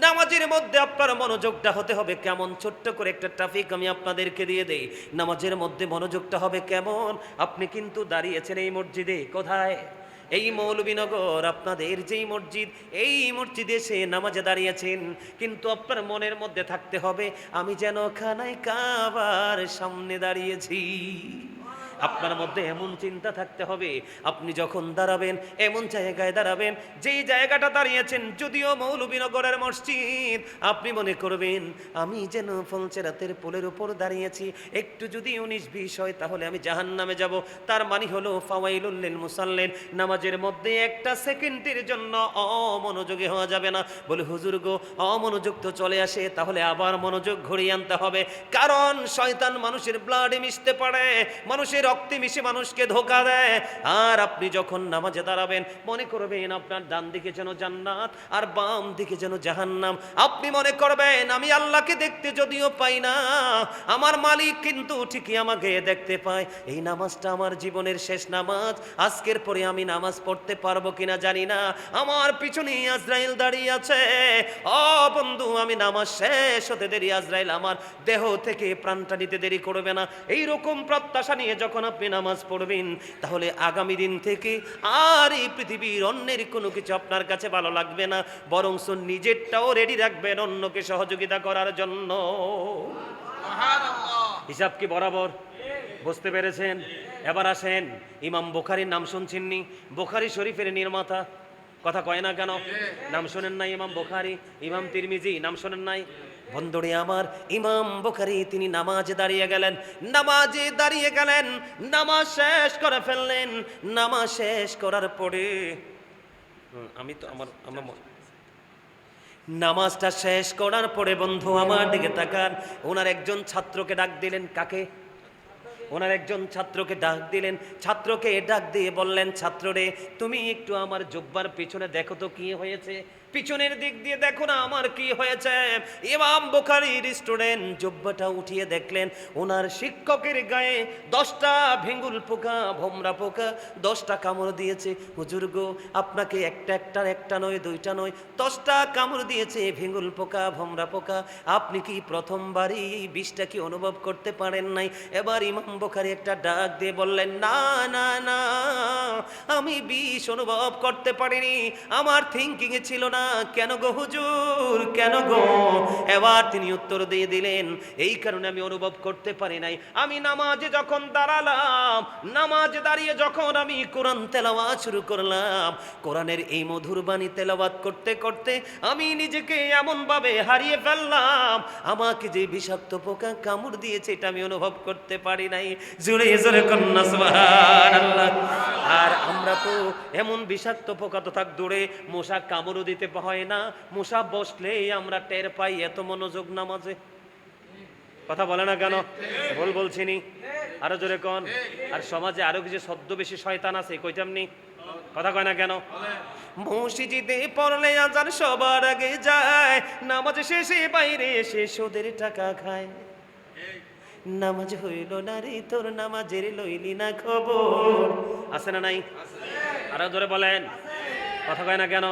নামাজের মধ্যে আপনার মনোযোগটা হতে হবে কেমন? ছোট্ট করে একটা ট্রাফিক আমি আপনাদেরকে দিয়ে দেই। নামাজের মধ্যে মনোযোগটা হবে কেমন? আপনি কিন্তু দাঁড়িয়েছেন এই মসজিদে, কোথায়? এই মৌলভীনগর আপনাদের যেই মসজিদ, এই মসজিদে এসে নামাজে দাঁড়িয়েছেন, কিন্তু আপনার মনের মধ্যে থাকতে হবে আমি যেন খানায় কাবার সামনে দাঁড়িয়েছি। আপনার মধ্যে এমন চিন্তা থাকতে হবে, আপনি যখন দাঁড়াবেন এমন জায়গায় দাঁড়াবেন যেই জায়গাটা দাঁড়িয়েছেন যদিও মৌলভীনগরের মসজিদ, আপনি মনে করবেন আমি যেন ফলচেরাতের পোলের উপর দাঁড়িয়েছি, একটু যদি 19-20 হয় তাহলে আমি জাহান্নামে যাব। তার মানে হলো ফাওয়াইলুল লিল মুসাল্লিন, নামাজের মধ্যে একটা সেকেন্ডের জন্য অমনোযোগী হওয়া যাবে না। বলে হুজুর গো, অমনোযোগ তো চলে আসে, তাহলে আবার মনোযোগ ঘুরিয়ে আনতে হবে, কারণ শয়তান মানুষের ব্লাডে মিশতে পারে, মানুষের রক্তে মিশে মানুষকে ধোঁকা দেয়। আর আপনি যখন নামাজে দাঁড়াবেন মনে করবেন আপনার ডান দিকে যেন জান্নাত আর বাম দিকে যেন জাহান্নাম। আপনি মনে করবেন আমি আল্লাহকে দেখতে যদিও পাই না, আমার মালিক কিন্তু ঠিকই আমাকে দেখতে পায়। এই নামাজটা আমার জীবনের শেষ নামাজ, আজকের পরে আমি নামাজ পড়তে পারবো কিনা জানি না, আমার পিছনে আজরাইল দাঁড়িয়ে আছে। ও বন্ধু, আমি নামাজ শেষ হতে দেরি, আজরাইল আমার দেহ থেকে প্রাণটা নিতে দেরি করবে না। এইরকম প্রত্যাশা নিয়ে যখন আপনি নামাজ পড়বেন, তাহলে আগামী দিন থেকে আর এই পৃথিবীর অন্যের কোনো কিছু আপনার কাছে ভালো লাগবে না, বরং নিজেরটাও রেডি রাখবেন অন্যকে সহযোগিতা করার জন্য। হিসাব কি বরাবর? বুঝতে পেরেছেন? এবার আসেন, ইমাম বুখারীর নাম শুনছেননি? বুখারী শরীফের নির্মাতা, কথা কয় না কেন? নাম শোনেন নাই? ইমাম বুখারী, ইমাম তিরমিজি নাম শোনেন নাই? বন্ধুরে আমার, ইমাম বুখারী তিনি নামাজে দাঁড়িয়ে গেলেন, নামাজে দাঁড়িয়ে গেলেন, নামাজ শেষ করে ফেললেন। নামাজ শেষ করার পরে আমি তো আমার নামাজটা শেষ করার পরে বন্ধু আমার দিকে তাকান, ওনার একজন ছাত্রকে ডাক দিলেন। কাকে? ওনার একজন ছাত্রকে ডাক দিলেন। ছাত্রকে ডাক দিয়ে বললেন, ছাত্ররে তুমি একটু আমার জুব্বার পিছনে দেখো তো কি হয়েছে, পিছনের দিক দিয়ে দেখো না আমার কি হয়েছে। ইমাম বুখারীর স্টুডেন্ট জুব্বাটা উঠিয়ে দেখলেন ওনার শিক্ষকের গায়ে 10টা ভেঙ্গুল পোকা, ভোমরা পোকা 10টা কামড় দিয়েছে। হুজুর গো, আপনাকে একটা নয়, 2টা নয়, 10টা কামড় দিয়েছে ভেঙ্গুল পোকা, ভোমরা পোকা। আপনি কি প্রথমবারই এই বিষটা কি অনুভব করতে পারেন নাই? এবার ইমাম বুখারী একটা ডাক দিয়ে বললেন, না না না, আমি বিষ অনুভব করতে পারিনি, আমার থিঙ্কিং এ ছিল না। কেন গো হুজুর, কেন গো? এবার তিনি উত্তর দিয়ে দিলেন, এই কারণে আমি অনুভব করতে পারি নাই, আমি নামাজে যখন দাঁড়ালাম, নামাজে দাঁড়িয়ে যখন আমি কোরআন তেলাওয়াত শুরু করলাম, কোরআনের এই মধুর বাণী তেলাওয়াত করতে করতে আমি নিজেকে এমন ভাবে হারিয়ে ফেললাম, আমাকে যে বিষাক্ত পোকা কামড় দিয়েছে এটা আমি অনুভব করতে পারি নাই। জোরে জোরে কন্যা সুবহানাল্লাহ। আর আমরা তো এমন বিষাক্ত পোকা তো থাক দূরে, মশা কামড়ও দিতে হয় না, মশা বসলেই আমরা টের পাই। এত মনোযোগ নামাজে, কথা বলে না কেন? ভুল বলছিনি? আরো জোরে কোন। আর সমাজে আরো কিছু ছদ্মবেশী শয়তান আছে, কইতামনি? কথা কয় না কেন? মসজিদে পড়লে আজান সবার আগে যায়, নামাজ শেষে বাইরে এসে সুদের টাকা খায়। নামাজ হইল না রে তোর, নামাজের লইলি না খবর। আছে না নাই? আরো জোরে বলেন, কথা কয় না কেন?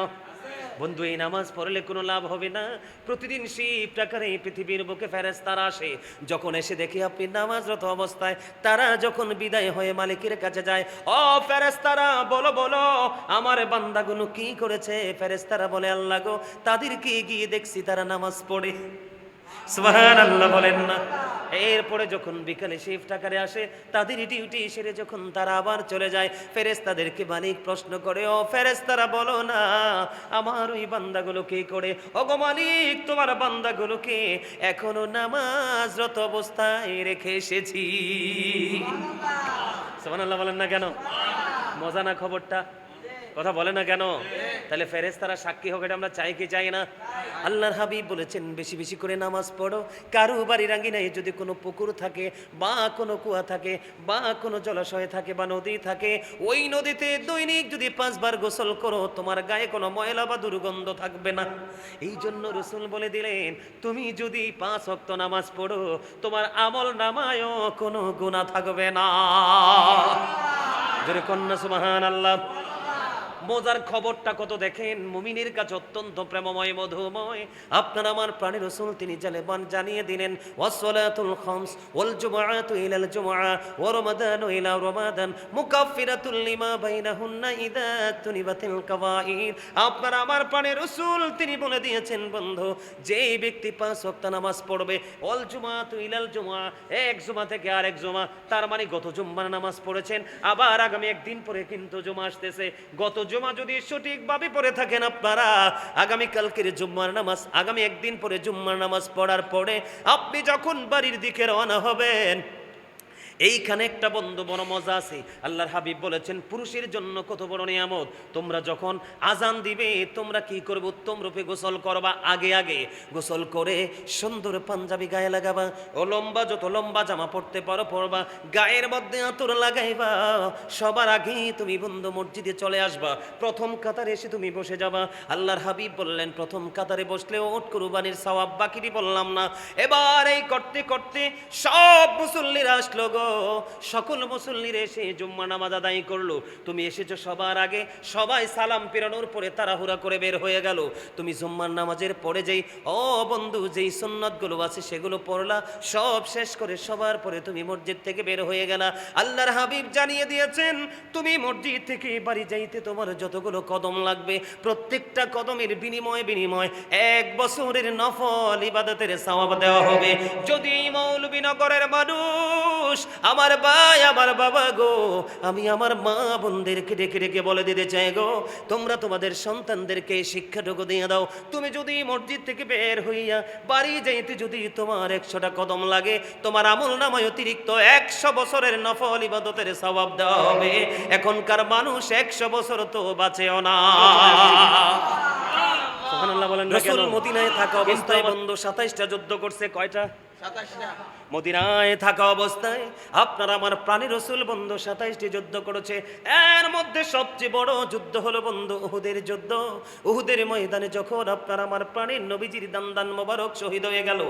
বন্ধু, এই নামাজ পড়লে কোনো লাভ হবে না। প্রতিদিন শিফট আকারে পৃথিবীর বুকে ফেরেশতারা আসে, যখন এসে দেখে আপনি নামাজরত অবস্থায়, তারা যখন বিদায় হয়ে মালিকের কাছে যায়, ও ফেরেশতারা বলো বলো আমার বান্দাগুলো কি করেছে? ফেরেশতারা বলে, আল্লাহ গো, তাদেরকে গিয়ে দেখছি তারা নামাজ পড়ে। সুবহানাল্লাহ বলেন না? এরপরে যখন বিকালে শিফট আকারে আসে, তাদের ডিউটি সেরে যখন তারা আবার চলে যায়, ফেরেশতাদেরকে মালিক প্রশ্ন করে, ও ফেরেশতারা বলো না আমার ওই বান্দাগুলো কি করে? ওগো মালিক, তোমার বান্দাগুলোকে এখনো নামাজরত অবস্থায় রেখে এসেছি। সুবহানাল্লাহ বলেন না কেন? মজা না খবরটা? কথা বলে না কেন? তাহলে ফেরেশতারা সাক্ষী হোক, এটা আমরা চাই কি চাই না? আল্লাহর হাবিব বলেছেন, বেশি বেশি করে নামাজ পড়ো। কারো বাড়ির আঙিনায় যদি কোনো পুকুর থাকে বা কোনো কুয়া থাকে বা কোনো জলাশয় থাকে বা নদী থাকে, ওই নদীতে দৈনিক যদি 5 বার গোসল করো, তোমার গায়ে কোনো ময়লা বা দুর্গন্ধ থাকবে না। এই জন্য রাসূল বলে দিলেন, তুমি যদি 5 ওয়াক্ত নামাজ পড়ো, তোমার আমল নামায়ও কোনো গুনাহ থাকবে না। জোরে কন্যা সুবহানাল্লাহ। মজার খবরটা কত দেখেন, মুমিনের কাছে অত্যন্ত প্রেমময় মধুময়। আপনার আমার প্রাণের রাসূল তিনি জানিয়ে দিলেন, ওয়াসসালাতুল খামস ওয়াল জুমআতু ইলাল জুমআ ওয়া রমাদানু ইলা রমাদান মুকাফফিরাতুল লিমা বাইনাহুন্না ইযা তুনিবাতিল কাবাইর। আপনার আমার প্রাণের রাসূল তিনি বলে দিয়েছেন, বন্ধু, যেই ব্যক্তি 5 ওয়াক্ত নামাজ পড়বে, ওয়াল জুমআতু ইলাল জুমআ, এক জুমা থেকে আরেক জুমা, তার মানে গত জুম্মার নামাজ পড়েছেন, আবার আগামী একদিন পরে কিন্তু জুমা আসতেছে, গত জুমা যদি সঠিকভাবে পড়ে থাকেন আপনারা, আগামী কালকের জুম্মার নামাজ, আগামী একদিন পরে জুম্মার নামাজ পড়ার পরে আপনি যখন বাড়ির দিকে রওনা হবেন, এইখানে একটা বন্ধু বড় মজা আছে। আল্লাহর হাবিব বলেছেন, পুরুষের জন্য কত বড় নিয়ামত। তোমরা যখন আজান দিবে, তোমরা কি করবে? উত্তম রূপে গোসল করবা, আগে আগে গোসল করে সুন্দর পাঞ্জাবি গায়ে লাগাবা, ও লম্বা, যত লম্বা জামা পড়তে পারো পরবা, গায়ের মধ্যে আতর লাগাইবা। সবার আগে তুমি বন্ধু মসজিদে চলে আসবা, প্রথম কাতারে এসে তুমি বসে যাবা। আল্লাহর হাবিব বললেন, প্রথম কাতারে বসলে ওট কুরবানির সওয়াব, বাকিটি বললাম না। এবার এই করতে করতে সব মুসল্লিরা আসলো গো, সকল মুসল্লিরা এসে জুম্মা নামাজ আদায় করলো। তুমি এসেছো সবার আগে, সবাই সালাম ফেরানোর পরে তাড়াহুড়া করে বের হয়ে গেল। তুমি জুম্মার নামাজের পরে যেই বন্ধু যেই সুন্নাতগুলো আছে সেগুলো পড়লা, সব শেষ করে সবার পরে তুমি মসজিদ থেকে বের হয়ে গেলা। আল্লাহর হাবিব জানিয়ে দিয়েছেন, তুমি মসজিদ থেকে বাড়ি যাইতে তোমার যতগুলো কদম লাগবে, প্রত্যেকটা কদমের বিনিময়ে 1 বছরের নফল ইবাদতের সওয়াব দেওয়া হবে। যদি মৌলভীনগরের মানুষ, আমার ভাই, আমার বাবা গো, আমি আমার মা বোনদেরকে ডেকে ডেকে বলে দিতে চাই গো, তোমরা তোমাদের সন্তানদেরকে শিক্ষাটুকু দিয়ে দাও। তুমি যদি মসজিদ থেকে বের হইয়া বাড়ি যাইতে যদি তোমার 100টা কদম লাগে, তোমার আমল নামায় অতিরিক্ত 100 বছরের নফল ইবাদতের সওয়াব দেওয়া হবে। এখনকার মানুষ 100 বছর তো বাঁচেও না। সুবহানাল্লাহ বলেন না কেন? রাসূল মদিনায় থাকা অবস্থায় বন্ধু 27টা যুদ্ধ করছে। কয়টা? 27টা। মদিনায় থাকা অবস্থায় আপনার আমার প্রাণী রাসূল বন্ধু 27টি যুদ্ধ করেছে। এর মধ্যে সবচেয়ে বড় যুদ্ধ হলো বন্ধু উহুদের যুদ্ধ। উহুদের ময়দানে যখন আপনার আমার প্রাণীর নবীজির দান মোবারক শহীদ হয়ে গেল,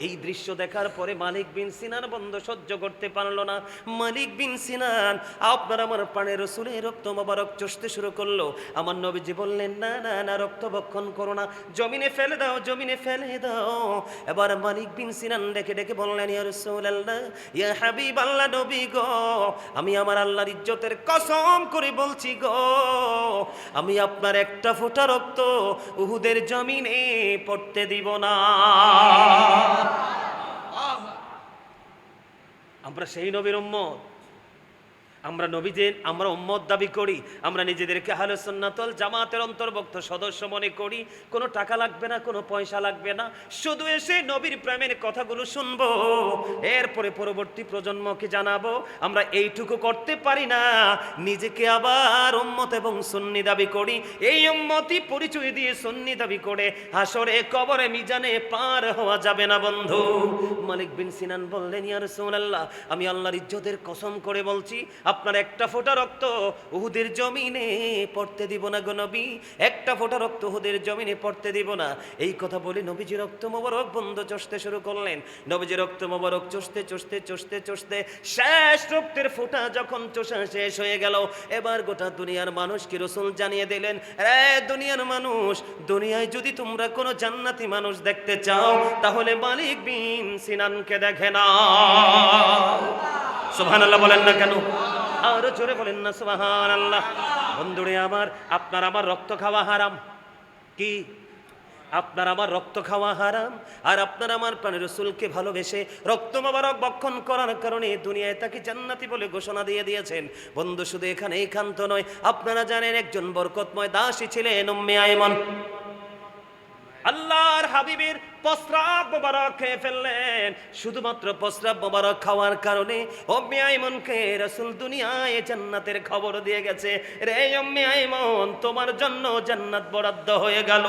এই দৃশ্য দেখার পরে মালিক বিন সিনান বন্ধু সহ্য করতে পারল না। মালিক বিন সিনান আপনার আমার প্রাণের রাসূলের রক্ত মোবারক চষতে শুরু করলো। আমার নবীজি বললেন, না না না, রক্ত ভক্ষণ করো না, জমিনে ফেলে দাও, জমিনে ফেলে দাও। এবার মালিক বিন সিনান ডেকে ডেকে বললেন, ইয়া রাসূলুল্লাহ, ইয়া হাবিবাল্লাহ, নবী গো, আমি আমার আল্লাহর ইজ্জতের কসম করে বলছি গো, আমি আপনার একটা ফোঁটা রক্ত উহুদের জমিনে পড়তে দিব না। আমরা সেই নবীর উম্মত, আমরা উম্মত দাবি করি, আমরা নিজেদেরকে আহলে সুন্নাত ওয়াল জামাতের অন্তর্ভুক্ত সদস্য মনে করি। কোনো টাকা লাগবে না, কোনো পয়সা লাগবে না, শুধু এসে নবীর প্রেমের কথাগুলো শুনবো, এরপরে পরবর্তী প্রজন্মকে জানাবো। আমরা এইটুকু করতে পারি না, নিজেকে আবার উম্মত এবং সুন্নি দাবি করি। এই উম্মতি পরিচয় দিয়ে সুন্নি দাবি করে হাসরে কবরে মিজানে পার হওয়া যাবে না বন্ধু। মালিক বিন সিনান বললেন, ইয়া রাসূলুল্লাহ, আমি আল্লাহর ইজ্জতের কসম করে বলছি, আপনার একটা ফোঁটা রক্ত উহুদের জমিনে পড়তে দিব না গো নবী, একটা ফোঁটা রক্ত উহুদের জমিনে পড়তে দিব না। এই কথা বলে নবীজি রক্ত মোবারক বন্ধ চষতে শুরু করলেন। নবীজি রক্ত মোবারক চষতে চষতে চষতে চষতে শেষ রক্তের ফোঁটা যখন চষা শেষ হয়ে গেল, এবার গোটা দুনিয়ার মানুষকে রাসূল জানিয়ে দিলেন, রে দুনিয়ার মানুষ, দুনিয়ায় যদি তোমরা কোনো জান্নাতি মানুষ দেখতে চাও, তাহলে মালিক বিন সিনানকে দেখে না। সুবহানাল্লাহ বলেন না কেন? আরো জোরে বলেন না সুবহানাল্লাহ। বন্ধুরে আমার, আপনার আমার রক্ত খাওয়া হারাম। কি? আপনার আমার রক্ত খাওয়া হারাম। আর আপনার আমার প্রাণের রাসূলকে ভালোবেসে রক্ত মোবারক ভক্ষণ করার কারণে দুনিয়ায় তাকে জান্নাতি বলে ঘোষণা দিয়ে দিয়েছেন। বন্ধু শুধু এখানে এইখান্ত নয়, আপনারা জানেন একজন বরকতময় দাসী ছিলেন উম্মে আইমান। আল্লাহর হাবিবের প্রস্রাব মোবারক খেয়ে ফেললেন। শুধুমাত্র প্রস্রাব মোবারক খাওয়ার কারণে উম্মে আইমনকে রাসূল দুনিয়ায় জান্নাতের খবর দিয়ে গেছে, রে উম্মে আইমন, তোমার জন্য জান্নাত বরাদ্দ হয়ে গেল।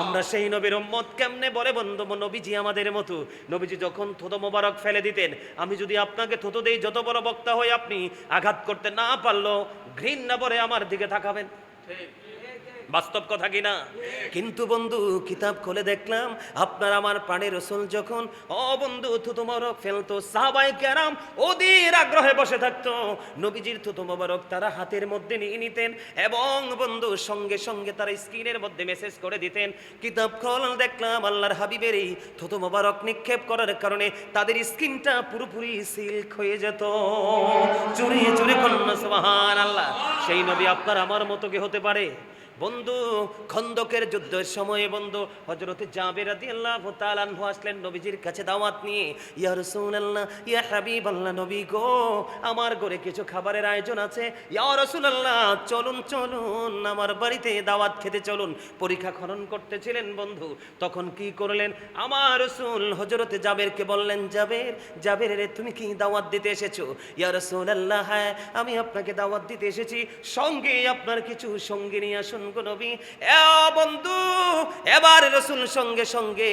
আমরা সেই নবীর উম্মত কেমনে বলে বন্ধু? নবীজি আমাদের মতো। নবীজি যখন থুতু মোবারক ফেলে দিতেন, আমি যদি আপনাকে থুতু দেই, যত বড় বক্তা হয়ে আপনি আঘাত করতে না পারলো ঘৃণা ভরে আমার দিকে তাকাবেন। বাস্তব কথা কিনা? কিন্তু বন্ধু কিতাব খুলে দেখলাম আপনার আমার প্রাণের রাসূল যখন বন্ধু থুতু মোবারক ফেলতো, সাহাবায়ে কেরাম অধীর আগ্রহে বসে থাকতো। নবীজির থুতু মোবারক তারা হাতের মধ্যে নিয়ে নিতেন এবং বন্ধু সঙ্গে সঙ্গে তারা স্ক্রিনের মধ্যে মেসেজ করে দিতেন। কিতাব খুলে দেখলাম আল্লাহর হাবিবের এই থুতু মোবারক নিক্ষেপ করার কারণে তাদের স্কিনটা পুরোপুরি সিল্ক হয়ে যেত। চুরি চুরি কন্যা সুবহানাল্লাহ। সেই নবী আপনার আমার মতো কি হতে পারে? বন্ধু খন্দকের যুদ্ধের সময়ে বন্ধু হযরত জাবের রাদিয়াল্লাহু তাআলা আনহু আসলেন নবীজির কাছে দাওয়াত নিয়ে, ইয়া রাসূলুল্লাহ ইয়া হাবিবাল্লাহ, নবী গো আমার ঘরে কিছু খাবারের আয়োজন আছে, ইয়া রাসূলুল্লাহ চলুন চলুন আমার বাড়িতে দাওয়াত খেতে চলুন। পরীক্ষা খনন করতেছিলেন বন্ধু, তখন কি করলেন আমার রাসূল হযরত জাবেরকে বললেন, জাবের রে তুমি কি দাওয়াত দিতে এসেছো? ইয়া রাসূলুল্লাহ হ্যাঁ আমি আপনাকে দাওয়াত দিতে এসেছি, সঙ্গে আপনার কিছু সঙ্গী নিয়ে আসুন গো নবী। বন্ধু এবার রাসূল সঙ্গে সঙ্গে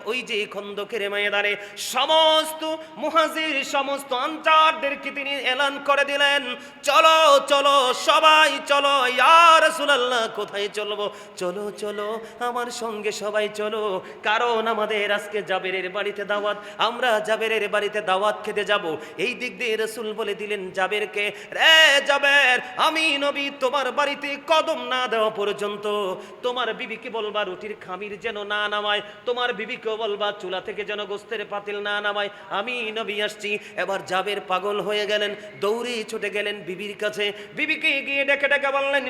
ওই যে খন্দকের ময়দানে সমস্ত মুহাজির সমস্ত আনসারদেরকে তিনি এলান করে দিলেন, চলো চলো সবাই চলো। ইয়া রাসূলুল্লাহ কোথায় চলবো? চলো চলো আমার সঙ্গে সবাই চলো, কারণ আমাদের আজকে জাবেরের বাড়িতে দাওয়াত, আমরা জাবেরের বাড়িতে দাওয়াত খেতে যাব। এই দিক দিয়ে রাসূল বলে দিলেন জাবেরকে, রে জাবের আমি নবী তোমার বাড়িতে কদম না দেওয়া পর্যন্ত তোমার বিবিকে বলবা রুটির খামির যেন না নামায়, তোমার বিবিকেও বলবা চুলা থেকে যেন গোস্তের পাতিল না নামায়, আমি নবী আসছি। এবার জাবের পাগল হয়ে গেলেন, দৌড়ে ছুটে গেলেন বিবির কাছে, বিবিকে গিয়ে ডেকে ডেকে বললেন,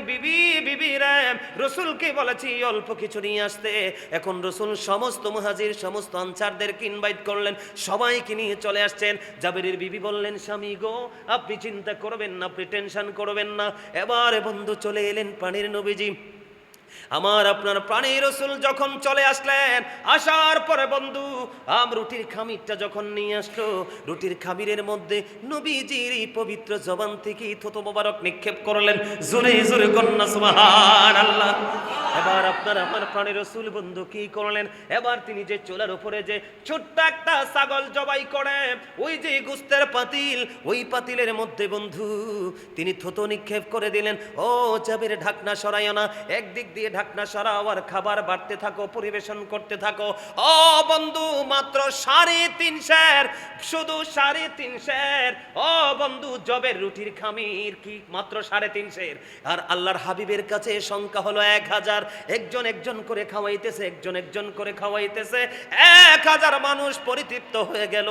বিবি রে রাসূলকে বলেছি অল্প কিছু নিয়ে আসতে। এখন রাসূল সমস্ত মুহাজির সমস্ত আনসারদেরকে ইনভাইট করলেন, সবাইকে নিয়ে চলে আসছেন। জাবেরের বিবি বললেন, স্বামী গো আপনি চিন্তা করবেন না, আপনি টেনশন করবেন না। এবারে বন্ধু চলে এলেন প্রাণের নবীজি, আমার আপনার প্রাণের রাসূল যখন চলে আসলেন, আসার পরে বন্ধু রুটির খামিরটা যখন নিয়ে আসলো, রুটির খামিরের মধ্যে নবীজির এই পবিত্র জবান থেকে থুতু মোবারক নিক্ষেপ করলেন। জোরে জোরে কন্যা সুবহানাল্লাহ। এবার আপনার আমার প্রাণের রাসূল বন্ধু কি করলেন, এবার তিনি যে চুলার উপরে যে ছোট্ট একটা ছাগল জবাই করে ওই যে গোস্তের পাতিল, ওই পাতিলের মধ্যে বন্ধু তিনি থুতু নিক্ষেপ করে দিলেন। ও জাবের ঢাকনা সরাইও না, একদিক দিয়ে ঢাকনা সরাও আর খাবার বাড়তে থাকো, পরিবেশন করতে থাকো। ও বন্ধু মাত্র 3.5 সের, শুধু 3.5 সের। ও বন্ধু জবের রুটির খামির কি মাত্র 3.5 সের, আর আল্লাহর হাবিবের কাছে সংখ্যা হলো 1000। একজন একজন করে খাওয়াইতেছে, একজন একজন করে খাওয়াইতেছে। 1000 মানুষ পরিতৃপ্ত হয়ে গেল,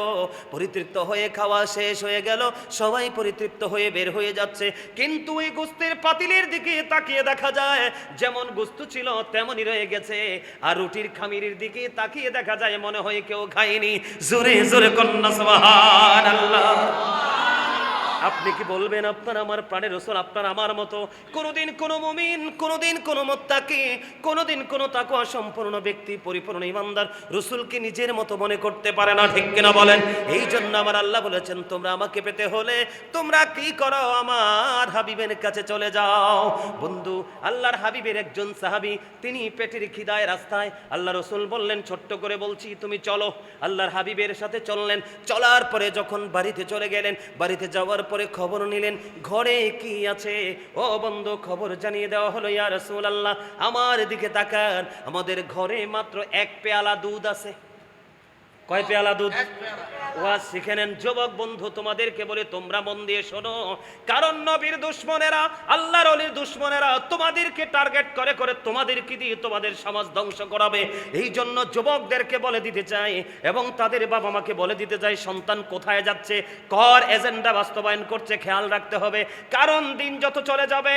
পরিতৃপ্ত হয়ে খাওয়া শেষ হয়ে গেল, সবাই পরিতৃপ্ত হয়ে বের হয়ে যাচ্ছে। কিন্তু ওই গোস্তের পাতিলের দিকে তাকিয়ে দেখা যায় যেমন গোস্ত ছিল তেমনই রয়ে গেছে, আর রুটির খামিরের দিকে তাকিয়ে দেখা যায় মনে হয় কেউ খায়নি। জোরে জোরে কন্যা সুবহানাল্লাহ। আপনি কি বলবেন আপনার আমার প্রাণের রাসূল আপনার আমার মতো কোনোদিন কোনো মুমিন, কোনোদিন কোনো মুত্তাকি, কোনোদিন কোনো তাকওয়া সম্পূর্ণ ব্যক্তি, পরিপূর্ণ ঈমানদার রাসূলকে নিজের মতো মনে করতে পারে না, ঠিক কিনা বলেন? এই জন্য আমার আল্লাহ বলেছেন তোমরা আমাকে পেতে হলে তোমরা কি করো, আমার হাবিবের কাছে চলে যাও। বন্ধু আল্লাহর হাবিবের একজন সাহাবী, তিনি পেটের খিদায় রাস্তায়, আল্লাহ রাসূল বললেন ছোট্ট করে বলছি তুমি চলো। আল্লাহর হাবিবের সাথে চললেন, চলার পরে যখন বাড়িতে চলে গেলেন, বাড়িতে যাওয়ার পরে খবর নিলেন ঘরে কি আছে। ও বন্ধু খবর জানিয়ে দেওয়া হলো, ইয়া রাসূলুল্লাহ আমার দিকে তাকান, আমাদের ঘরে মাত্র 1 পেয়ালা দুধ আছে। কয় পেয়ালা দুধ? ওয়াজ শিখে নেন যুবক বন্ধু, তোমাদেরকে বলে তোমরা মন দিয়ে শোনো, কারণ নবীর দুশমনেরা, আল্লাহর ওলির দুশমনেরা তোমাদেরকে টার্গেট করে করে তোমাদেরকে দিয়ে তোমাদের সমাজ ধ্বংস করাবে। এই জন্য যুবকদেরকে বলে দিতে চাই এবং তাদের বাবা মাকে বলে দিতে চাই, সন্তান কোথায় যাচ্ছে, কর এজেন্ডা বাস্তবায়ন করছে খেয়াল রাখতে হবে। কারণ দিন যত চলে যাবে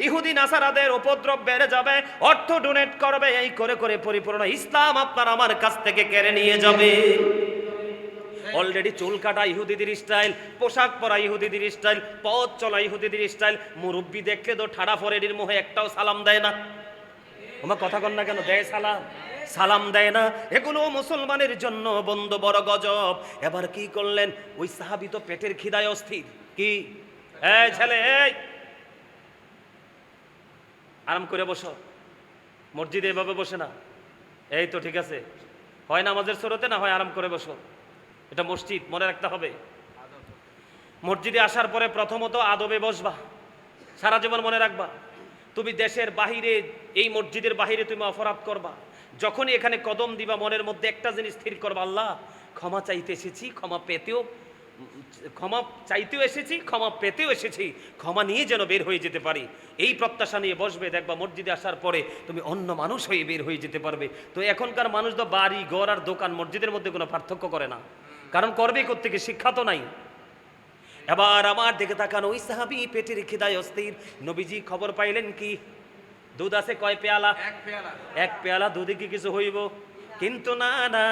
ইহুদি নাসারাদের উপদ্রব বেড়ে যাবে, অর্থ ডোনেট করবে, এই করে করে পরিপূর্ণ ইসলাম আপনার আমার কাছ থেকে কেড়ে নিয়ে যাবে। অলরেডি চুল কাটা ইহুদিদের স্টাইল, পোশাক পরা ইহুদিদের স্টাইল, পথ চলা ইহুদিদের স্টাইল। মুরব্বী দেখলে তো ঠাড়া ফরেডির মুখে একটাও সালাম দেয় না। আমার কথা কন না কেন, দেয় সালাম? সালাম দেয় না। এগুলো মুসলমানের জন্য বন্ধু বড় গজব। এবার কি করলেন, ওই সাহাবী তো পেটের খিদায় অস্থির। কি এই ছেলে, এই আরাম করে বসো, মসজিদে এভাবে বসে না। এই তো ঠিক আছে, হয় নামাজের সুরতে না হয় আরাম করে বসো, এটা মসজিদ, মনে রাখতে হবে। মসজিদে আসার পরে প্রথমত আদবে বসবা, সারা জীবন মনে রাখবা। তুমি দেশের বাহিরে, এই মসজিদের বাহিরে তুমি অপরাধ করবা, যখনই এখানে কদম দিবা মনের মধ্যে একটা জিনিস স্থির করবা, আল্লাহ ক্ষমা চাইতে এসেছি, ক্ষমা চাইতেও এসেছি, ক্ষমা পেতেও এসেছি, ক্ষমা নিয়ে যেন বের হয়ে যেতে পারি। এই প্রত্যাশা নিয়ে বসবে, দেখবা মসজিদে আসার পরে তুমি অন্য মানুষ হয়ে বের হয়ে যেতে পারবে। তো এখনকার মানুষ তো বাড়ি ঘর আর দোকান মসজিদের মধ্যে কোনো পার্থক্য করে না, কারণ করবে কোত্থেকে, শিক্ষা তো নাই। এবার আমার দিকে তাকান, ওই সাহাবী পেটের খিদায় অস্থির। নবীজি খবর পাইলেন কি, দুধ আছে কয় পেয়ালা? এক পেয়ালা দুধে কি কিছু হইব? কিন্তু না না,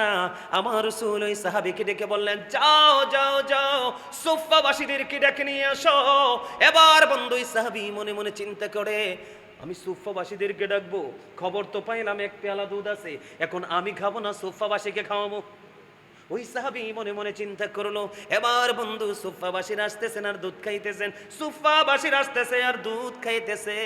আমার রাসূল ওই সাহাবীকে ডেকে বললেন, যাও যাও যাও, সুফফাবাসীদেরকে ডেকে নিয়ে আসো। এবার বন্ধু ওই সাহাবী মনে মনে চিন্তা করে, আমি সুফফাবাসীদেরকে ডাকবো, খবর তো পাইলাম এক পেয়ালা দুধ আছে, এখন আমি খাবো না, সুফফাবাসীকে খাওয়াবো। ওই সাহাবী মনে মনে চিন্তা করলো, এবার বন্ধু সুফফাবাসীর আসতেছেন আর দুধ খাইতেছেন, সুফফাবাসীর আসতেছে আর দুধ খাইতেছে,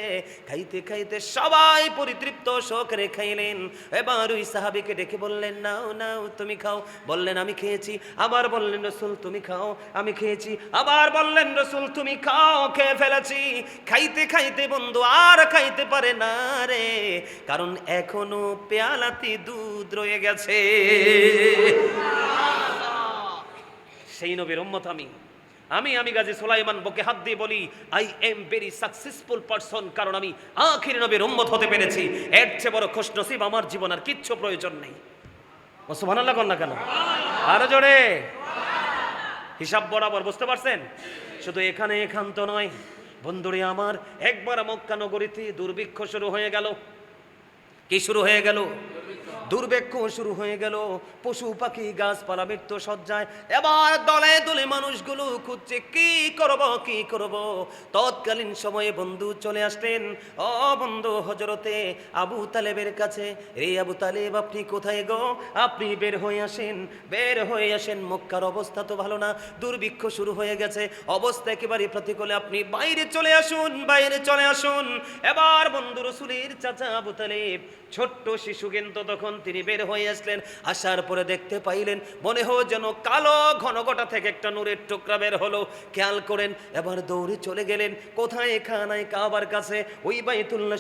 খাইতে খাইতে সবাই পরিতৃপ্ত শোকরে খাইলেন। এবার ওই সাহাবীকে ডেকে বললেন, নাও নাও তুমি খাও। বললেন আমি খেয়েছি। আবার বললেন রাসূল তুমি খাও। আমি খেয়েছি। আবার বললেন রাসূল তুমি খাও। খেয়ে ফেলেছি। খাইতে খাইতে বন্ধু আর খাইতে পারে না রে, কারণ এখনো পেয়ালাতে দুধ রয়ে গেছে। সেই নবীর উম্মত আমি গাজী সুলাইমান বুকে হাত দিয়ে বলি, I am very successful person, কারণ আমি আখির নবীর উম্মত হতে পেরেছি। এর চেয়ে বড় খুশনসিব আমার জীবন আর কিচ্ছু প্রয়োজন নেই। ও সুবহানাল্লাহ কন না কেন? আরো জোরে। হিসাব বরাবর, বুঝতে পারছেন? শুধু এখান তো নয় বন্ধুরে আমার, একবার মক্কা নগরীতে দুর্ভিক্ষ শুরু হয়ে গেল। কি শুরু হয়ে গেল? দুর্ভিক্ষ শুরু হয়ে গেল। পশু পাখি গাছপালা মৃত্যু সজ্জায়। এবার দলে দলে মানুষগুলো খুঁজছে কি করব। তৎকালীন সময়ে বন্ধু চলে আসলেন, ও বন্ধু হযরতে আবু তালেবের কাছে। রে আবু তালেব, আপনি কোথায় গো? আপনি বের হয়ে আসেন। মক্কার অবস্থা তো ভালো না, দুর্ভিক্ষ শুরু হয়ে গেছে, অবস্থা একেবারে প্রতিকূলে, আপনি বাইরে চলে আসুন। এবার বন্ধু রাসূলের চাচা আবু তালেব ছোট্ট শিশু, কিন্তু তখন তিনি বের হয়ে আসলেন। আসার পরে দেখতে পাইলেন মনে হয় যেন কালো ঘনঘটা থেকে একটা নূরের টুকরা বের হলো। খেয়াল করেন, এবার দৌড়ে চলে গেলেন কোথায়? খানায় কাবার কাছে, ওই বাইতুল্লাহ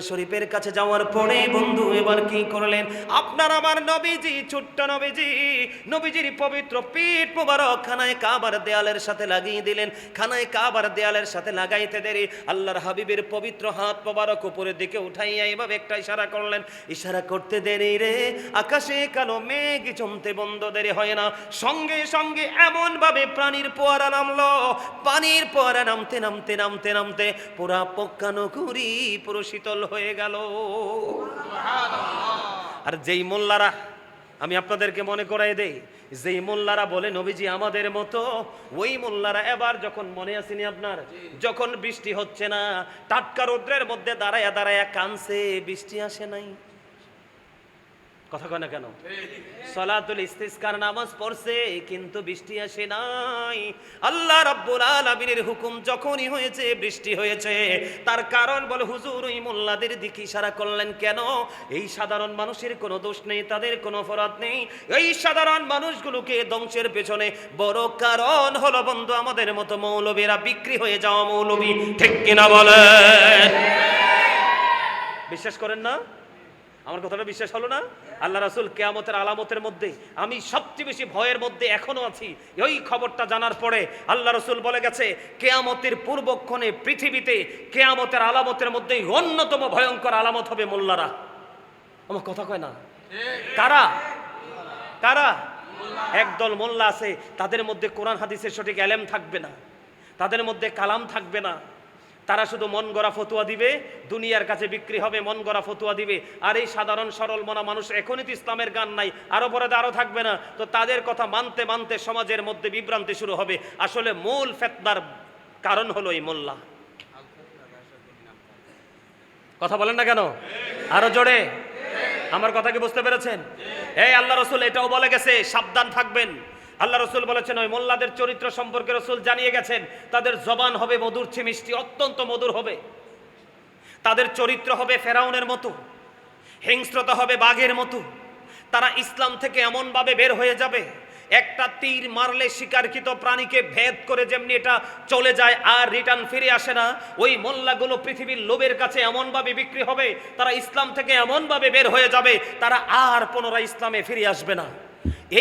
শরীফের কাছে যাওয়ার পরে বন্ধু এবার কি করলেন? আপনার আমার নবীজি, ছোট্ট নবীজির পবিত্র পিঠ মোবারক খানায় কাবার দেয়ালের সাথে লাগিয়ে দিলেন। খানায় কাবার দেয়ালের সাথে লাগাইতে দেরি আল্লাহর হাবিবের পবিত্র হাত মোবারক উপরের দিকে উঠাইয়া এভাবে একটা ইশারা করলেন। ইশারা করতে দেরি রে, আকাশে কালো মেঘ জমতে বন্ধ দেরি হয় না, সঙ্গে সঙ্গে এমন ভাবে পানির ফোয়ারা নামলো। পানির ফোয়ারা নামতে পুরা পক্কা নগরী পুরো শীতল হয়ে গেল। আর যেই মোল্লারা, আমি আপনাদেরকে মনে করাই দেই, যেই মোল্লারা বলে নবীজি আমাদের মতো, ওই মোল্লারা এবার যখন মনে আসেনি আপনার, যখন বৃষ্টি হচ্ছে না, টাটকা রৌদ্রের মধ্যে দাঁড়ায়া কানছে, বৃষ্টি আসে নাই। কথা কয় না কেন? সালাতুল ইস্তিসকার নামাজ পড়ছে কিন্তু বৃষ্টি আসে নাই। আল্লাহ রাব্বুল আলামিনের হুকুম যখনই হয়েছে বৃষ্টি হয়েছে। তার কারণ বলে হুজুর ওই মোল্লাদের দিকে ইশারা করলেন কেন? এই সাধারণ মানুষের কোনো দোষ নেই, তাদের কোনো অপরাধ নেই। এই সাধারণ মানুষগুলোকে ধ্বংসের পেছনে বড় কারণ হলো বন্ধু আমাদের মতো মৌলবীরা, বিক্রি হয়ে যাওয়া মৌলবী। ঠিক কিনা বলেন? বিশ্বাস করেন না? আমার কথাটা বিশ্বাস হলো না? আল্লাহ রাসূল কিয়ামতের আলামতের মধ্যে আমি সবচেয়ে বেশি ভয়ের মধ্যে এখনো আছি। এই খবরটা জানার পরে আল্লাহ রাসূল বলে গেছে, কিয়ামতের পূর্বক্ষণে পৃথিবীতে কিয়ামতের আলামতের মধ্যে অন্যতম ভয়ঙ্কর আলামত হবে মোল্লারা। আমার কথা কয় না? কারা? একদল মোল্লা আছে, তাদের মধ্যে কোরআন হাদিসের সঠিক ইলম থাকবে না, তাদের মধ্যে কালাম থাকবে না। তারা শুধু মন গড়া ফতোয়া দিবে, দুনিয়ার কাছে বিক্রি হবে, মন গড়া ফতোয়া দিবে। আর এই সাধারণ সরল মনা মানুষ, এখনই তো ইসলামের গান নাই, আরো পরে আরো থাকবে না, তো তাদের কথা মানতে সমাজের মধ্যে বিভ্রান্তি শুরু হবে। আসলে মূল ফিতনার কারণ হলো এই মোল্লা। কথা বলেন না কেন? আরো জোরে। আমার কথা কি বুঝতে পেরেছেন? এই আল্লাহ রাসূল এটাও বলে গেছে, সাবধান থাকবেন। আল্লাহ রাসূল বলেছেন ওই মোল্লাদের চরিত্র সম্পর্কে রাসূল জানিয়ে গেছেন, তাদের জবান হবে মধুর চেয়ে মিষ্টি, অত্যন্ত মধুর হবে। তাদের চরিত্র হবে ফেরাউনের মতো, হিংস্রতা হবে বাঘের মতো। তারা ইসলাম থেকে এমনভাবে বের হয়ে যাবে, একটা তীর মারলে শিকারকৃত প্রাণীকে ভেদ করে যেমনি এটা চলে যায় আর রিটার্ন ফিরে আসে না, ওই মোল্লাগুলো পৃথিবীর লোভের কাছে এমনভাবে বিক্রি হবে, তারা ইসলাম থেকে এমনভাবে বের হয়ে যাবে, তারা আর পুনরায় ইসলামে ফিরে আসবে না।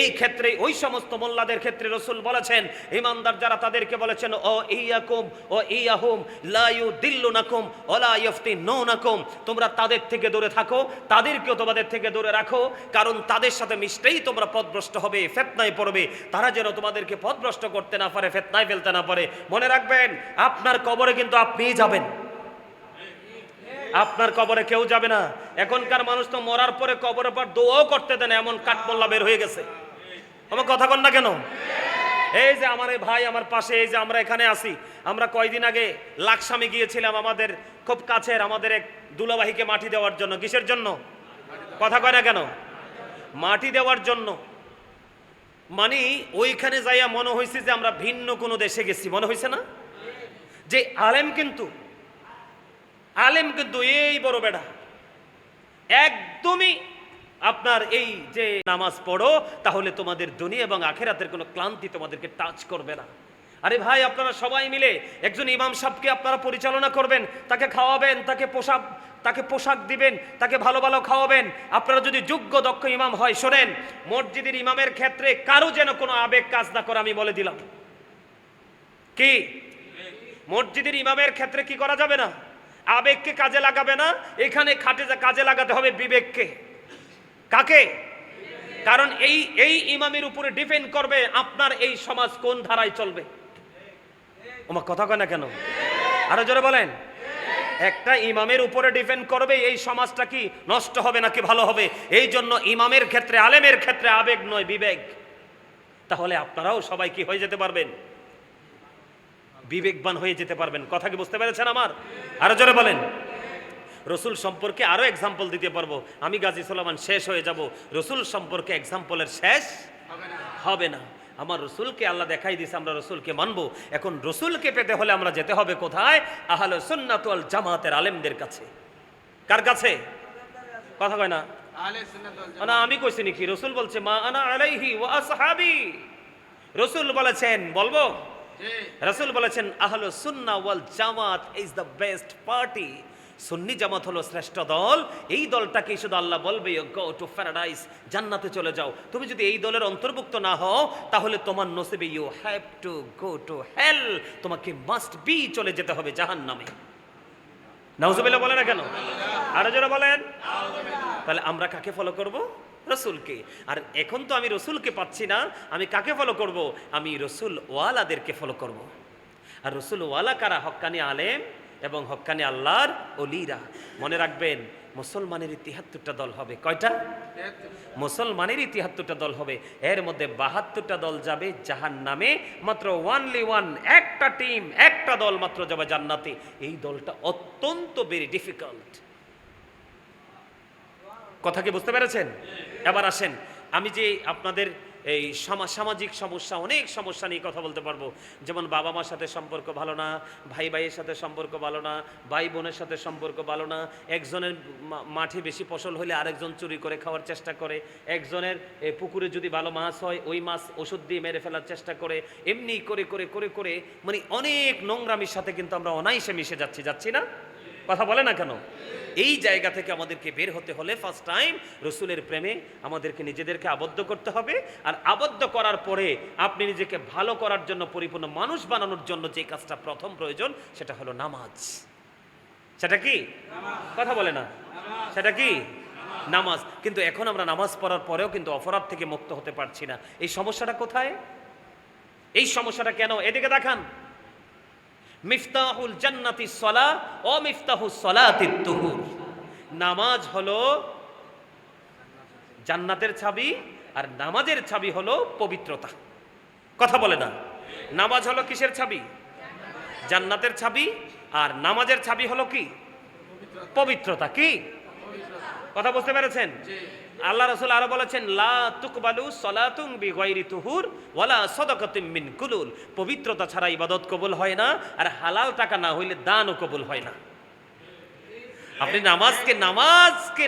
এই ক্ষেত্রে ওই সমস্ত মোল্লাদের ক্ষেত্রে রাসূল বলেছেন, ইমানদার যারা তাদেরকে বলেছেন ও ইয়াকুম ও ইয়াহুম লা ইউদিল্লুনাকুম ওয়ালা ইফতিনুনাকুম, তোমরা তাদের থেকে দূরে থাকো, তাদেরকেও তোমাদের থেকে দূরে রাখো, কারণ তাদের সাথে মিশতেই তোমরা পথভ্রষ্ট হবে, ফিতনায় পড়বে। তারা যেন তোমাদেরকে পথভ্রষ্ট করতে না পারে, ফিতনায় ফেলতে না পারে। মনে রাখবেন, আপনার কবরে কিন্তু আপনিই যাবেন, আপনার কবরে কেউ যাবে না। এখনকার মানুষ তো মরার পরে কবরের পর দোয়াও করতে দেন, এমন কাঠমোল্লা বের হয়ে গেছে। আমার কথা কন না কেন? এই যে আমার এই ভাই আমার পাশে, এই যে আমরা এখানে আছি, আমরা কয়দিন আগে লাকসামে গিয়েছিলাম আমাদের খুব কাছের আমাদের এক দুলাভাইকে মাটি দেওয়ার জন্য। কিসের জন্য? কথা কয় না কেন? মাটি দেওয়ার জন্য। মানে ওইখানে যাইয়া মনে হয়েছে যে আমরা ভিন্ন কোনো দেশে গেছি, মনে হয়েছে না? যে আলেম কিন্তু এই বড় বেড়া, একদমই আপনার এই যে নামাজ পড়ো তাহলে তোমাদের দুনিয়া এবং আখিরাতের কোনো ক্লান্তি তোমাদেরকে টাচ করবে না। আরে ভাই, আপনারা সবাই মিলে একজন ইমাম সাহেবকে আপনারা পরিচালনা করবেন, তাকে খাওয়াবেন, তাকে পোশাক দিবেন, তাকে ভালো ভালো খাওয়াবেন। আপনারা যদি যোগ্য দক্ষ ইমাম হয়, শোনেন, মসজিদের ইমামের ক্ষেত্রে কারো যেন কোনো আবেগ কাজ না করে, আমি বলে দিলাম। কি মসজিদের ইমামের ক্ষেত্রে কি করা যাবে না? আবেগকে কাজে লাগাবে না, এখানে কাজে লাগাতে হবে বিবেককে। কাকে? কারণ এই ইমামের উপরে ডিপেন্ড করবে আপনার এই সমাজ কোন ধারায় চলবে। আমার কথা কয় না কেন? আরো জোরে বলেন। একটা ইমামের উপরে ডিপেন্ড করবে এই সমাজটা কি নষ্ট হবে নাকি ভালো হবে। এই জন্য ইমামের ক্ষেত্রে, আলেমের ক্ষেত্রে আবেগ নয়, বিবেক। তাহলে আপনারাও সবাই কি হয়ে যেতে পারবেন? বিবেকবান হয়ে যেতে পারবেন। কথা কি বুঝতে পেরেছেন আমার? আরো জোরে বলেন। রসুল সম্পর্কে আরো এক্সাম্পল দিতে পারবো, আমি গাজী সুলাইমান শেষ হয়ে যাব। রসুল সম্পর্কে এক্সাম্পলের শেষ হবে না। আমার রসুলকে আল্লাহ দেখাই দিয়েছে, আমরা রসুলকে মানবো। এখন রসুলকে পেতে হলে আমরা যেতে হবে কোথায়? আহলে সুন্নাত ওয়াল জামাতের আলেমদের কাছে। কার কাছে? কথা কয় না? না, আমি কইছি নাকি? রসুল বলছে মা আনা আলাইহি ওয়া আসহাবি। রসুল বলেছেন, বলবো? রাসূল বলেছেন আহলে সুন্নাহ ওয়াল জামাত ইজ দ্য বেস্ট পার্টি। সুন্নি জামাত হলো শ্রেষ্ঠ দল। এই দলটাকে শুধু আল্লাহ বলবে ইউ গো টু প্যারাডাইস, জান্নাতে চলে যাও। তুমি যদি এই দলের অন্তর্ভুক্ত না হও তাহলে তোমার নসিবে you have to go to hell, তোমাকে মাস্ট বি চলে যেতে হবে জাহান্নামে। নাউজুবিল্লাহ বলে না কেন? আরো জোরে বলেন। তাহলে আমরা কাকে ফলো করব? রসুলকে। আর এখন তো আমি রসুলকে পাচ্ছি না, আমি কাকে ফলো করব? আমি রসুল ওয়ালাদেরকে ফলো করব। আর রসুল ওয়ালা কারা? হক্কানি আলেম এবং হক্কানি আল্লাহর ওলিরা। মনে রাখবেন, মুসলমানের ৭৩টা দল হবে। কয়টা? মুসলমানের ৭৩টা দল হবে। এর মধ্যে ৭২টা দল যাবে জাহান্নামে, মাত্র ওয়ানলি ওয়ান, একটা টিম, একটা দল মাত্র যাবে জান্নাতে। এই দলটা অত্যন্ত ভেরি ডিফিকাল্ট। কথা কি বুঝতে পেরেছেন? এবার আসেন, আমি যে আপনাদের এই সামাজিক সমস্যা, অনেক সমস্যা নিয়ে কথা বলতে পারবো। যেমন বাবা মার সাথে সম্পর্ক ভালো না, ভাই ভাইয়ের সাথে সম্পর্ক ভালো না, ভাই বোনের সাথে সম্পর্ক ভালো না, একজনের মাঠে বেশি ফসল হলে আরেকজন চুরি করে খাওয়ার চেষ্টা করে, একজনের পুকুরে যদি ভালো মাছ হয় ওই মাছ ওষুধ দিয়ে মেরে ফেলার চেষ্টা করে, এমনি করে করে করে করে মানে অনেক নোংরামির সাথে কিন্তু আমরা অনায়াসে মিশে যাচ্ছি না? কথা বলে না কেন? এই জায়গা থেকে আমাদেরকে বের হতে হলে ফার্স্ট টাইম রসুলের প্রেমে আমাদেরকে নিজেদেরকে আবদ্ধ করতে হবে। আর আবদ্ধ করার পরে আপনি নিজেকে ভালো করার জন্য, পরিপূর্ণ মানুষ বানানোর জন্য যে কাজটা প্রথম প্রয়োজন সেটা হলো নামাজ। সেটা কি? কথা বলে না? সেটা কি? নামাজ। কিন্তু এখন আমরা নামাজ পড়ার পরেও কিন্তু অপরাধ থেকে মুক্ত হতে পারছি না। এই সমস্যাটা কোথায়? এই সমস্যাটা কেন? এদিকে দেখান। মিফতাহুল জান্নাতি সলাহ ও মিফতাহুস সলাতিত তুহুর। নামাজ হলো জান্নাতের চাবি, আর নামাজের চাবি হলো পবিত্রতা। কথা বলে না? নামাজ হলো কিসের চাবি? জান্নাতের চাবি। আর নামাজের চাবি হলো কি? পবিত্রতা। কি কথা বুঝতে পেরেছেন? আল্লাহ রাসূল আরো বলেছেন লা তুকবালু সালাতুন বিগাইরি তুহুর ওয়ালা সাদাকাতুম মিন কুলুল। পবিত্রতা ছাড়া ইবাদত কবুল হয় না, আর হালাল টাকা না হইলে দানও কবুল হয় না। আপনি নামাজকে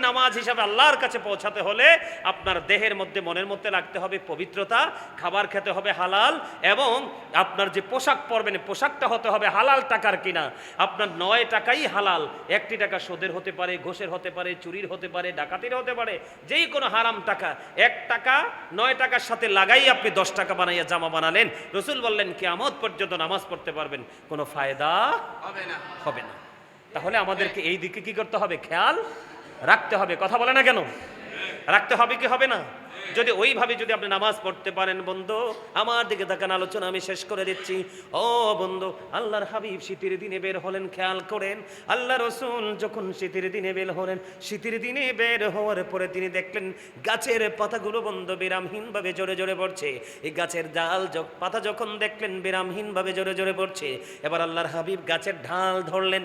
নামাজ হিসাবে আল্লাহর কাছে পৌঁছাতে হলে আপনার দেহের মধ্যে মনের মধ্যে রাখতে হবে পবিত্রতা, খাবার খেতে হবে হালাল, এবং আপনার যে পোশাক পরবেন পোশাকটা হতে হবে হালাল টাকার কিনা। আপনার 9 টাকাই হালাল, 1টি টাকা সুদের হতে পারে, ঘোষের হতে পারে, চুরির হতে পারে, ডাকাতির হতে পারে, যেই কোনো হারাম টাকা। 1 টাকা 9 টাকার সাথে লাগাই আপনি 10 টাকা বানাইয়া জামা বানালেন। রসুল বললেন কিয়ামত পর্যন্ত নামাজ পড়তে পারবেন, কোনো ফায়দা হবে না। তাহলে আমাদেরকে এই দিকে কি করতে হবে, খেয়াল রাখতে হবে। কথা বলে না কেন? রাখতে হবে কি হবে না? যদি ওইভাবে যদি আপনি নামাজ পড়তে পারেন, বন্ধু আমার দিকে তাকান, আলোচনা আমি শেষ করে দিচ্ছি। ও বন্ধু, আল্লাহর হাবিব শীতের দিনে বের হলেন, খেয়াল করেন। আল্লাহ রসুল যখন শীতের দিনে বের হলেন, শীতের দিনে বের হওয়ার পরে তিনি দেখলেন গাছের পাতাগুলো বন্ধু বিরামহীনভাবে জোরে জোরে পড়ছে। এই গাছের ডাল পাতা যখন দেখলেন বিরামহীনভাবে জোরে জোরে পড়ছে, এবার আল্লাহর হাবিব গাছের ঢাল ধরলেন,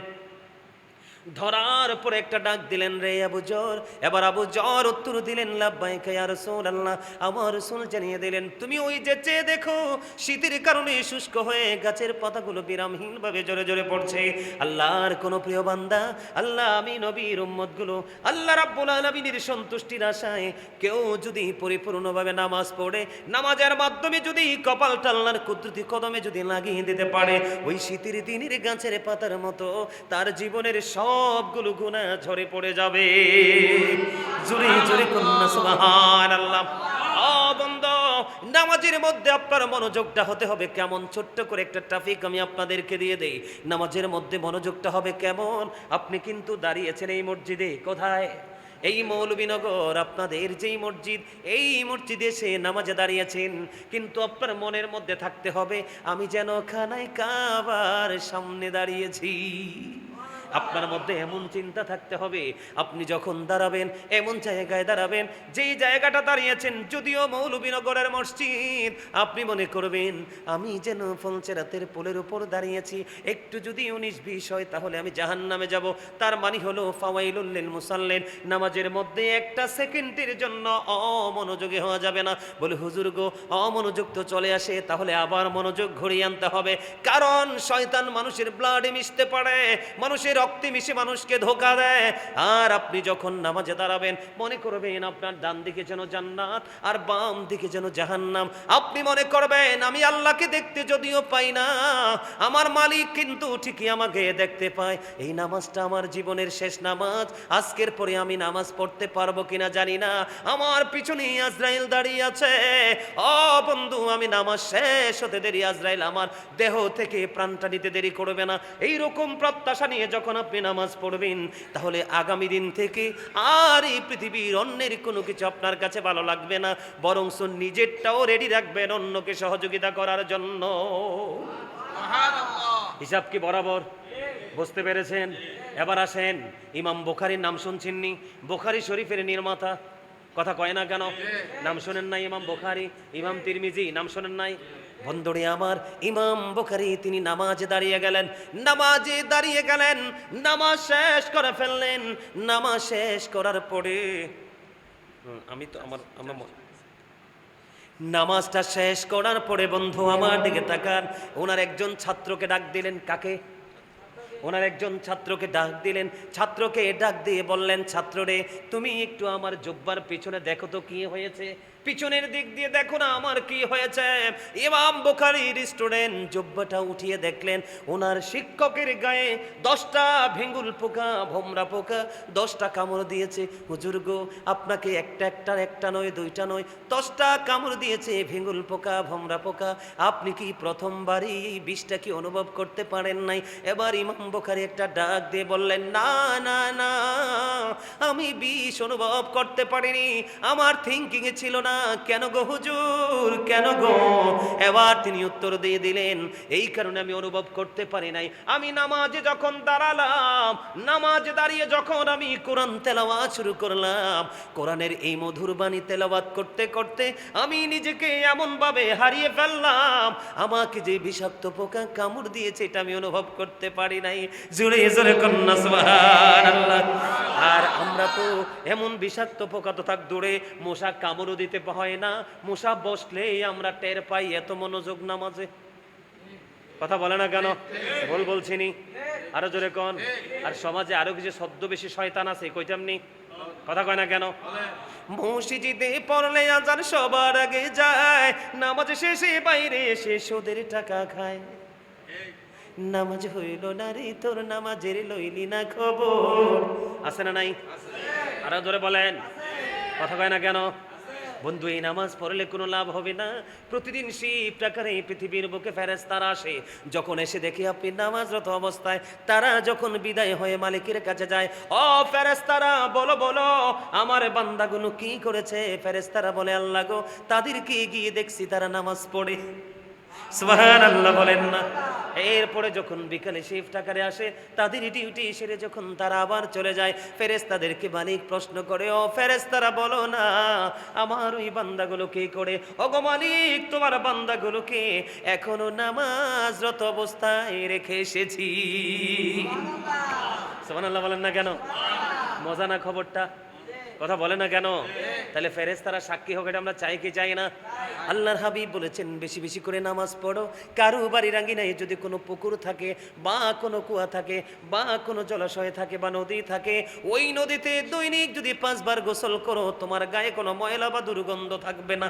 ধরার পরে একটা ডাক দিলেন, রে আবু জর। এবার আবু জর উত্তর দিলেন, লাব্বাইকা ইয়া রাসূলুল্লাহ। আমার রাসূল জানিয়ে দিলেন, তুমি ওই যে চেয়ে দেখো, শীতের কারণে শুষ্ক হয়ে গাছের পাতাগুলো বিরামহীনভাবে জোরে জোরে পড়ছে। আল্লাহর কোন প্রিয় বান্দা, আল্লাহ আমি নবীর উম্মতগুলো আল্লাহ রাব্বুল আলামিনের সন্তুষ্টির আশায় কেউ যদি পরিপূর্ণভাবে নামাজ পড়ে, নামাজের মাধ্যমে যদি কপালটা আল্লাহর কুদরতি কদমে যদি লাগিয়ে দিতে পারে, ওই শীতের দিনের গাছের পাতার মতো তার জীবনের সবগুলো গুনাহ ঝরে পড়ে যাবে। জোরে জোরে কন্যা সুবহানাল্লাহ। ও বন্ধু, নামাজের মধ্যে আপনার মনোযোগটা হতে হবে কেমন? ছোট্ট করে একটা ট্রাফিক আমি আপনাদেরকে দিয়ে দেই। নামাজের মধ্যে মনোযোগটা হবে কেমন? আপনি কিন্তু দাঁড়িয়েছেন এই মসজিদে, কোথায়? এই মৌলভীনগর আপনাদের যেই মসজিদ, এই মসজিদে এসে নামাজে দাঁড়িয়েছেন, কিন্তু আপনার মনের মধ্যে থাকতে হবে আমি যেন খানায় কাবার সামনে দাঁড়িয়েছি। আপনার মধ্যে এমন চিন্তা থাকতে হবে, আপনি যখন দাঁড়াবেন এমন জায়গায় দাঁড়াবেন, যেই জায়গাটা দাঁড়িয়েছেন যদিও মৌলভীনগরের মসজিদ, আপনি মনে করবেন আমি যেন ফলচেরাতের পোলের উপর দাঁড়িয়েছি, একটু যদি 19-20 হয় তাহলে আমি জাহান্নামে যাব। তার মানে হলো ফাওয়াইলুল লিল মুসাল্লিন, নামাজের মধ্যে একটা সেকেন্ডের জন্য অমনোযোগী হওয়া যাবে না। বলে হুজুর গো, অমনোযোগ তো চলে আসে, তাহলে আবার মনোযোগ ঘুরিয়ে আনতে হবে। কারণ শয়তান মানুষের ব্লাডে মিশতে পারে, মানুষের রক্তে মিশে মানুষকে ধোঁকা দেয়। আর আপনি যখন নামাজে দাঁড়াবেন মনে করবেন আপনার ডান দিকে যেন জান্নাত আর বাম দিকে যেন জাহান্নাম। আপনি মনে করবেন আমি আল্লাহকে দেখতে যদিও পাই না, আমার মালিক কিন্তু ঠিকই আমাকে দেখতে পায়। এই নামাজটা আমার জীবনের শেষ নামাজ, আজকের পরে আমি নামাজ পড়তে পারবো কিনা জানি না, আমার পিছনে আজরাইল দাঁড়িয়ে আছে। ও বন্ধু, আমি নামাজ শেষ হতে দেরি, আজরাইল আমার দেহ থেকে প্রাণটা নিতে দেরি করবে না। এইরকম প্রত্যাশা নিয়ে যখন আপনি নামাজ পড়বেন, তাহলে আগামী দিন থেকে আর এই পৃথিবীর অন্যের কোনো কিছু আপনার কাছে ভালো লাগবে না, বরং নিজেরটাও রেডি রাখবেন অন্যকে সহযোগিতা করার জন্য। হিসাব কি বরাবর? বুঝতে পেরেছেন? এবার আসেন, ইমাম বুখারীর নাম শুনছেননি? বুখারী শরীফের নির্মাতা, কথা কয় না কেন? নাম শোনেন নাই? ইমাম বুখারী, ইমাম তিরমিজি নাম শোনেন নাই? বন্ধুরে আমার, ইমাম বুখারী তিনি নামাজে দাঁড়িয়ে গেলেন, নামাজ শেষ করে ফেললেন। নামাজ শেষ করার পরে নামাজটা শেষ করার পরে বন্ধু আমার দিকে তাকান, ওনার একজন ছাত্রকে ডাক দিলেন। কাকে? ওনার একজন ছাত্রকে ডাক দিলেন। ছাত্রকে ডাক দিয়ে বললেন, ছাত্ররে তুমি একটু আমার জুব্বার পিছনে দেখো তো কি হয়েছে, পিছনের দিক দিয়ে দেখো না আমার কি হয়েছে। ইমাম বুখারীর স্টুডেন্ট জুব্বাটা উঠিয়ে দেখলেন ওনার শিক্ষকের গায়ে 10টা ভেঙ্গুল পোকা, ভোমরা পোকা 10টা কামড় দিয়েছে। হুজুর গো, আপনাকে একটা নয়, 2টা নয়, 10টা কামড় দিয়েছে ভেঙ্গুল পোকা, ভোমরা পোকা। আপনি কি প্রথমবারই এই বিষটা কি অনুভব করতে পারেন নাই? এবার ইমাম বুখারী একটা ডাক দিয়ে বললেন, না না না, আমি বিষ অনুভব করতে পারিনি, আমার থিঙ্কিং এ ছিল না। কেন গো হুজুর, কেন গো? এবার তিনি উত্তর দিয়ে দিলেন, এই কারণে আমি অনুভব করতে পারি নাই, আমি নামাজে যখন দাঁড়ালাম, নামাজে দাঁড়িয়ে যখন আমি কোরআন তেলাওয়াত শুরু করলাম, কোরআনের এই মধুর বাণী তেলাওয়াত করতে করতে আমি নিজেকে এমন ভাবে হারিয়ে ফেললাম, আমাকে যে বিষাক্ত পোকা কামড় দিয়েছে এটা আমি অনুভব করতে পারি নাই। জোরে জোরে কন্যা সুবহানাল্লাহ। আর আমরা তো এমন বিষাক্ত পোকা তো থাক দূরে, মশা কামড়ও দিতে হয় না, মশা বসলেই আমরা টের পাই, এত মনোযোগ নামাজে। কথা বলে না কেন? ভুল বলছিনি? আরো জোরে কোন। আর সমাজে আরো কিছু শব্দ বেশি শয়তান আছে, কইতামনি? কথা কয় না কেন? মসজিদে পড়লে আজান সবার আগে যায়, নামাজ শেষে বাইরে এসে সুদের টাকা খায়। নামাজ হইল না রে তোর, নামাজের লইলি না খবর। আছে না নাই? আরো জোরে বলেন। কথা কয় না কেন? বন্ধু, এই নামাজ পড়লে কোনো লাভ হবে না। প্রতিদিন শিফট আকারে পৃথিবীর বুকে ফেরেশতারা আসে, যখন এসে দেখি আপনি নামাজরত অবস্থায়, তারা যখন বিদায় হয়ে মালিকের কাছে যায়, ও ফেরেশতারা বলো বলো আমার বান্দাগুলো কি করেছে? ফেরেশতারা বলে, আল্লাহ গো, তাদেরকে গিয়ে দেখছি তারা নামাজ পড়ে। সুবহানাল্লাহ বলেন না? এরপরে যখন বিকালে শিফট আকারে আসে, তাদের ডিউটি সেরে যখন তারা আবার চলে যায়, ফেরেশতাদেরকে মালিক প্রশ্ন করে, ও ফেরেশতারা বলো না আমার ওই বান্দাগুলো কি করে? ওগো মালিক, তোমার বান্দাগুলোকে এখনো নামাজরত অবস্থায় রেখে এসেছি। সুবহানাল্লাহ বলেন না কেন? মজা না খবরটা? কথা বলে না কেন? তাহলে ফেরেশতারা সাক্ষী হোক, এটা আমরা চাই কি চাই না? আল্লাহর হাবিব বলেছেন বেশি বেশি করে নামাজ পড়ো। কারো বাড়ির আঙ্গিনায় যদি কোনো পুকুর থাকে বা কোনো কুয়া থাকে বা কোনো জলাশয় থাকে বা নদী থাকে, ওই নদীতে দৈনিক যদি 5 বার গোসল করো, তোমার গায়ে কোনো ময়লা বা দুর্গন্ধ থাকবে না।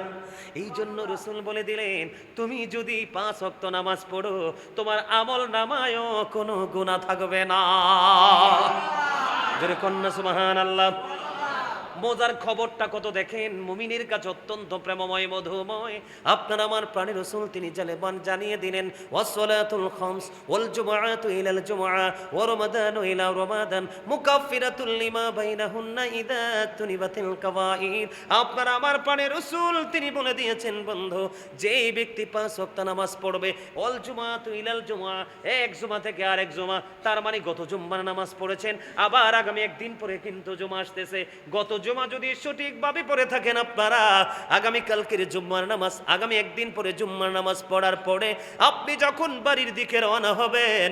এই জন্য রাসূল বলে দিলেন, তুমি যদি 5 ওয়াক্ত নামাজ পড়ো, তোমার আমল নামায়ও কোনো গুনাহ থাকবে না। জোরে কন্যা সুবহানাল্লাহ। মজার খবরটা কত দেখেন, মুমিনের কাছে অত্যন্ত প্রেমময়, মধুময়। আপনার আমার প্রাণের রাসূল তিনি জানিয়ে দিলেন, ওয়াসসালাতুল খামস ওয়াল জুমআতু ইলাল জুমআ ওয়া রমাদানু ইলা রমাদান মুকাফফিরাতুল লিমা বাইনাহুন্না ইযা তুনিবাতিল কাবাইর। আপনার আমার প্রাণের রাসূল তিনি বলে দিয়েছেন, বন্ধু, যে ব্যক্তি 5 ওয়াক্ত নামাজ পড়বে, ওয়াল জুমআতু ইলাল জুমআ, এক জুমা থেকে আরেক জুমা, তার মানে গত জুম্মার নামাজ পড়েছেন, আবার আগামী একদিন পরে কিন্তু জুমা আসতেছে, গত জুমা যদি সঠিকভাবে পড়ে থাকেন আপনারা, আগামী কালকের জুম্মার নামাজ, আগামী একদিন পরে জুম্মার নামাজ পড়ার পরে আপনি যখন বাড়ির দিকে রওনা হবেন,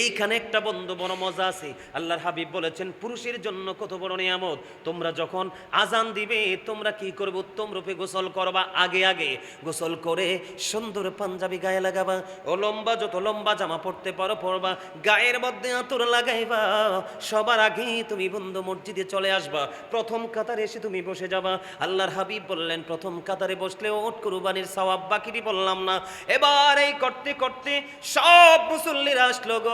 এইখানে একটা বন্ধু বড় মজা আছে। আল্লাহর হাবিব বলেছেন, পুরুষের জন্য কত বড় নিয়ামত। তোমরা যখন আজান দিবে, তোমরা কি করবে? উত্তম রূপে গোসল করবা। আগে আগে গোসল করে সুন্দর পাঞ্জাবি গায়ে লাগাবা, ও লম্বা, যত লম্বা জামা পড়তে পারো পরবা, গায়ের মধ্যে আতর লাগাইবা। সবার আগে তুমি বন্ধু মসজিদে চলে আসবা, প্রথম কাতারে এসে তুমি বসে যাবা। আল্লাহর হাবিব বললেন, প্রথম কাতারে বসলে ওট কুরবানির সওয়াব, বাকিটি বললাম না। এবার এই করতে করতে সব মুসল্লিরা আসলো গো,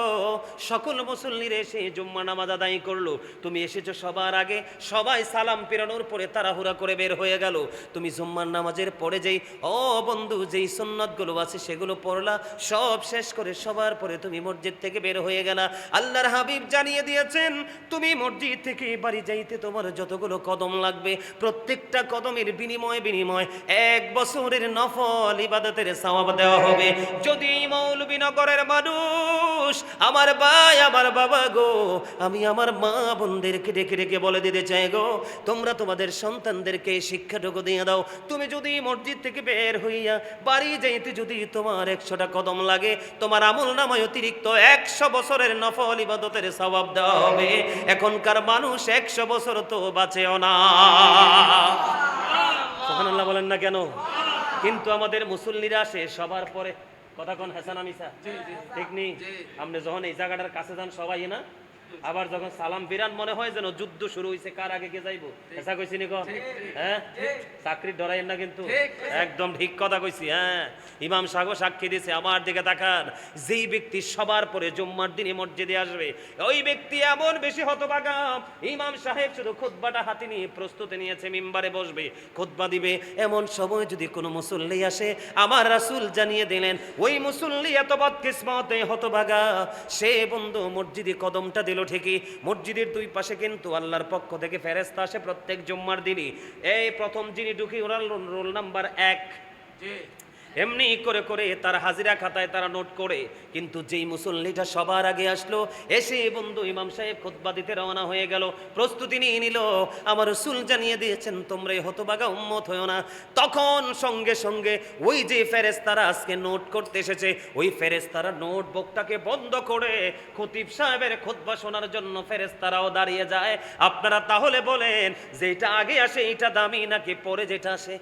সকল মুসল্লিরা এসে জুম্মা নামাজ আদায় করলো। তুমি এসেছো সবার আগে, সবাই সালাম পেরানোর পরে তাড়াহুড়া করে বের হয়ে গেল। তুমি জুম্মার নামাজের পরে যেই ও বন্ধু যেই সুন্নাতগুলো আছে সেগুলো পড়লা, সব শেষ করে সবার পরে তুমি মসজিদ থেকে বের হয়ে গেলা। আল্লাহর হাবিব জানিয়ে দিয়েছেন, তুমি মসজিদ থেকে বাড়ি যাইতে তোমার যতগুলো কদম লাগবে, প্রত্যেকটা কদমের বিনিময় 1 বছরের নফল ইবাদতের সওয়াব দেওয়া হবে। যদি মৌলভীনগরের মানুষ, আমার ভাই, আমার বাবা গো, আমি আমার মা বোনদেরকে ডেকে ডেকে বলে দিতে চাই গো, তোমরা তোমাদের সন্তানদেরকে শিক্ষাটুকু দিয়ে দাও। তুমি যদি মসজিদ থেকে বের হইয়া বাড়ি যাইতে যদি তোমার 100টা কদম লাগে, তোমার আমল নামায় অতিরিক্ত 100 বছরের নফল ইবাদতের সওয়াব দেওয়া হবে। এখনকার মানুষ 100 বছর তো বাঁচেও না। সুবহানাল্লাহ বলেন না কেন? কিন্তু আমাদের মুসল্লিরা আসে সবার পরে। কথা কোন হাসান আমিসা? ঠিক নেই? আপনি যখন এই জায়গাটার কাছে যান সবাই না, আবার যখন সালাম বিরান মনে হয় যেন যুদ্ধ শুরু হয়েছে, কার আগে কে যাইবো। এসা কইছি নি গো? হ্যাঁ, চাকরি ডরাইন না কিন্তু, একদম ঠিক কথা কইছি। হ্যাঁ, ইমাম সাহেব সাক্ষী দিয়েছে, আমার দিকে তাকান। যেই ব্যক্তি সবার পরে জুম্মার দিনে মসজিদে আসবে, ওই ব্যক্তি এমন বেশি হতভাগা। ইমাম সাহেব শুধু খুতবাটা হাতে নিয়ে প্রস্তুতি নিয়েছে, মিম্বারে বসবে, খুতবা দিবে। এমন সময় যদি কোনো মুসল্লি আসে, আমার রাসূল জানিয়ে দিলেন, ওই মুসল্লি এত বদকিসমত, হতভাগা, সে বন্ধু মসজিদে কদমটা দিল ঠিকই, মসজিদের 2 পাশে কিন্তু আল্লাহর পক্ষ থেকে ফেরেশতা আসে প্রত্যেক জুম্মার দিনই। এই প্রথম যিনি ঢুকি ওনার রোল নাম্বার 1, এমনি করে করে তার হাজিরা খাতায় তারা নোট করে। কিন্তু যেই মুসল্লিটা সবার আগে আসলো, এসে বন্ধু ইমাম সাহেব খুতবা দিতে রওনা হয়ে গেল, প্রস্তুতি নিয়ে নিল। আমার রাসূল জানিয়ে দিয়েছেন, তোমরা এই হতভাগা উম্মত হয়ো না। তখন সঙ্গে সঙ্গে ওই যে ফেরেশতারা আজকে নোট করতে এসেছে, ওই ফেরেশতারা নোটবুকটাকে বন্ধ করে খতিব সাহেবের খুতবা শোনার জন্য ফেরেশতারাও দাঁড়িয়ে যায়। আপনারা তাহলে বলেন, যেটা আগে আসে এটা দামি নাকি পরে যেটা আসে?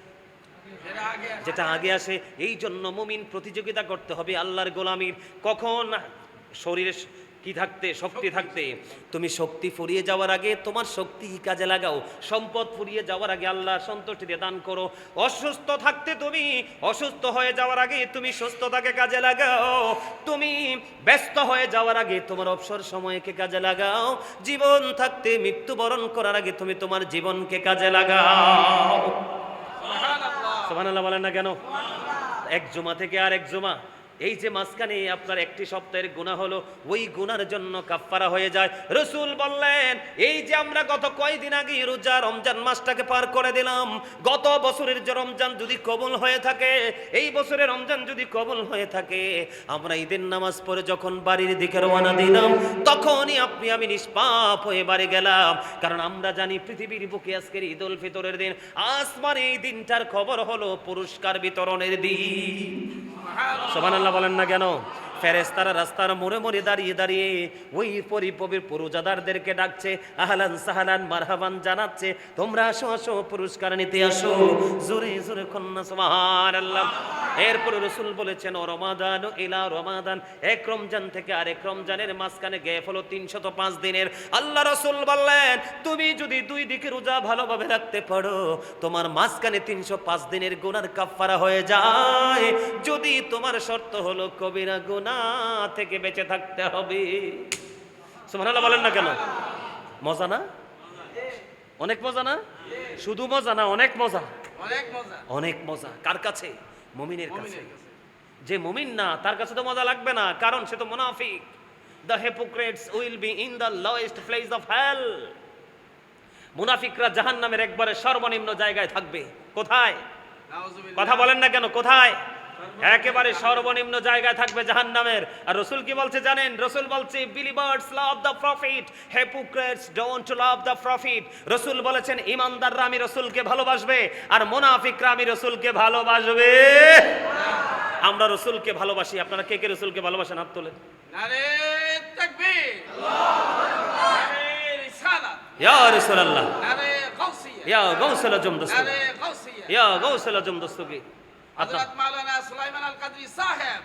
যেটা আগে আসে। এই জন্য মুমিন প্রতিযোগিতা করতে হবে আল্লাহর গোলামির। কখন শরীরে কি থাকতে, শক্তি থাকতে, তুমি শক্তি ফুরিয়ে যাওয়ার আগে তোমার শক্তি কাজে লাগাও। সম্পদ ফুরিয়ে যাওয়ার আগে আল্লাহর সন্তুষ্টি দিয়ে দান করো। অসুস্থ থাকতে তুমি অসুস্থ হয়ে যাওয়ার আগে তুমি সুস্থতাকে কাজে লাগাও। তুমি ব্যস্ত হয়ে যাওয়ার আগে তোমার অবসর সময়কে কাজে লাগাও। জীবন থাকতে মৃত্যুবরণ করার আগে তুমি তোমার জীবনকে কাজে লাগাও। সুবহানাল্লাহ বলেন না কেন? এক জুমা থেকে আর এক জুমা, এই যে মাঝখানে আপনার একটি সপ্তাহের গুনাহ হলো, ওই গুনার জন্য কাফফারা হয়ে যায়। রাসূল বললেন, এই যে আমরা গত কয়েকদিন আগে রোজা রমজান মাসটাকে পার করে দিলাম, গত বছরের যে রমজান যদি কবুল হয়ে থাকে, এই বছরের রমজান যদি কবুল হয়ে থাকে, আমরা ঈদের নামাজ পড়ে যখন বাড়ির দিকে রওনা দিলাম, তখনই আপনি আমি নিষ্পাপ হয়ে বাড়ি গেলাম। কারণ আমরা জানি পৃথিবীর বুকে আজকের ঈদ উল ফিতরের দিন, আসমানে এই দিনটার খবর হলো পুরস্কার বিতরণের দিন। সুবহানাল্লাহ বলেন না কেন? ফেরেশতারা রাস্তার মোড়ে মোড়ে দাঁড়িয়ে দাঁড়িয়ে ওই পরিপবিত্র রোজাদারদেরকে ডাকছে, আহলান সাহলান মারহাবান জানাচ্ছে, তোমরা আসো আসো পুরস্কার নিতে আসো। জোরে জোরে কন্যা সুবহানাল্লাহ। এরপরে রাসূল বলেছেন, ও রমাদান ইলা রমাদান, এক রমজান থেকে আরেক রমজানের মাঝখানে গ্যাপ হলো 305 দিনের। আল্লাহ রাসূল বললেন, তুমি যদি দুই দিকে রোজা ভালোভাবে রাখতে পারো, তোমার মাঝখানে 305 দিনের গুনার কাফফারা হয়ে যায়। যদি তোমার শর্ত হলো কবিরা গুনাহ থেকে বেঁচে থাকতে হবে। সুবহানাল্লাহ বলেন না কেন? মজা না? অনেক মজা না? শুধু মজা না, অনেক মজা, অনেক মজা, অনেক মজা। কার কাছে? মুমিনের কাছে। যে মুমিন না তার কাছে তো মজা লাগবে না, কারণ সে তো মুনাফিক। The hypocrites will be in the lowest place of hell. মুনাফিকরা জাহান্নামের একবারে সর্বনিম্ন জায়গায় থাকবে। কোথায়? কথা বলেন না কেন? কোথায়? একেবারে সর্বনিম্ন জায়গায় থাকবে জাহান্নামের। আর রাসূল কি বলছে জানেন? রাসূল বলছে, believers love the profit, hypocrites don't love the profit. রাসূল বলেছেন, ঈমানদাররা আমি রাসূলকে ভালোবাসবে, আর মুনাফিকরা আমি রাসূলকে ভালোবাসবে। আমরা রাসূলকে ভালোবাসি। আপনারা কে কে রাসূলকে ভালোবাসেন? হাত তোলেন। নারে তাকবীর, আল্লাহু আকবার, নারে রিসালাত, ইয়া রাসূলুল্লাহ, নারে গাউসিয়া, ইয়া গাউসুল আজম দস্তগীর, নারে গাউসিয়া, ইয়া গাউসুল আজম দস্তগীর। হযরত মাওলানা সুলাইমান আল কাদরি সাহেব,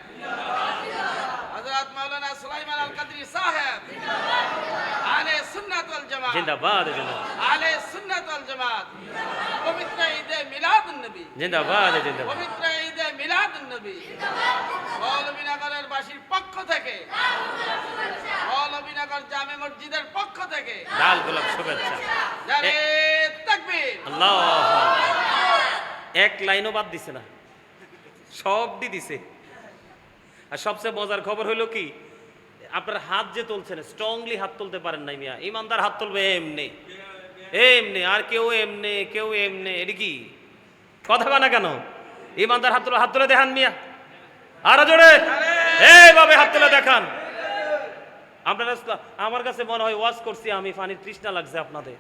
হযরত মাওলানা সুলাইমান আল কাদরি সাহেব, আলে সুন্নাত ওয়াল জামাত জিন্দাবাদ, জিন্দাবাদ, আলে সুন্নাত ওয়াল জামাত। পবিত্র ঈদে মিলাদুন নবী জিন্দাবাদ, জিন্দাবাদ, পবিত্র ঈদে মিলাদুন নবী জিন্দাবাদ। মৌলভীনগরের বাসীর পক্ষ থেকে, মৌলভীনগর জামে মসজিদের পক্ষ থেকে লাল গোলাপ শুভেচ্ছা। নারে তাকবীর, আল্লাহু আকবার। এক লাইনও বাদ দিছে না, সবই দিছে। আর সবচেয়ে মজার খবর হলো কি, আপনার হাত যে তুলছেন, স্ট্রংলি হাত তুলতে পারেন নাই মিয়া। ইমানদার হাত তুলবে এমনি এমনি, আর কেউ এমনি কেউ এমনি। এটা কি কথা বলে না কেন? ইমানদার হাত তুলে, হাত তুলে দেখান মিয়া, আরো জোরে এইভাবে হাত তুলে দেখান। আপনারা, আমার কাছে মনে হয় ওয়াজ করছি আমি, পানির তৃষ্ণা লাগছে আপনাদের।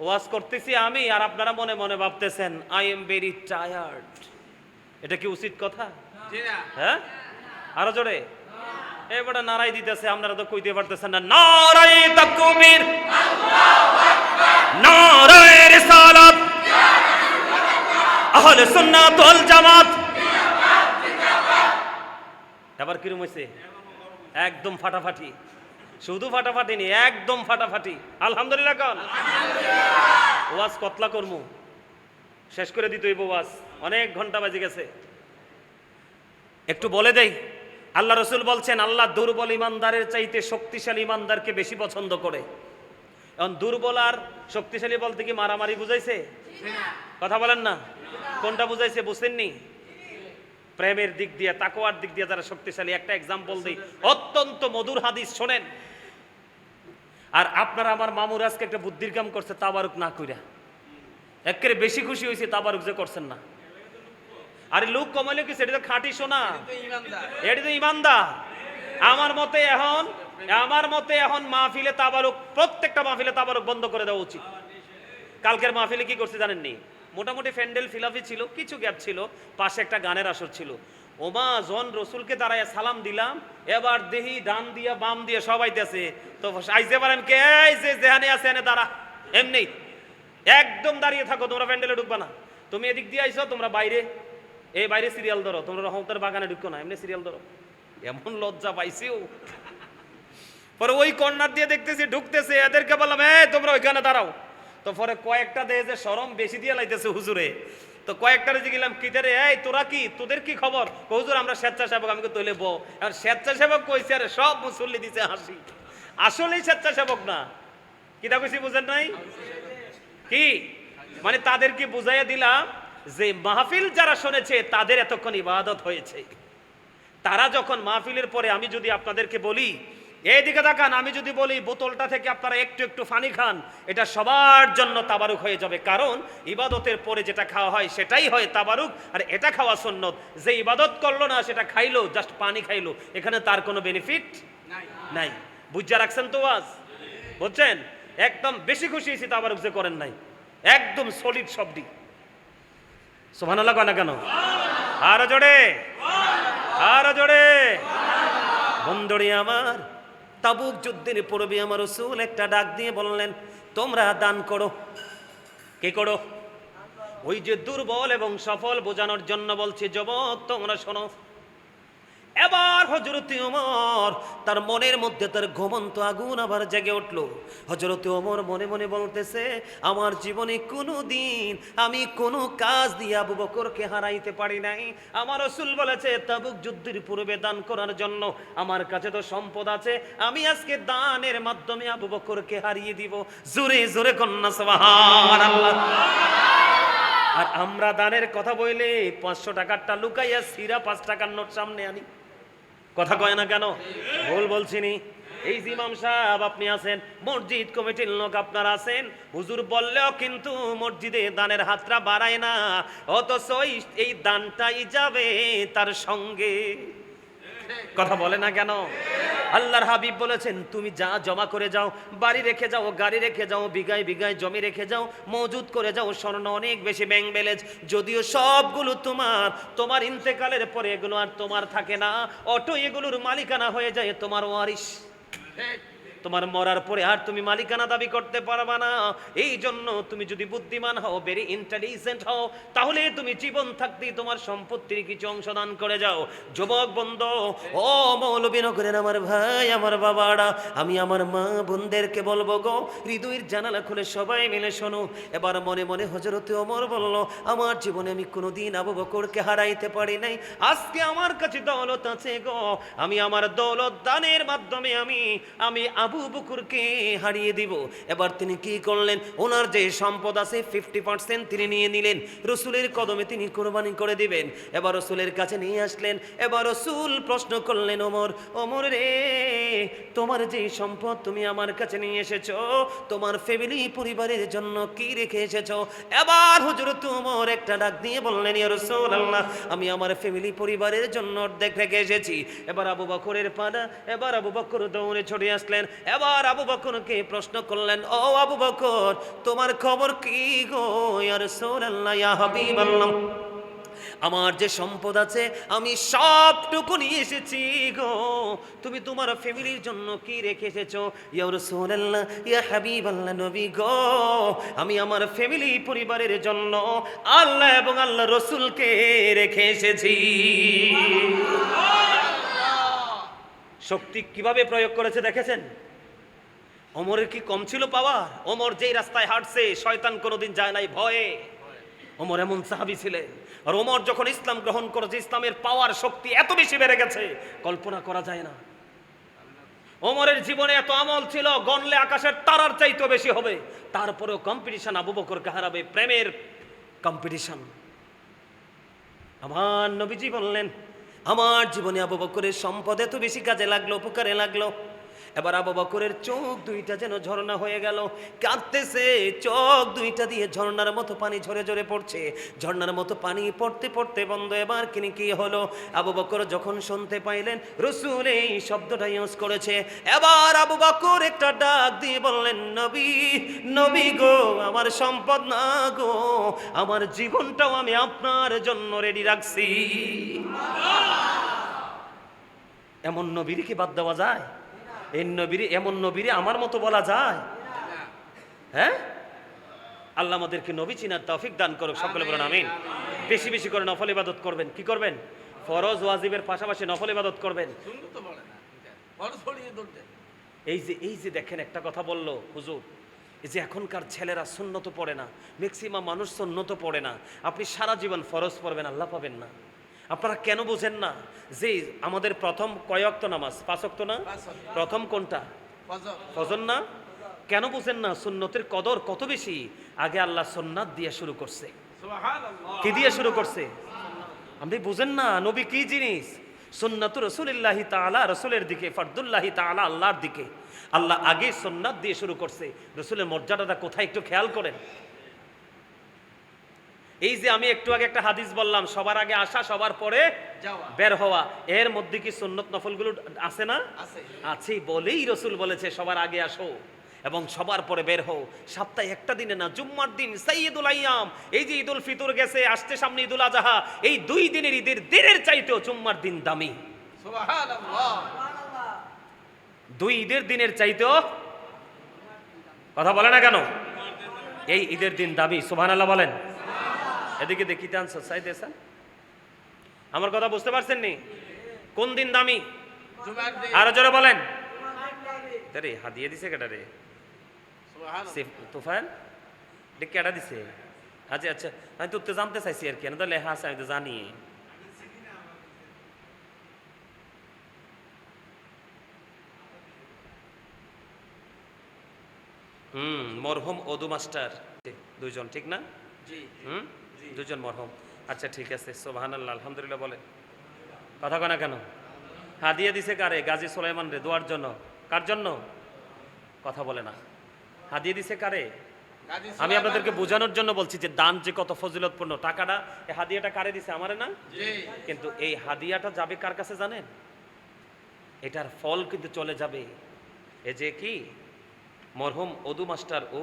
ওয়াজ করতেছি আমি, আর আপনারা মনে মনে ভাবতেছেন আই এম ভেরি টায়ার্ড। এটা কি উচিত কথা? হ্যাঁ, আরো জোরে এবারে নারাই দিতেছে, আপনারা তো কইতে পারতেছেন না। নারাই তাকবীর, আল্লাহু আকবার, নারাই রিসালাত, আহলে সুন্নাত ওয়াল জামাত জিন্দাবাদ, জিন্দাবাদ। এবার কিরম হইছে? একদম ফাটাফাটি। শুধু ফাটাফাটি নি, একদম ফাটাফাটি। আলহামদুলিল্লাহ কোন? আলহামদুলিল্লাহ। ওয়াজ কতলা করমু, শেষ করে দিতে হইব ওয়াজ, অনেক ঘন্টা বাজে গেছে। একটু বলে দেই, আল্লাহ রাসূল বলছেন, আল্লাহ দুর্বল ইমানদারের চাইতে শক্তিশালী ইমানদারকে বেশি পছন্দ করে। এখন দুর্বল আর শক্তিশালী বলতে কি মারামারি বুঝাইছে? কথা বলেন না, কোনটা বুঝাইছে? বুঝছেননি? প্রেমের দিক দিয়ে, তাকওয়ার দিক দিয়ে যারা শক্তিশালী। একটা এক্সাম্পল দিই, অত্যন্ত মধুর হাদিস শোনেন। আর আপনারা, আমার মামুর আজকে একটা বুদ্ধির কাম করছে, তাবারুক না কইরা একেবারে বেশি খুশি হয়েছে তাবারুক যে করছেন না। আরে লোক কমাইলে কি, সেটা তো খাঁটি সোনা, এটা তো ইমানদার। আমার মতে এখন মাহফিলে তাবারুক, প্রত্যেকটা মাহফিলে তাবারুক বন্ধ করে দেওয়া উচিত। কালকের মাহফিলে কি করছে জানেননি? মোটামুটি ফ্যান্ডেল ফিলাফি ছিল, কিছু গ্যাপ ছিল, পাশে একটা গানের আসর ছিল। ওমা জন রসুলকে দাঁড়ায় সালাম দিলাম, এবার দেহি ডান দিয়া বাম দিয়ে সবাই দেশে তো আইতে পারেন কে, যেখানে আছে এনে দাঁড়া, এমনি একদম দাঁড়িয়ে থাকো, তোমরা প্যান্ডেলে ঢুকবা না। তুমি এদিক দিয়ে আইছো, তোমরা বাইরে, এই বাইরে সিরিয়াল ধরো, তোমরা রহমতের বাগানে ঢুকো না, এমনি সিরিয়াল ধরো। এমন লজ্জা পাইছিও। পরে ওই কর্নার দিয়ে দেখতেছি ঢুকতেছে, এদেরকে বললাম তোমরা ওইখানে দাঁড়াও। তো পরে কয়েকটা দেয় যে শরম বেশি দিয়ে লাইতেছে হুজুরে, তো কয়েকটা রেজে গেলাম কি রে, তোরা কি, তোদের কি খবর? হুজুর আমরা স্বেচ্ছাসেবক। আমি তৈলে বউ, আর স্বেচ্ছাসেবক কইছে, আরে সব মুসল্লি দিছে হাসি। আসলেই স্বেচ্ছাসেবক না, কিটা কইছি বুঝেন নাই কি? মানে তাদেরকে বুঝাইয়া দিলাম যে মাহফিল যারা শুনেছে তাদের এতক্ষণ ইবাদত হয়েছে। তারা যখন মাহফিলের পরে আমি যদি আপনাদেরকে বলি এইদিকে তাকান, আমি যদি বলি বোতলটা থেকে আপনারা একটু একটু পানি খান, এটা সবার জন্য তাবারুক হয়ে যাবে। কারণ ইবাদতের পরে যেটা খাওয়া হয় সেটাই হয় তাবারুক, আর এটা খাওয়া সুন্নত। যে ইবাদত করলো না, সেটা খাইলো, জাস্ট পানি খাইলো, এখানে তার কোনো বেনিফিট নাই। বুঝা রাখছেন তো? আজ বুঝছেন? একদম বেশি খুশি হয়েছি তাবারুক যে করেন নাই, একদম সলিড শব্দই। সুবহানাল্লাহ কয় না কেন? আরো জোরে, আরো জোরে। বন্ধুরে আমার, তাবুক যুদ্ধের পূর্বে আমার রাসূল একটা ডাক দিয়ে বললেন, তোমরা দান করো। কে করো? ওই যে দুর্বল এবং সফল বোঝানোর জন্য বলছি, যুবক তোমরা শোনো। এবার হযরত ওমর তার মনের মধ্যে তার ঘুমন্ত আগুন আবার জেগে উঠল। হযরত ওমর মনে মনে বলতেছে, আমার জীবনে কোনো দিন আমি কোনো কাজ দিয়ে আবু বকরকে হারাইতে পারি নাই। আমার রাসূল বলেছে তাবুক যুদ্ধের পূর্বে দান করার জন্য, আমার কাছে তো সম্পদ আছে, আমি আজকে দানের মাধ্যমে আবু বকরকে হারিয়ে দিব। জোরে জোরে কন্যা সুবহানাল্লাহ। আর আমরা দানের কথা বললে 500 টাকারটা লুকাইয়া সিরা 5 টাকার নোট সামনে আনি। কথা কয় না কেন? ভুল বলছিনি? এই যে ইমাম সাহেব আপনি আছেন, মসজিদ কমিটির লোক আপনারা আছেন, হুজুর বললেও কিন্তু মসজিদে দানের হাতটা বাড়ায় না, অথচ এই দানটাই যাবে তার সঙ্গে। কথা বলে না কেন? আল্লাহর হাবিব বলেছেন, তুমি যা জমা করে যাও, বাড়ি রেখে যাও, গাড়ি রেখে যাও, বিঘায় বিঘায় জমি রেখে যাও, মজুদ করে যাও, স্বর্ণ অনেক বেশি ব্যাংক ব্যালেন্স, যদিও সবগুলো তোমার ইন্তেকালের পরে এগুলো আর তোমার থাকে না, অটো এগুলোর মালিকানা হয়ে যায় তোমার ওয়ারিশ। তোমার মরার পরে আর তুমি মালিকানা দাবি করতে পারবা না। এই জন্য তুমি যদি বুদ্ধিমান হও, ভেরি ইন্টেলিজেন্ট হও, তাহলে তুমি জীবন থাকতেই তোমার সম্পত্তির কিছু অংশ দান করে যাও। যুবক বন্ধু, ও মৌলবীনগরের আমার ভাই, আমার বাবারা, আমি আমার মা বোনদেরকে বলবো গো, হৃদয়ের জানালা খুলে সবাই মিলে শোনো। এবার মনে মনে হযরত ওমর বলল, আমার জীবনে আমি কোনোদিন আবু বকরকে হারাইতে পারি নাই, আজকে আমার কাছে দৌলত আছে গো, আমি আমার দৌলত দানের মাধ্যমে আমি আবু বকরকে হারিয়ে দিব। এবার তিনি কি করলেন? ওনার যে সম্পদ আছে 50% তিনি নিয়ে নিলেন, রাসূলের কদমে তিনি কুরবানি করে দিবেন। এবার রাসূলের কাছে নিয়ে আসলেন। এবার রাসূল প্রশ্ন করলেন, ওমর রে, তোমার যে সম্পদ তুমি আমার কাছে নিয়ে এসেছো, তোমার ফ্যামিলি পরিবারের জন্য কি রেখে এসেছো? এবার হযরত ওমর একটা ডাক দিয়ে বললেন, ইয়া রাসূলুল্লাহ, আমি আমার ফ্যামিলি পরিবারের জন্য অর্ধেক রেখে এসেছি। এবার আবু বকরের পাড়া, এবার আবু বকর দৌড়ে ছুটে আসলেন। এবার আবু বকরকে প্রশ্ন করলেন, ও আবু বকর, তোমার খবর কি গো? ইয়া রাসূলুল্লাহ, ইয়া হাবিবাল্লাহ, আমার যে সম্পদ আছে আমি সবটুকু নিয়ে এসেছি গো, তুমি তোমার ফ্যামিলির জন্য কি রেখে এসেছো? ইয়া রাসূলুল্লাহ, ইয়া হাবিবাল্লাহ, নবী গো, আমি আমার ফ্যামিলি পরিবারের জন্য আল্লাহ এবং আল্লাহ রাসূলকে রেখে এসেছি। শক্তি কিভাবে প্রয়োগ করেছে দেখেছেন? ওমরের কি কম ছিল পাওয়ার? ওমর যেই রাস্তায় হাঁটছে শয়তান কোনোদিন যায় নাই ভয়ে। ওমর এমন সাহাবী ছিলেন। আর ওমর যখন ইসলাম গ্রহণ করেছে, ইসলামের পাওয়ার শক্তি এত বেশি বেড়ে গেছে কল্পনা করা যায় না। ওমরের জীবনে এত আমল ছিল, গণলে আকাশের তারার চাইতে বেশি হবে, তারপরেও কম্পিটিশন আবু বকরকে হারাবে, প্রেমের কম্পিটিশন। আমার নবীজি বললেন, আমার জীবনে আবু বকরের সম্পদ এত বেশি কাজে লাগলো, উপকারে লাগলো। এবার আবু বকরের চোখ দুইটা যেন ঝর্ণা হয়ে গেল, কাঁদতেছে, চোখ দুইটা দিয়ে ঝর্ণার মতো পানি ঝরে ঝরে পড়ছে, ঝর্ণার মতো পানি পড়তে পড়তে বন্ধ। এবার কি হলো? আবু বকর যখন শুনতে পাইলেন রাসূল এই শব্দটা ইউজ করেছে, এবার আবু বকর একটা ডাক দিয়ে বললেন, নবী গো, আমার সম্পদ না গো, আমার জীবনটাও আমি আপনার জন্য রেডি রাখছি। এমন নবীর কি বাদ দেওয়া যায়? এই নবীর, এমন নবীর আমার মতো বলা যায়? হ্যাঁ? আল্লাহ আমাদেরকে নবী চিনার তৌফিক দান করুক, সকলে বলেন আমিন। বেশি বেশি করে নফল ইবাদত করবেন। কি করবেন? ফরজ ওয়াজিবের পাশাপাশি নফল ইবাদত করবেন। এই যে দেখেন, একটা কথা বললো হুজুর, এই যে এখনকার ছেলেরা সুন্নত পড়ে না, ম্যাক্সিমাম মানুষ সুন্নত পড়ে না, আপনি সারা জীবন ফরজ পড়বেন, আল্লাহ পাবেন না। আপনারা কেন বুঝেন না যে আমাদের প্রথম কয় ওয়াক্ত নামাজ? 5 ওয়াক্ত না? প্রথম কোনটা? ফজর না? কেন বুঝেন না সুন্নতের কদর কত বেশি? আগে আল্লাহ সুন্নাত দিয়ে শুরু করছে। কি দিয়ে শুরু করছে? আপনি বুঝেন না নবী কি জিনিস? সুন্নাতু রাসূলিল্লাহি তাআলা, রাসূলের দিকে, ফারদুল্লাহি তাআলা, আল্লাহর দিকে। আল্লাহ আগে সুন্নাত দিয়ে শুরু করছে। রাসূলের মর্যাদাটা কোথায় একটু খেয়াল করেন। এই যে আমি একটু আগে একটা হাদিস বললাম, সবার আগে আসা, সবার পরে বের হওয়া, এর মধ্যে কি সুন্নত নফলগুলো আছে না? আছে বলেই রাসূল বলেছে সবার আগে আসো এবং সবার পরে বের হও। সপ্তাহে একটা দিনে না, জুম্মার দিন সাইয়্যিদুল আইয়াম, এই যে ঈদুল ফিতর গেছে, আসছে সামনে ঈদুল আজহা, এই 2 দিনের ঈদের দিনের চাইতেও জুম্মার দিন দামি। সুবহানাল্লাহ। 2 ঈদের দিনের চাইতেও, কথা বলে না কেন? এই ঈদের দিন দামি। সুবহানাল্লাহ বলেন। এদিকে দেখিতে আনছো চাইতেছেন, আমার কথা বুঝতে পারছেন নি? কোন দিন দামি? আরো জোরে বলেন। আরে হাদিয়া দিছে কেডা রে? তুফান কেডা দিছে? আচ্ছা আচ্ছা, আমি তো জানতে চাইছি আর কি, না তো লেখা আছে, আমি তো জানি। মরহুম অদু মাস্টার 2 জন, ঠিক না? হুম, 2 জন মরহুম। আচ্ছা ঠিক আছে, সুবহানাল্লাহ, আলহামদুলিল্লাহ বলে। কথা কয় না কেন? হাদিয়া দিছে কারে? গাজী সুলাইমান রে, দোয়ার জন্য। কার জন্য? কথা বলে না। হাদিয়া দিছে কারে? আমি আপনাদেরকে বোঝানোর জন্য বলছি যে দান যে কত ফজিলতপূর্ণ। টাকাটা, এই হাদিয়াটা কারে দিছে? আমারে না? কিন্তু এই হাদিয়াটা যাবে কার কাছে জানেন? এটার ফল কিন্তু চলে যাবে, এই যে কি মরহুম অদু মাস্টার ও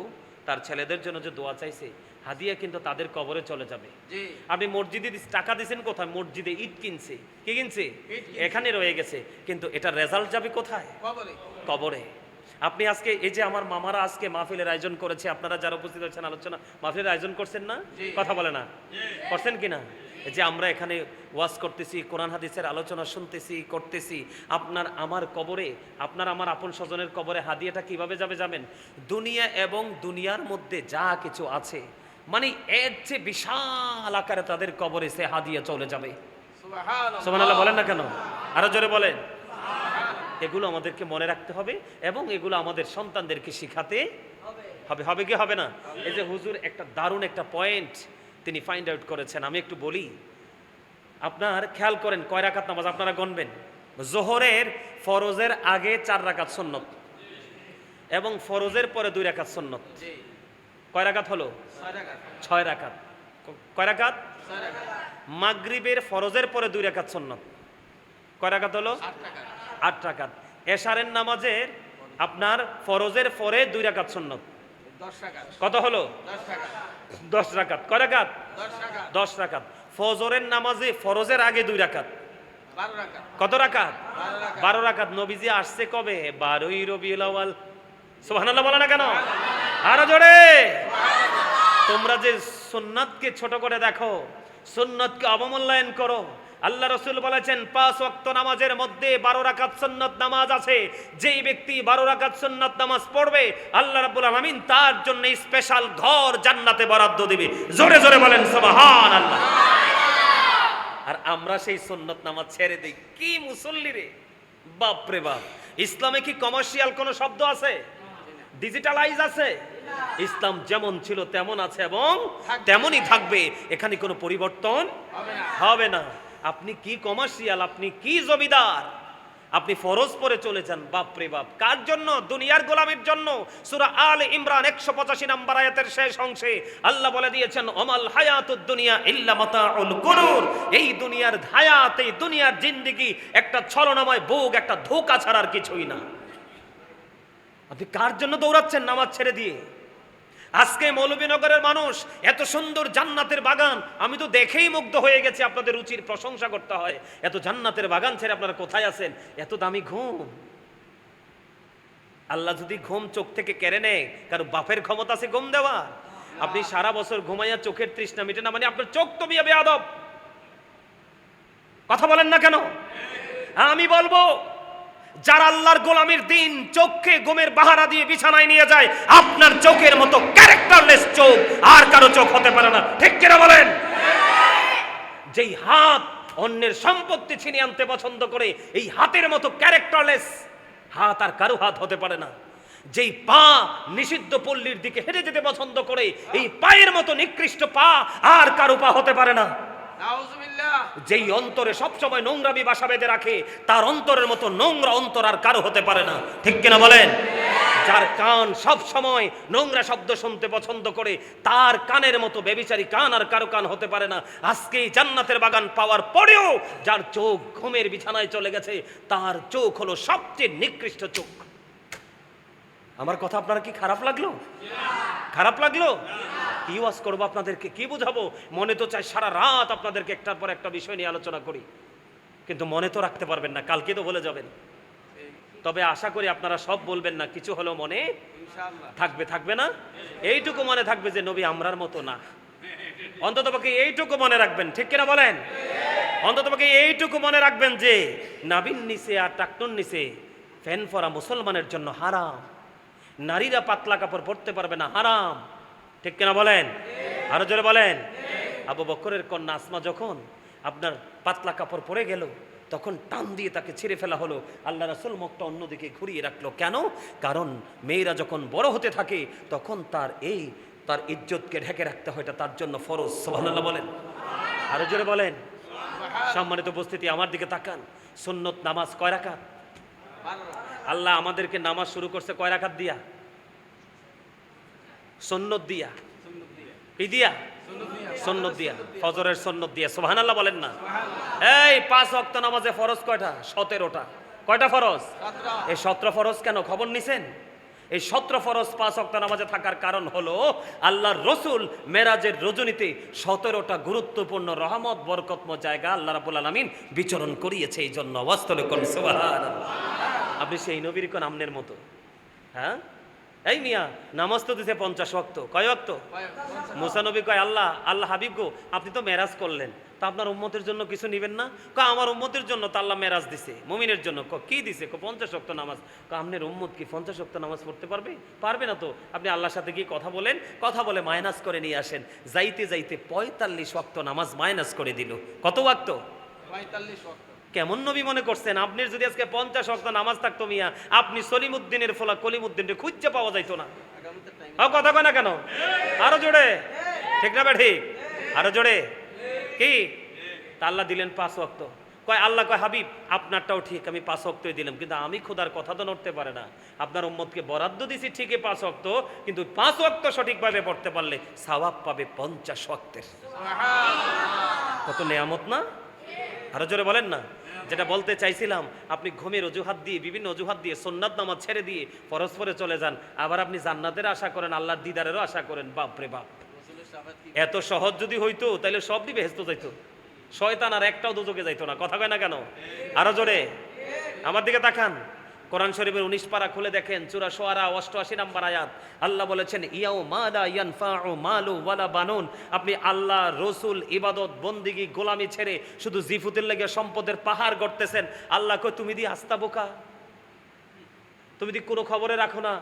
তার ছেলেদের জন্য যে দোয়া চাইছে, হাদিয়া কিন্তু তাদের কবরে চলে যাবে। আপনি মসজিদে টাকা দিয়েছেন কোথায়? মসজিদে ইট কিনছে। কি কিনছে? এখানে রয়ে গেছে, কিন্তু এটা রেজাল্ট যাবে কোথায়? কবরে। আপনি আজকে এই যে আমার মামারা আজকে মাহফিলের আয়োজন করেছে, আপনারা যারা উপস্থিত হচ্ছেন আলোচনা মাহফিলের আয়োজন করছেন না? কথা বলে না, করছেন কিনা? এই যে আমরা এখানে ওয়াজ করতেছি, কোরআন হাদিসের আলোচনা শুনতেছি, করতেছি, আপনার আমার কবরে, আপনার আমার আপন স্বজনের কবরে হাদিয়াটা কিভাবে যাবে জানেন? দুনিয়া এবং দুনিয়ার মধ্যে যা কিছু আছে, মানে এর চেয়ে বিশাল আকারে তাদের কবরে সে হাদিয়া চলে যাবে। সুবহানাল্লাহ বলেন না কেন? আরো জোরে বলেন। এগুলো আমাদেরকে মনে রাখতে হবে এবং এগুলো আমাদের সন্তানদেরকে শিখাতে হবে। হবে কি হবে না? এই যে হুজুর একটা দারুণ একটা পয়েন্ট তিনি ফাইন্ড আউট করেছেন, আমি একটু বলি। আপনার খেয়াল করেন, কয় রাকাত নামাজ আপনারা গণবেন? জোহরের ফরজের আগে 4 রাকাত সুন্নত এবং ফরজের পরে 2 রাকাত সুন্নত। কয় রাকাত হলো? 6 রাকাত। কয় রাকাত? 6 রাকাত। মাগরিবের ফরজের পরে 2 রাকাত সুন্নত। কয় রাকাত হলো? 8 রাকাত। এশারের নামাজের আপনার ফরজের পরে 2 রাকাত সুন্নত, 10 রাকাত। কত হলো? 10 রাকাত। 10 রাকাত। কয় রাকাত? 10 রাকাত। 10 রাকাত। ফজরের নামাজে ফরজের আগে 2 রাকাত, 12 রাকাত। কত রাকাত? 12 রাকাত। নবীজি আসছে কবে? 12ই রবিউল আউয়াল। সুবহানাল্লাহ বলে না কেন? আরো জোরে। তোমরা যে সুন্নাতকে ছোট করে দেখো, সুন্নাতকে অবমূল্যায়ন করো। আল্লাহ রাসূল বলেছেন 5 ওয়াক্ত নামাজের মধ্যে 12 রাকাত সুন্নাত নামাজ আছে। যেই ব্যক্তি 12 রাকাত সুন্নাত নামাজ পড়বে, আল্লাহ রাব্বুল আলামিন তার জন্য স্পেশাল ঘর জান্নাতে বরাদ্দ দিবে। জোরে জোরে বলেন সুবহানাল্লাহ। আর আমরা সেই সুন্নাত নামাজ ছেড়ে দেই। কি মুসল্লি রে, বাপ রে বাপ। ইসলামে কি কমার্শিয়াল কোনো শব্দ আছে? ডিজিটালাইজ আছে? ইসলাম যেমন ছিল তেমন আছে এবং তেমনই থাকবে। এখানে কোনো পরিবর্তন হবে না। আপনি কি কমার্শিয়াল, আপনি কি জমিদার, আপনি ফরজ পরে চলে যান, বাপ রে বাপ। কার জন্য? দুনিয়ার গোলামের জন্য। সূরা আলে ইমরান 185 নম্বর আয়াতের শেষ অংশে আল্লাহ বলে দিয়েছেন, ওমাল হায়াতুদ দুনিয়া ইল্লা মাতাউল গুরুর। এই দুনিয়ার হায়াত, এই দুনিয়ার জিন্দেগি একটা ছলনাময় ভোগ, একটা ধোঁকা ছাড়ার কিছুই না। আপনি কার জন্য দৌড়াচ্ছেন নামাজ ছেড়ে দিয়ে? আজকে মৌলভীনগরের মানুষ এত সুন্দর জান্নাতের বাগান, আমি তো দেখেই মুগ্ধ হয়ে গেছি। আপনাদের রুচির প্রশংসা করতে হয়। এত জান্নাতের বাগান ছেড়ে আপনারা কোথায় আছেন? এত দামি ঘুম। আল্লাহ যদি ঘুম চোখ থেকে কেড়ে নেয়, কারো বাপের ক্ষমতা আছে ঘুম দেওয়া? আপনি সারা বছর ঘুমাইয়া চোখের তৃষ্ণা মিটে না, মানে আপনার চোখ তো মিয়া বেয়াদব। কথা বলেন না কেন? আমি বলবো, যারা আল্লাহর গোলামীর দিন চোখে ঘুমের বাহারা দিয়ে বিছানায় নিয়ে যায়, আপনার চোখের মতো ক্যারেক্টারলেস চোখ আর কারো চোখ হতে পারে না। ঠিক কিনা বলেন? যেই হাত অন্যের সম্পত্তি ছিনিয়ে আনতে পছন্দ করে, এই হাতের মতো ক্যারেক্টারলেস হাত আর কারো হাত হতে পারে না। যেই পা নিষিদ্ধ পল্লীর দিকে হেঁটে যেতে পছন্দ করে, এই পায়ের মতো নিকৃষ্ট পা আর কারো পা হতে পারে না। যেই অন্তরে সবসময় নোংরামি বাসা বেঁধে রাখে, তার অন্তরের মতো নোংরা অন্তর আর কারো হতে পারে না। ঠিক কিনা বলেন? যার কান সব সময় নোংরা শব্দ শুনতে পছন্দ করে, তার কানের মতো বেবিচারী কান আর কারো কান হতে পারে না। আজকে জান্নাতের বাগান পাওয়ার পরেও যার চোখ ঘুমের বিছানায় চলে গেছে, তার চোখ হলো সবচেয়ে নিকৃষ্ট চোখ। আমার কথা আপনার কি খারাপ লাগলো? খারাপ লাগলো? কি ওয়াজ করবো আপনাদেরকে, কি বুঝাবো? মনে তো চাই সারা রাত আপনাদেরকে একটার পর একটা বিষয় নিয়ে আলোচনা করি, কিন্তু মনে তো রাখতে পারবেন না, কালকে তো বলে যাবেন। তবে আশা করি আপনারা সব বলবেন না, কিছু হলো মনে থাকবে। থাকবে না? এইটুকু মনে থাকবে যে নবী আমরার মতো না। অন্ততপক্ষে এইটুকু মনে রাখবেন। ঠিক কিনা বলেন? অন্ততপক্ষে এইটুকু মনে রাখবেন যে নাবিন নিচে আর টাকনুন নিচে ফ্যান পরা মুসলমানের জন্য হারাম। নারীরা পাতলা কাপড় পরতে পারবে না, হারাম। ঠিক কিনা বলেন? আরো জোরে বলেন। আবু বকরের কন্যা আসমা যখন আপনার পাতলা কাপড় পরে গেল, তখন টান দিয়ে তাকে ছেড়ে ফেলা হলো। আল্লাহ রাসূল মুখটা অন্যদিকে ঘুরিয়ে রাখলো। কেন? কারণ মেয়েরা যখন বড় হতে থাকে, তখন তার ইজ্জতকে ঢেকে রাখতে হয়, এটা তার জন্য ফরজ। সুবহানাল্লাহ বলেন। আরো জোরে বলেন। সম্মানিত উপস্থিতি, আমার দিকে তাকান। সুন্নত নামাজ কয় রাকাত? আল্লাহ আমাদেরকে নামাজ শুরু করছে কয় রাকাত দিয়া? সুন্নত দিয়া। কি দিয়া? সুন্নত দিয়া। ফজরের সুন্নত দিয়া। সুবহানাল্লাহ বলেন না? এই 5 ওয়াক্ত নামাজে ফরজ কয়টা? 17টা। কয়টা ফরজ? 17। এই 17 ফরজ কেন খবর নিছেন? এই 17 ফরজ 5 ওয়াক্ত নামাজে থাকার কারণ হলো আল্লাহর রাসূল মেরাজের রজনীতে 17টা গুরুত্বপূর্ণ রহমত বরকতময় জায়গা আল্লাহ রাব্বুল আলামিন বিচরণ করিয়েছে। এই জন্য ওয়াস্তলে কোন সুবহানাল্লাহ। আপনি সেই নবীর কোন আমনের মতো? হ্যাঁ, এই মিয়া নামাজ তো দিছে 50 ওয়াক্ত। কয় ওয়াক্ত? মুসা নবী কয়, আল্লাহ হাবিব গো, আপনি তো মেরাজ করলেন, তা আপনার উম্মতের জন্য কিছু নিবেন না? কয় আমার উম্মতের জন্য তো আল্লাহ মেরাজ দিছে, মুমিনের জন্য। কি দিছে? 50 ওয়াক্ত নামাজ। আপনার উম্মত কি 50 ওয়াক্ত নামাজ পড়তে পারবে? পারবে না। তো আপনি আল্লাহর সাথে গিয়ে কথা বলেন, কথা বলে মাইনাস করে নিয়ে আসেন। যাইতে যাইতে 45 ওয়াক্ত নামাজ মাইনাস করে দিল। কত ওয়াক্ত? 45 ওয়াক্ত। কেমন নবী মনে করছেন? আপনার যদি আজকে 50 ওয়াক্ত নামাজ থাকতো মিয়া, আপনি সলিমউদ্দিনের ফলা কলিমউদ্দিনকে খুঁজে পাওয়া যাইতো না। কথা কয় না কেন? আরো জোরে। ঠিক না বেঠি? আরো জোরে। কি? তা আল্লাহ দিলেন 5 ওয়াক্ত। কয় আল্লাহ কয়, হাবিব আপনারটাও ঠিক, আমি 5 ওয়াক্তই দিলাম, কিন্তু আমি খোদার কথা তো নড়তে পারে না। আপনার উম্মতকে বরাদ্দ দিছি ঠিকই 5 ওয়াক্ত, কিন্তু 5 ওয়াক্ত সঠিকভাবে পড়তে পারলে সওয়াব পাবে 50 ওয়াক্তের। কত নেয়ামত না? আরো জোরে বলেন না। যেটা বলতে চাইছিলাম, আপনি ঘুমের অজুহাত দিয়ে, বিভিন্ন অজুহাত দিয়ে সুন্নাত নামাজ ছেড়ে দিয়ে পরস্পরে চলে যান, আবার আপনি জান্নাতের আশা করেন, আল্লাহর দিদারেরও আশা করেন। বাপ রে বাপ! এত সহজ যদি হইতো তাহলে সব দিবে বেহেশতে যাইতো, শয়তান আর একটাও দুজকে যাইতো না। কথা কয় না কেন? আরো জোরে। আমার দিকে তাকান। কোরআন শরীফের 19 পারা খুলে দেখেন, সূরা শুআরা 88 নম্বর আয়াত। আল্লাহ বলেছেন, ইয়াউমা লা ইয়ানফাউ মালু ওয়ালা বানুন। আপনি আল্লাহ, রসুল, ইবাদত, বন্দিগি, গোলামি ছেড়ে শুধু জিফুতের লেগে সম্পদের পাহাড় গড়তেছেন। আল্লাহ কয়, তুমি দি আস্তা বোকা, তুমি দি কোনো খবরে রাখো না,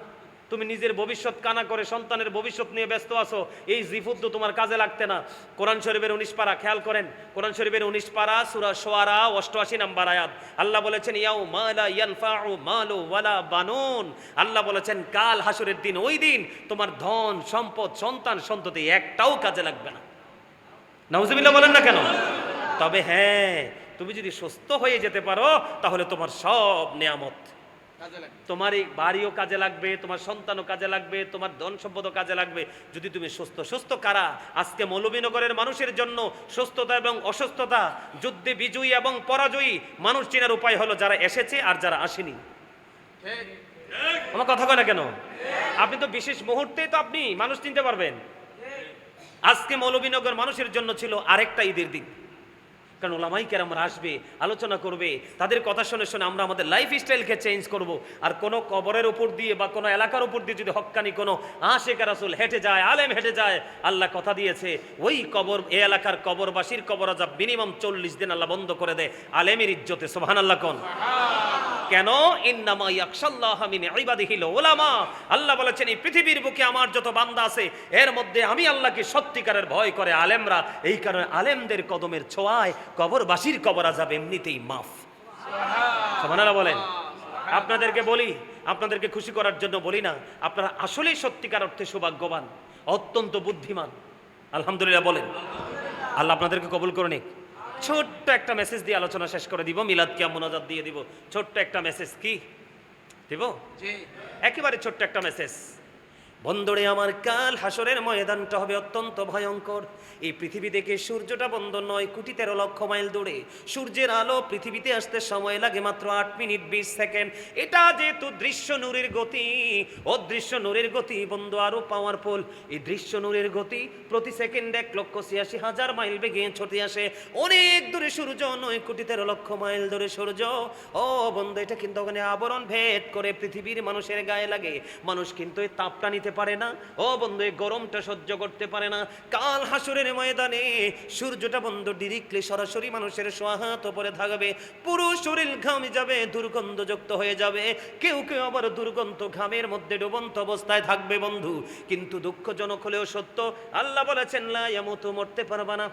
তুমি নিজের ভবিষ্যৎ কানা করে সন্তানের ভবিষ্যৎ নিয়ে ব্যস্ত আছো, এই জিফুত তো তোমার কাজে লাগতে না। কোরআন শরীফের 19 পারা খেয়াল করেন। কোরআন শরীফের 19 পারা সূরা শুআরা 88 নম্বর আয়াত। আল্লাহ বলেছেন, ইয়াউমা লা ইয়ানফাউ মালু ওয়ালা বানুন। আল্লাহ বলেছেন, কাল হাসরের দিন, ওই দিন তোমার ধন সম্পদ, সন্তান সন্ততি একটাও কাজে লাগবে না। নাউজুবিল্লাহ বলেন না কেন? তবে হ্যাঁ, তুমি যদি সুস্থ হয়ে যেতে পারো, তাহলে তোমার সব নিয়ামত, তোমার এই বাড়িও কাজে লাগবে, তোমার সন্তানও কাজে লাগবে, তোমার ধন সম্পদও কাজে লাগবে, যদি তুমি সুস্থ। সুস্থ কারা? আজকে মৌলভীনগরের মানুষের জন্য সুস্থতা এবং অসুস্থতা, যুদ্ধে বিজয়ী এবং পরাজয়ী মানুষ চেনার উপায় হলো যারা এসেছে আর যারা আসেনি। আমার কথা কয় না কেন? আপনি তো বিশেষ মুহূর্তে তো আপনি মানুষ চিনতে পারবেন। আজকে মৌলভীনগর মানুষের জন্য ছিল আরেকটা ঈদের দিন। কারণ ওলামাই কেরামরা আসবে, আলোচনা করবে, তাদের কথা শুনে শুনে আমরা আমাদের লাইফ স্টাইলকে চেঞ্জ করব। আর কোনো কবরের উপর দিয়ে বা কোনো এলাকার উপর দিয়ে যদি হক্কানি কোনো আশিক রাসূল হেঁটে যায়, আলেম হেঁটে যায়, আল্লাহ কথা দিয়েছে ওই কবর, এই এলাকার কবরবাসীর কবর আযাব মিনিমাম 40 দিন আল্লাহ বন্ধ করে দেয় আলেমের ইজ্জতে। সুবহানাল্লাহ কোন কেন? ইন্নামা ইয়াখশাল্লাহ মিন ইবাদিহিল উলামা। আল্লাহ বলেছেন এই পৃথিবীর বুকে আমার যত বান্দা আছে এর মধ্যে আমি আল্লাহকে সত্যিকারের ভয় করে আলেমরা। এই কারণে আলেমদের কদমের ছোঁয়ায় কবরবাসীর কবর আযাব এমনিতেই মাফ। সুবহানাল্লাহ বলেন। আপনাদেরকে বলি, আপনাদেরকে খুশি করার জন্য বলি না, আপনারা আসলেই সত্যিকার অর্থে সৌভাগ্যবান, অত্যন্ত বুদ্ধিমান। আলহামদুলিল্লাহ বলেন। আল্লাহ আপনাদেরকে কবুল করে নিক। ছোট্ট একটা মেসেজ দিয়ে আলোচনা শেষ করে দিব, মিলাদ কিয়াম মুনাজাত দিয়ে দিব। ছোট্ট একটা মেসেজ, কি দিব? একেবারে ছোট্ট একটা মেসেজ। বন্ধুরে আমার, কাল হাসরের ময়দানটা হবে অত্যন্ত ভয়ঙ্কর। এই পৃথিবী থেকে সূর্যটা বন্ধ 9 কোটি 13 লক্ষ মাইল দূরে। সূর্যের আলো পৃথিবীতে আসতে সময় লাগে মাত্র 8 মিনিট 20 সেকেন্ড। এটা যেহেতু দৃশ্য নূরের গতি, অদৃশ্য নূরের গতি বন্ধু আরো পাওয়ারফুল। এই দৃশ্য নূরের গতি প্রতি সেকেন্ডে 1,86,000 মাইল বেগে ছুটে আসে অনেক দূরে সূর্য, 9 কোটি 13 লক্ষ মাইল দূরে সূর্য। ও বন্ধু, এটা কিন্তু ওখানে আবরণ ভেদ করে পৃথিবীর মানুষের গায়ে লাগে। মানুষ কিন্তু এই তাপটা নিতে পারে না। ও বন্ধু, এই গরমটা সহ্য করতে পারে না। কাল হাসরের ময়দানে সূর্যটা বন্ধু ডিরেক্টলি সরাসরি মানুষের সোহাত উপরে থাকবে। পুরো শরীর ঘামে যাবে, দুর্গন্ধযুক্ত হয়ে যাবে। কেউ কেউ আবার দুর্গন্ধ ঘামের মধ্যে ডুবন্ত অবস্থায় থাকবে বন্ধু। কিন্তু দুঃখজনক হলেও সত্য, আল্লাহ বলেছেন লা ইয়ামুতু, মরতে পারবা না,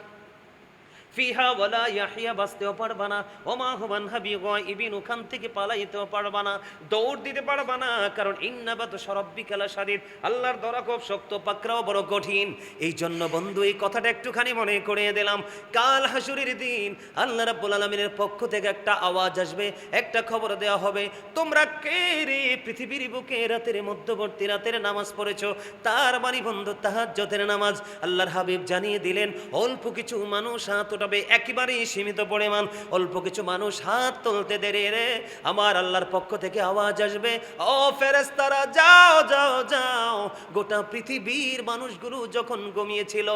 ফিহা ওয়ালা ইয়াহিয়া, বাঁচতেও পারবা না, ওমা হুমান হাবিগাইবিন, ওখান থেকে পালাইতেও পারবা না, দৌড় দিতে পারবা না। কারণ ইন্নাবাত সরাব্বিকা লাশাদীদ, আল্লাহর ধরা খুব শক্ত, পাকড়াও বড় কঠিন। এই জন্য বন্ধু এই কথাটা একটুখানি মনে করিয়ে দিলাম। কাল হাসুরের দিন আল্লাহ রাব্বুল আলামিনের পক্ষ থেকে একটা আওয়াজ আসবে, একটা খবর দেওয়া হবে, তোমরা কে রে পৃথিবীর বুকে রাতের মধ্যবর্তী রাতের নামাজ পড়েছো? তার মানে বন্ধু তাহাজ্জুদের নামাজ। আল্লাহর হাবিব জানিয়ে দিলেন অল্প কিছু মানুষ হাত তবে একেবারেই সীমিত পরিমাণ, অল্প কিছু মানুষ হাত তুলতে দেরি রে, আমার আল্লাহর পক্ষ থেকে আওয়াজ আসবে, ও ফেরেশতারা যাও যাও যাও। গোটা পৃথিবীর মানুষগুলো যখন ঘুমিয়েছিল,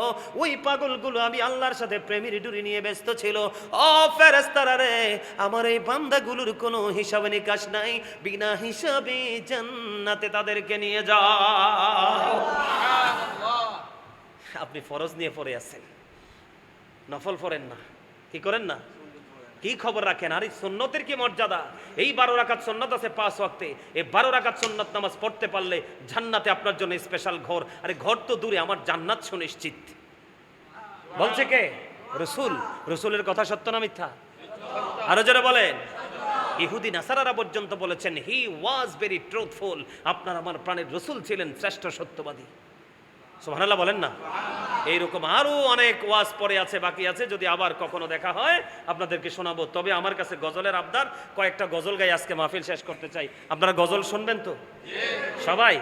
ওই পাগলগুলো আমি আল্লাহর সাথে প্রেমের ডুরি নিয়ে ব্যস্ত ছিল। ও ফেরেশতারা রে, আমার এই বান্দাগুলোর কোনো হিসাব নিকাশ নাই, বিনা হিসাবে জান্নাতে তাদেরকে নিয়ে যাও। আপনি ফরজ নিয়ে পড়ে আছেন, নফল পড়েন না, কি করেন না, কি খবর রাখেন? আর এই সুন্নতের কি মর্যাদা! এই 12 রাকাত সুন্নত আছে 5 ওয়াক্তে। এই 12 রাকাত সুন্নত নামাজ পড়তে পারলে জান্নাতে আপনার জন্য স্পেশাল ঘর। আরে ঘর তো দূরে, আমার জান্নাত সুনিশ্চিত। বলছে কে? রসুল। রসুলের কথা সত্য না মিথ্যা? আরো জোরে বলেন। ইহুদি নাসারারা পর্যন্ত বলেছেন হি ওয়াজ ভেরি ট্রুথফুল, আপনার আমার প্রাণের রসুল ছিলেন শ্রেষ্ঠ সত্যবাদী। সুবহানাল্লাহ বলেন না? এইরকম আরো অনেক ওয়াজ পরে আছে, বাকি আছে, যদি আবার কখনো দেখা হয় আপনাদেরকে শোনাবো। তবে আমার কাছে গজলের আবদার, কয়েকটা গজল গাই আজকে মাহফিল শেষ করতে চাই। আপনারা গজল শুনবেন তো সবাই?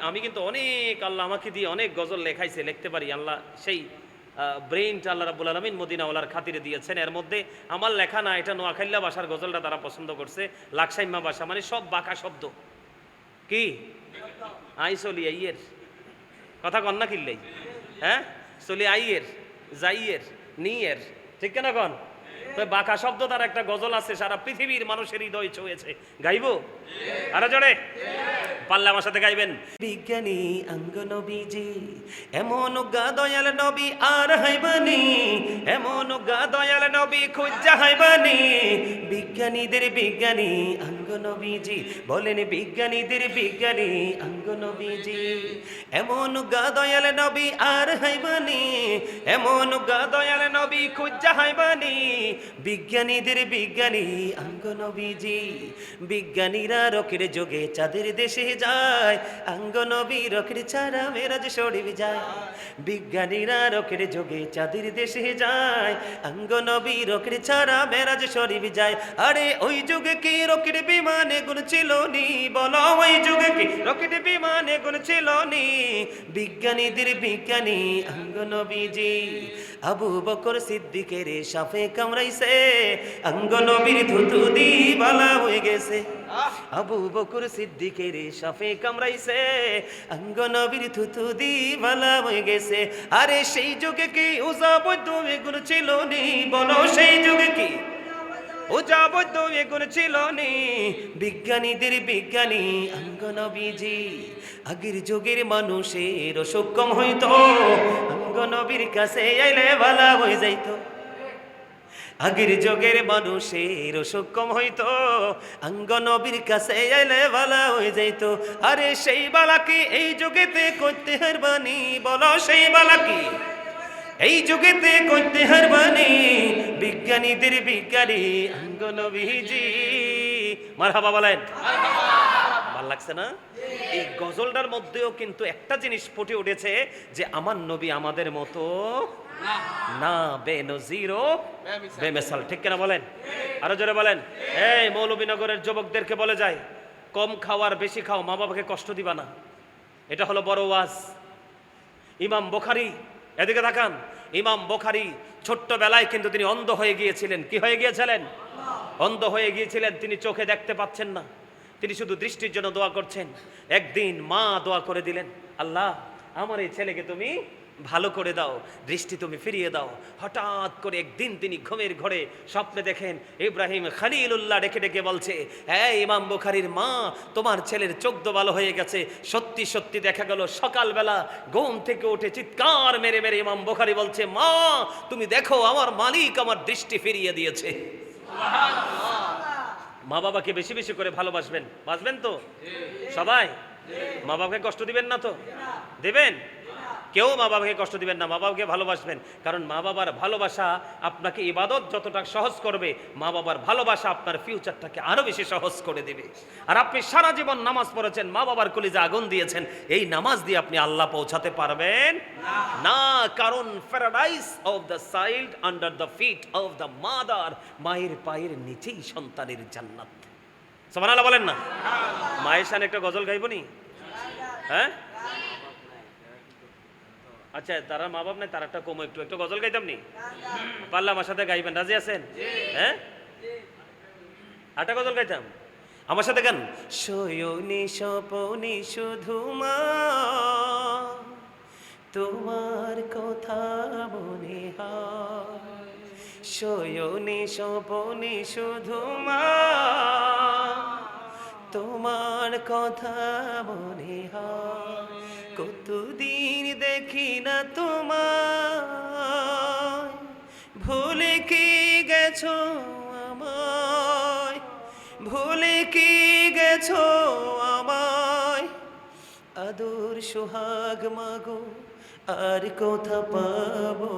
আমি কিন্তু অনেক, আল্লাহ আমাকে দিয়ে অনেক গজল লেখাইছে, লিখতে পারি। আল্লাহ সেই ব্রেইনটা আল্লাহ রাব্বুল আলামিন মদিনাওয়ালার খাতিরে দিয়েছেন। এর মধ্যে আমার লেখা না, এটা নোয়াখাইল্লা ভাষার গজলটা তারা পছন্দ করছে। লাকসাইম্মা ভাষা, মানে সব বাঁকা শব্দ। কি আই চলি আইয়ের কথা কন না কিনলেই, হ্যাঁ চলি আইয়ের, যাইয়ের, নিয়ের, ঠিক না কন? তো বাঁকা শব্দ তার একটা গজল আছে, সারা পৃথিবীর মানুষের হৃদয় ছুঁয়েছে। গাইবো? আরো জোরে পারলে আমার সাথে গাইবেন। বিজ্ঞানী অঙ্গ নবীজি, এমন গা দয়াল নবী আর হাইবানি, এমন গা দয়াল নবী খুঁজা হাইবানি। বিজ্ঞানীদের বিজ্ঞানী অঙ্গ নবীজি, বলেন বিজ্ঞানীদের বিজ্ঞানী অঙ্গ নবীজি, এমন গা দয়াল নবী আর হাইবানি, এমন গা দয়াল নবী খুঁজা হাইবানি। বিজ্ঞানীদের বিজ্ঞানী অঙ্গ নবীজি, বিজ্ঞানীরা রকের যোগে চাঁদের দেশে যায়, অঙ্গ নবী রকের ছাড়া মেরাজ শরীফ যায়। বিজ্ঞানীরা রকের যোগে চাঁদের দেশে যায়, অঙ্গ নবী রকের ছাড়া মেরাজ শরীফ যায়। আরে ওই যুগে কি রকের বিমানে গুণ ছিল নি, বলো ওই যুগে কি রকেট বিমানে গুণ ছিল নি। বিজ্ঞানীদের বিজ্ঞানী অঙ্গ নবীজি, আবু বকর সিদ্দিকের সাপে কামড়াইছে, অঙ্গ নবীর থুতু দি বালা হয়ে গেছে। আবু বকর সিদ্দিকের সাপে কামড়াইছে, অঙ্গ নবীর থুতু দি বালা হয়ে গেছে। আরে সেই যুগে কি উজা বৈদ্য এগুলো ছিল নি, বলো সেই যুগে কি উজা বৈদ্য এগুলো ছিল নি। বিজ্ঞানীদের বিজ্ঞানী অঙ্গ নবীজি, আগের যুগের মানুষের অসুখ কম হইতো, অঙ্গ নবীর কাছে আইলে বালা হয়ে যাইতো। আগের যুগের মানুষের অসুখ কম হইতো, অঙ্গ নবীর কাছে আইলে বালা হয়ে যাইতো। আরে সেই বালা কি এই যুগেতে করতে হারবানি, বলো সেই বালা কি এই যুগেতে করতে হারবানি। বিজ্ঞানীদের বিজ্ঞানী অঙ্গ নবীজি, মারহাবা বলেন। ভাল লাগছে না? এই গজলটার মধ্যেও কিন্তু একটা জিনিস ফুটে উঠেছে যে আমার নবী আমাদের মতো না, বেনজির ও বেমিসাল। ঠিক কিনা বলেন? আরো জোরে বলেন। এই মৌলভীনগরের যুবকদেরকে বলে যায়, কম খাওয়ার বেশি খাও, মা বাবাকে কষ্ট দিবা না। এটা হলো বড় ওয়াজ। ইমাম বুখারী, এদিকে তাকান, ইমাম বুখারী ছোট্টবেলায় কিন্তু তিনি অন্ধ হয়ে গিয়েছিলেন। কি হয়ে গিয়েছিলেন? অন্ধ হয়ে গিয়েছিলেন। তিনি চোখে দেখতে পাচ্ছেন না, তিনি শুধু দৃষ্টির জন্য দোয়া করছেন। একদিন মা দোয়া করে দিলেন, আল্লাহ আমার এই ছেলেকে তুমি ভালো করে দাও, দৃষ্টি তুমি ফিরিয়ে দাও। হঠাৎ করে একদিন তিনি ঘুমের ঘরে স্বপ্নে দেখেন ইব্রাহিম খলিলুল্লাহ ডেকে ডেকে বলছে, এই ইমাম বুখারীর মা, তোমার ছেলের চোখ তো ভালো হয়ে গেছে। সত্যি সত্যি দেখা গেল সকালবেলা ঘুম থেকে উঠে চিৎকার মেরে মেরে ইমাম বুখারী বলছে, মা তুমি দেখো আমার মালিক আমার দৃষ্টি ফিরিয়ে দিয়েছে। মা বাবাকে বেশি বেশি করে ভালোবাসবেন, বাসবেন তো সবাই? মা বাবাকে কষ্ট দিবেন না তো? দেবেন? কেউ মা বাবাকে কষ্ট দিবেন না, মা বাবাকে ভালোবাসবেন। কারণ মা বাবার ভালোবাসা আপনাকে ইবাদত যতটা সহজ করবে, মা বাবার ভালোবাসা আপনার ফিউচারটাকে আরো বেশি সহজ করে দেবে। আর আপনি সারা জীবন নামাজ পড়েছেন, মা বাবার কলিজা আগুন দিয়েছেন, এই নামাজ দিয়ে আপনি আল্লাহ পৌঁছাতে পারবেন না। কারণ paradise of the child under the feet of the mother, মায়ের পায়ের নিচেই সন্তানের জান্নাত। সুবহানাল্লাহ বলেন না? মায়ের শানে একটা গজল গাইবনি? হ্যাঁ আচ্ছা, তারা মা বাপ নাই, তার একটা কম একটু একটু গজল গাইতাম নি? পারলে আমার সাথে গাইবেন, রাজি আছেন? হ্যাঁ, একটা গজল গাইতাম, আমার সাথে গান। শয়নি স্বপনি শুধু মা তোমার কথা মনে হয়, শয়নি স্বপনি শুধু মা তোমার কথা মনে হয়। কতদিন দেখি না তোমায়, ভুলে কি গেছো আমায়, ভুলে কি গেছো আমায়। আদর সোহাগ মাগো আর কোথা পাবো,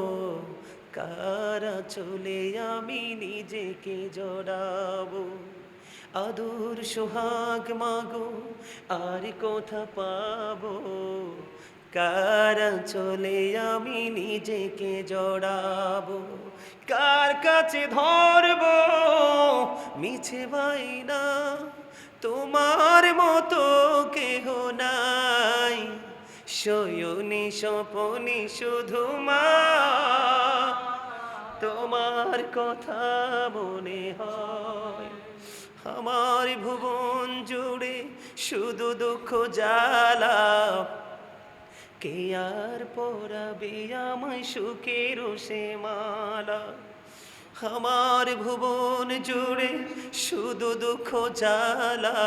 কারা চলে আমি নিজেকে জড়াবো। আদর সোহাগ মাগো আর কোথা পাবো, কারা চলে আমি নিজেকে জড়াবো। কার কাছে ধরবো মিছে বাইনা, তোমার মতো কেহ নাই। শয়নি স্বপনি শুধু মা তোমার কথা মনে হয়। আমার ভুবন জুড়ে শুধু দুঃখ জ্বালা, কে আর পরাবে আমায় সুখের সে মালা। আমার ভুবন জুড়ে শুধু দুঃখ জ্বালা,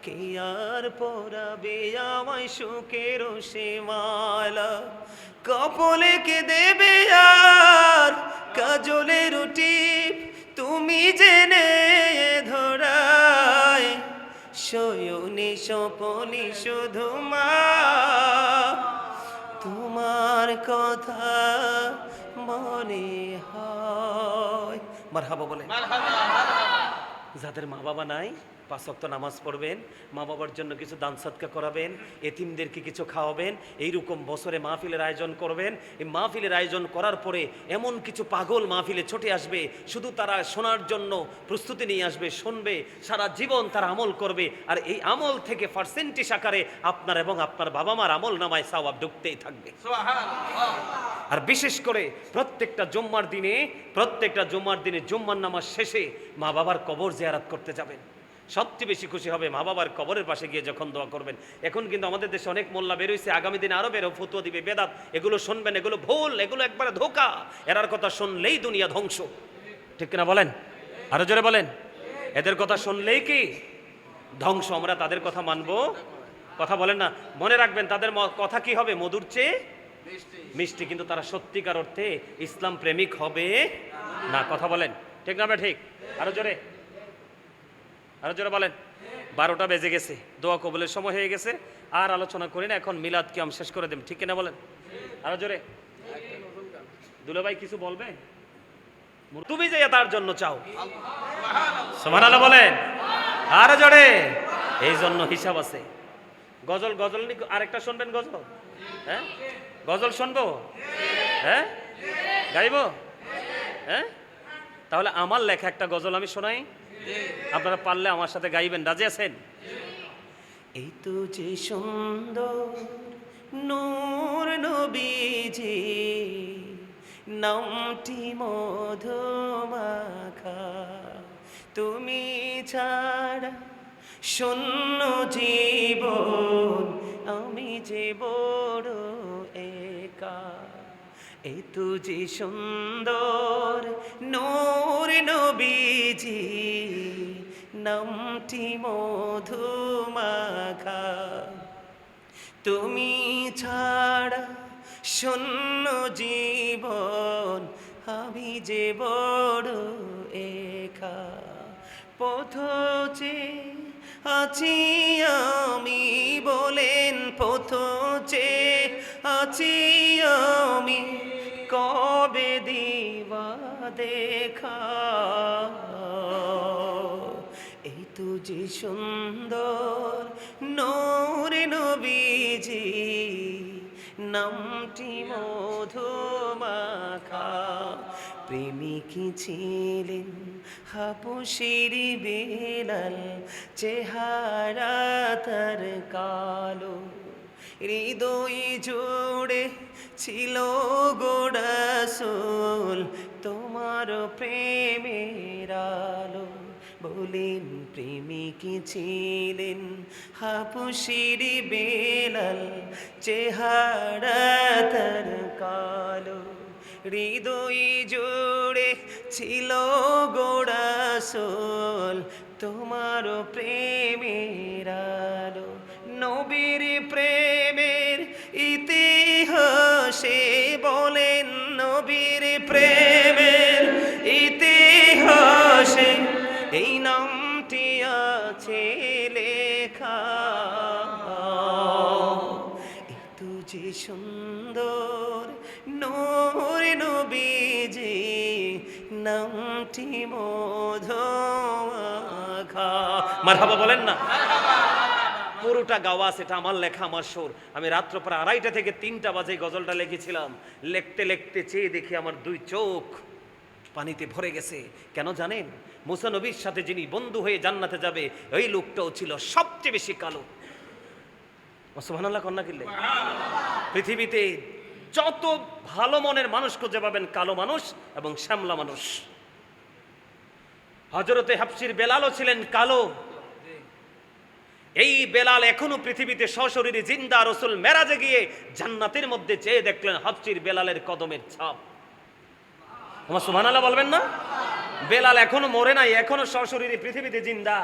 কে আর পরাবে আমায় সুখের সে মালা। কপলে কে দেবে আর কাজলের টিপ, তুমি জেনে ধরায়। শয়নি স্বপনি শুধু মা তোমার কথা মনে হয়। মারহাবা বলে। যাদের মা বাবা নাই 5 ওয়াক্ত নামাজ পড়বেন, মা বাবার জন্য কিছু দান সদকা করাবেন, এতিমদেরকে কিছু খাওয়াবেন, এইরকম বছরে মাহফিলের আয়োজন করবেন। এই মাহফিলের আয়োজন করার পরে এমন কিছু পাগল মাহফিলে ছুটে আসবে, শুধু তারা শোনার জন্য প্রস্তুতি নিয়ে আসবে, শুনবে, সারা জীবন তারা আমল করবে, আর এই আমল থেকে পার্সেন্টেজ আকারে আপনার এবং আপনার বাবা মার আমল নামায় সওয়াব ঢুকতেই থাকবে। আর বিশেষ করে প্রত্যেকটা জুম্মার দিনে জুম্মার নামাজ শেষে মা বাবার কবর জিয়ারত করতে যাবেন। সবচেয়ে বেশি খুশি হবে মা বাবার কবরের পাশে গিয়ে যখন দোয়া করবেন। এখন কিন্তু আমাদের দেশে অনেক মোল্লা বেরোইছে, আগামী দিনে আরো বেরো ফতুয়া দিবে, বেদাত, এগুলো শুনবেন, এগুলো ভুল, এগুলো একবারে ধোঁকা, এরার কথা শুনলেই দুনিয়া ধ্বংস। ঠিক কিনা বলেন? আরো জোরে বলেন। এদের কথা শুনলেই কি ধ্বংস? আমরা তাদের কথা মানবো? কথা বলেন না। মনে রাখবেন, তাদের কথা কি হবে? মধুর চেয়ে মিষ্টি। কিন্তু তারা সত্যিকার অর্থে ইসলাম প্রেমিক হবে না। কথা বলেন ঠিক না? ঠিক। আরো জোরে বলেন। 12টা বেজে গেছে, দোয়া কবুলের সময় হয়ে গেছে, আর আলোচনা করি না, এখন মিলাদ কিয়াম শেষ করে দেব। ঠিক কিনা বলেন? আরো জোরে। দুলাভাই কিছু বলবে? তুমি যে তার জন্য চাও, সুবহানাল্লাহ বলেন। আরো জোরে। এই জন্য হিসাব আছে। গজল আরেকটা শুনবেন? গজল, হ্যাঁ, গজল শুনবো? হ্যাঁ, গাইবো? হ্যাঁ, তাহলে আমার লেখা একটা গজল আমি শোনাই, আপনারা পারলে আমার সাথে গাইবেন। রাজি আছেন? এই তো যে সুন্দর নূর নবীজি, নামটি মধুমাখা, তুমি ছাড়া শূন্য জীবন, আমি যে বড় একা। এই তো যে সুন্দর নূর নবীজি, নামটি মধুমাখা, তুমি ছাড়া শূন্য জীবন, আমি যে বড় একা। পথে আছি আমি, বলেন পথে আছি আমি, কবে দিবা দেখা। এই তো যে সুন্দর নূর নবীজি, নামটি মধুমাখা, প্রেমিকী ছিলেন হাবশীর বেলাল, চেহারা তার কালো, হৃদয় জুড়ে ছিল গো রাসূল, তোমার প্রেমের আলো। বলেন প্রেমিকী ছিলেন হাবশীর বেলাল, চেহারা তার কালো, হৃদয় জুড়ে ছিল গো রাসূল, তোমার প্রেমের আলো। নবীর প্রেমের ইতিহাসে, বলেন নবীর প্রেমের ইতিহাসে, এই নামটি আছে লেখা। এতো যে সুন্দর নূর নবীজি, নামটি মধুমাখা। মারহাবা বলেন না। পুরোটা গাওয়া, সেটা আমার লেখা, আমার সুর। আমি রাত্র প্রায় 2:30 থেকে 3টা বাজে গজলটা লিখেছিলাম। লিখতে চেয়ে দেখি আমার 2 চোখ পানিতে ভরে গেছে। কেন জানেন? মুসা নবীর সাথে যিনি বন্ধু হয়ে জান্নাতে যাবে, ওই লোকটাও ছিল সবচেয়ে বেশি কালো। সুবহানাল্লাহ কন্যা কিনলে। পৃথিবীতে যত ভালো মনের মানুষ খুঁজে পাবেন, কালো মানুষ এবং শ্যামলা মানুষ। হযরতে হাবশীর বেলালও ছিলেন কালো। এই বেলাল এখনো পৃথিবীতে সশরীরে জিন্দা। রাসূল মেরাজে গিয়ে জান্নাতের মধ্যে চেয়ে দেখলেন হাবশীর বেলালের কদমের ছাপ। আমার সুবহানাল্লাহ বলবেন না? বেলাল এখনো মরে নাই, এখনো সশরীরে পৃথিবীতে জিন্দা।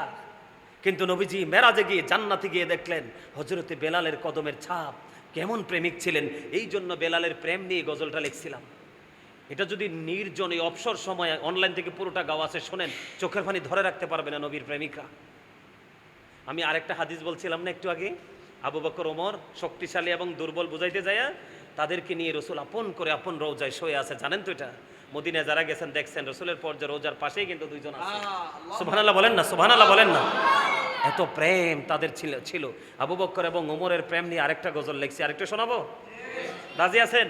কিন্তু নবীজি মেরাজে গিয়ে জান্নাতে গিয়ে দেখলেন হযরতে বেলালের কদমের ছাপ। কেমন প্রেমিক ছিলেন! এই জন্য বেলালের প্রেম নিয়ে গজলটা লিখছিলাম। এটা যদি নির্জনে অবসর সময় অনলাইন থেকে পুরোটা গাওয়া আছে, শোনেন, চোখের পানি ধরে রাখতে পারবে না নবীর প্রেমিকরা। আমি আরেকটা হাদিস বলছিলাম না একটু আগে, আবু বকর ওমর শক্তিশালী এবং দুর্বল বুঝাইতে যায় তাদেরকে নিয়ে রাসূল আপন করে আপন রওজায় শুয়ে আছে। জানেন তো এটা? মদিনায় যারা গেছেন দেখছেন রসুলের পর্যায়ে রোজার পাশেই কিন্তু দুইজন আছে। সুবহানাল্লাহ বলেন না, সুবহানাল্লাহ বলেন না। এত প্রেম তাদের ছিল। আবু বকর এবং ওমরের প্রেম নিয়ে আরেকটা গজল লিখছি, আরেকটা শোনাবো? রাজি আছেন?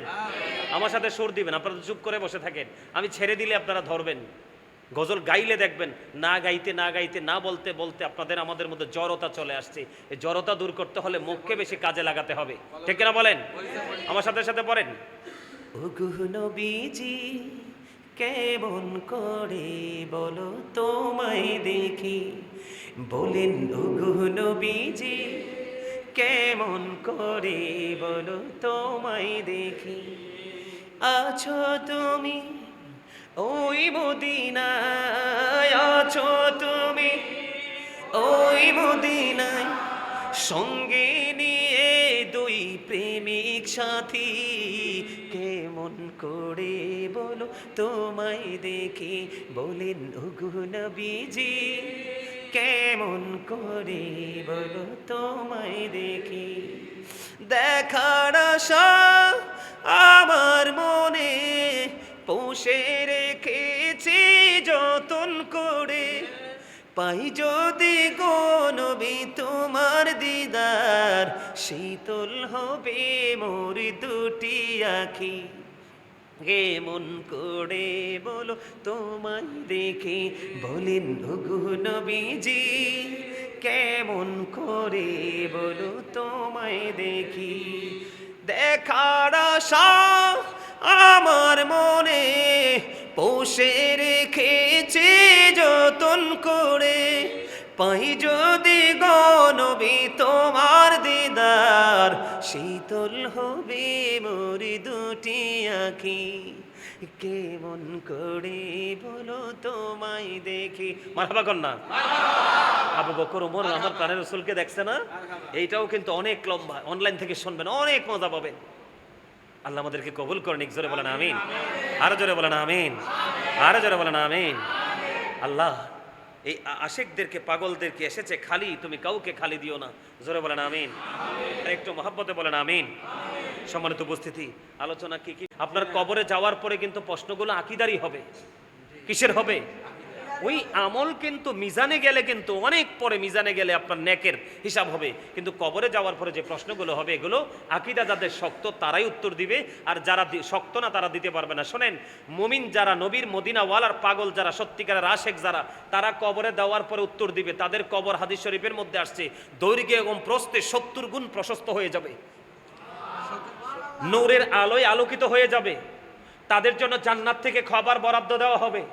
আমার সাথে সুর দিবেন, আপনারা চুপ করে বসে থাকেন, আমি ছেড়ে দিলে আপনারা ধরবেন। গজল গাইলে দেখবেন না গাইতে না বলতে বলতে আপনাদের আমাদের মধ্যে জড়তা চলে আসছে। এই জড়তা দূর করতে হলে মুখকে বেশি কাজে লাগাতে হবে, ঠিক কিনা বলেন? আমার সাথে সাথে পড়েন। ওগো নবীজি কেমন করে বলো তোমায় দেখি, বলেন ওগো নবীজি কেমন করে বলো তোমায় দেখি, আছো তুমি ওই মদিনায়, আছো তুমি ওই মদিনায়, সঙ্গে নিয়ে দুই প্রেমিক সাথী, কেমন করে বলো তোমায় দেখি, বলেন ওগো নবীজি কেমন করে বলো তোমায় দেখি, দেখার আশা আমার মনে পুষে রেখেছি যতন করে, পাই যদি গো নবী তোমার দিদার, শীতল হবে মোর দুটি আখি, কেমন করে বলো তোমায় দেখি, বলেন ওগো নবীজি কেমন করে বলো তোমায় দেখি, দেখার আশা আমার মনে পুষে রেখেছি যতন করে, পাই যদি গো নবী তোমার দিদার, শীতল হবে মোর দুটি আখি, কেমন করে বলো তোমায় দেখি। মারহাবা কর না। আবু বকর ওমর আমার প্রাণের রাসূলকে দেখছে না? এইটাও কিন্তু অনেক লম্বা, অনলাইন থেকে শুনবেন, অনেক মজা পাবেন। আল্লাহ আমাদেরকে কবুল করেন, জোরে বলেন আমিন, আরো জোরে বলেন আমিন, আরো জোরে বলেন আমিন। আল্লাহ এই আশিকদেরকে পাগলদেরকে এসেছে খালি, তুমি কাউকে খালি দিও না, জোরে বলেন আমিন, আর একটু মহব্বতে বলেন আমিন। সম্মানিত উপস্থিতি, আলোচনা কি কি? আপনার কবরে যাওয়ার পরে কিন্তু প্রশ্নগুলো আকীদারই হবে। কিসের হবে? ওই আমল কিন্তু মিজানে গেলে, কিন্তু অনেক পরে মিজানে গেলে আপনার নেকের হিসাব হবে, কিন্তু কবরে যাওয়ার পরে যে প্রশ্নগুলো হবে এগুলো আকীদা যাদের শক্ত তারাই উত্তর দিবে, আর যারা শক্ত না তারা দিতে পারবে না। শোনেন, মুমিন যারা, নবীর মদিনাওয়ালার পাগল যারা, সত্যিকারের আশেক যারা, তারা কবরে দেওয়ার পরে উত্তর দিবে। তাদের কবর হাদিস শরীফের মধ্যে আসছে দৈর্ঘ্যে এবং প্রস্থে 70 গুণ প্রশস্ত হয়ে যাবে, নূরের আলোয় আলোকিত হয়ে যাবে। তাদের জন্য জান্নাত থেকে খাবার বরাদ্দ দেওয়া হবে,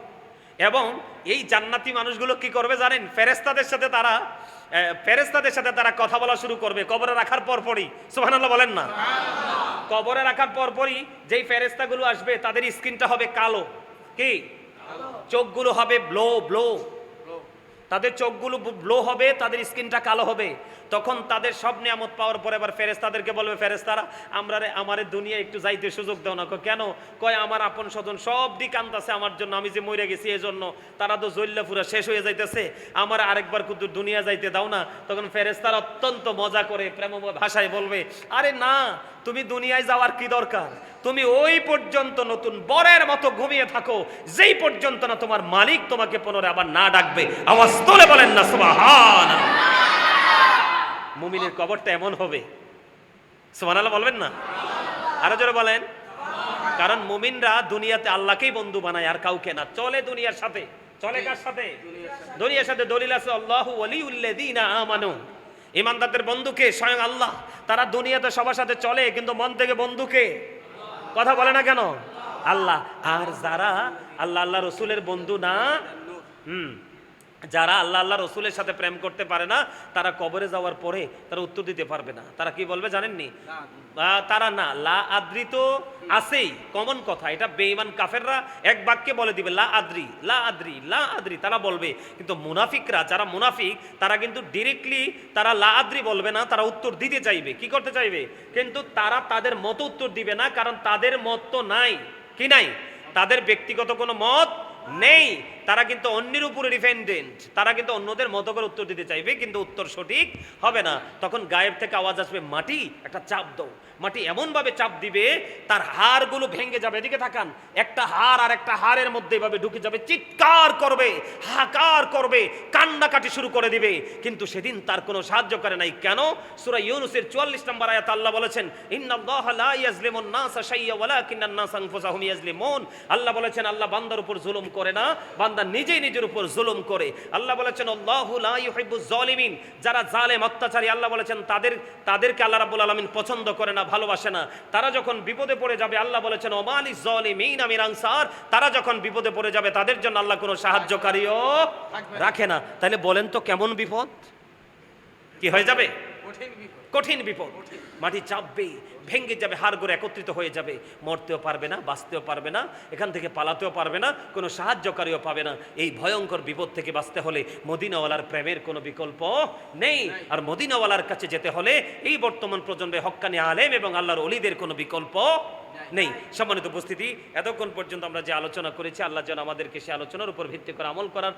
এবং এই জান্নাতি মানুষগুলো কি করবে জানেন? ফেরেশতাদের সাথে তারা কথা বলা শুরু করবে কবরে রাখার পরপরই। সুবহানাল্লাহ বলেন না। কবরে রাখার পরপরই যেই ফেরেশতাগুলো আসবে তাদের স্কিনটা হবে কালো। কি? চোখগুলো হবে ব্লো, তাদের চোখগুলো ব্লো হবে, তাদের স্কিনটা কালো হবে। তখন তাদের সব নিয়ামত পাওয়ার পরে এবার ফেরেশতাদেরকে বলবে, ফেরেশতারা আমারে দুনিয়া একটু যাইতে সুযোগ দাও না। কেন? কয় আমার আপন স্বজন সব দিক আনতেছে আমার জন্য, আমি যে মরে গেছি এই জন্য, তারা তো জল্লা পুরা শেষ হয়ে যাইতেছে, আমার আরেকবার কুতুর দুনিয়া যাইতে দাও না। তখন ফেরেশতারা অত্যন্ত মজা করে প্রেমময় ভাষায় বলবে, আরে না, তুমি দুনিয়ায় যাওয়ার কি দরকার? তুমি ওই পর্যন্ত নতুন বরের মতো ঘুমিয়ে থাকো যেই পর্যন্ত না তোমার মালিক তোমাকে পুনরায় আবার না ডাকবে। আওয়াজ তোলে বলেন না সুবহানাল্লাহ। মুমিনের কবরটা এমন হবে, সুবহানাল্লাহ বলবেন না? আরো জোরে বলেন। কারণ মুমিনরা দুনিয়াতে আল্লাহকেই বন্ধু বানায়, আর কাউকে না। চলে দুনিয়ার সাথে, চলে কার সাথে? দুনিয়ার সাথে। দলিল আছে আল্লাহু ওয়ালিউল্লাযিনা আমানু, ইমানদারদের বন্ধুকে স্বয়ং আল্লাহ। তারা দুনিয়াতে সবার সাথে চলে, কিন্তু মন থেকে বন্ধুকে কথা বলে না কেন? আল্লাহ। আর যারা আল্লাহ রসুলের বন্ধু না, যারা আল্লাহ রসুলের সাথে প্রেম করতে পারে না, তারা কবরে যাওয়ার পরে তারা উত্তর দিতে পারবে না। তারা কি বলবে জানেননি? তারা না, লা আদ্রি তো আছেই, কমন কথা। এটা বেঈমান কাফেররা এক বাক্যে বলে দিবে, লা আদ্রি, লা আদ্রি, লা আদ্রি, তারা বলবে। কিন্তু মুনাফিকরা, যারা মুনাফিক, তারা কিন্তু ডিরেক্টলি তারা লা আদ্রি বলবে না, তারা উত্তর দিতে চাইবে। কি করতে চাইবে? কিন্তু তারা তাদের মতো উত্তর দিবে না, কারণ তাদের মত তো নাই। কি নাই? তাদের ব্যক্তিগত কোনো মত নেই। তারা কিন্তু অন্যের উপরে ডিপেন্ডেন্ট, তারা কিন্তু অন্যদের মতো করে উত্তর দিতে চাইবে, কিন্তু উত্তর সঠিক হবে না। তখন গায়েব থেকে আওয়াজ আসবে, মাটি একটা চাপ দাও। মাটি এমনভাবে চাপ দিবে তার হাড়গুলো ভেঙে যাবে। এদিকে তাকান, একটা হাড় আর একটা হাড়ের মধ্যে এভাবে ঢুকে যাবে, চিৎকার করবে, হাহাকার করবে, কান্নাকাটি শুরু করে দিবে, কিন্তু সেদিন তার কোনো সাহায্য করে নাই। কেন? সূরা ইউনূসের 44 নম্বর আয়াত আল্লাহ বলেছেন, ইন্নাল্লাহা লা ইয়াজলিমুন নাসা শাইয়্যা ওয়ালাকিন্নান নাসা আনফুসাহুম ইয়াজলিমুন। আল্লাহ বলেছেন, আল্লাহ বান্দার উপর জুলুম করে না, বান্দা নিজেই নিজের উপর জুলুম করে। আল্লাহ বলেছেন, আল্লাহু লা ইউহিব্বুজ জালিমিন, যারা জালেম অত্যাচারী, আল্লাহ বলেছেন তাদেরকে আল্লাহ রাব্বুল আলামিন পছন্দ করে না, ভালোবাসে না। তারা যখন বিপদে পড়ে যাবে, আল্লাহ বলেছেন, ওমা লিজ জালিমিনা মিন আনসার, তারা যখন বিপদে পড়ে যাবে তাদের জন্য আল্লাহ কোনো সাহায্যকারীও রাখে না। তাহলে বলেন তো কেমন বিপদ, কি হয়ে যাবে? কঠিন বিপদ। মাটি চাপবে, ভেঙে যাবে, হাড়গোড় একত্রিত হয়ে যাবে, মরতেও পারবে না, বাঁচতেও পারবে না, এখান থেকে পালাতেও পারবে না, কোনো সাহায্যকারীও পাবে না। এই ভয়ঙ্কর বিপদ থেকে বাঁচতে হলে মদিনাওয়ালার প্রেমের কোনো বিকল্প নেই। আর মদিনাওয়ালার কাছে যেতে হলে এই বর্তমান প্রজন্মে হক্কানি আলেম এবং আল্লাহর ওলিদের কোনো বিকল্প নেই। সম্মানিত উপস্থিতি, এতক্ষণ পর্যন্ত আমরা যে আলোচনা করেছি, আল্লাহ যেন আমাদেরকে সে আলোচনার উপর ভিত্তি করে আমল করার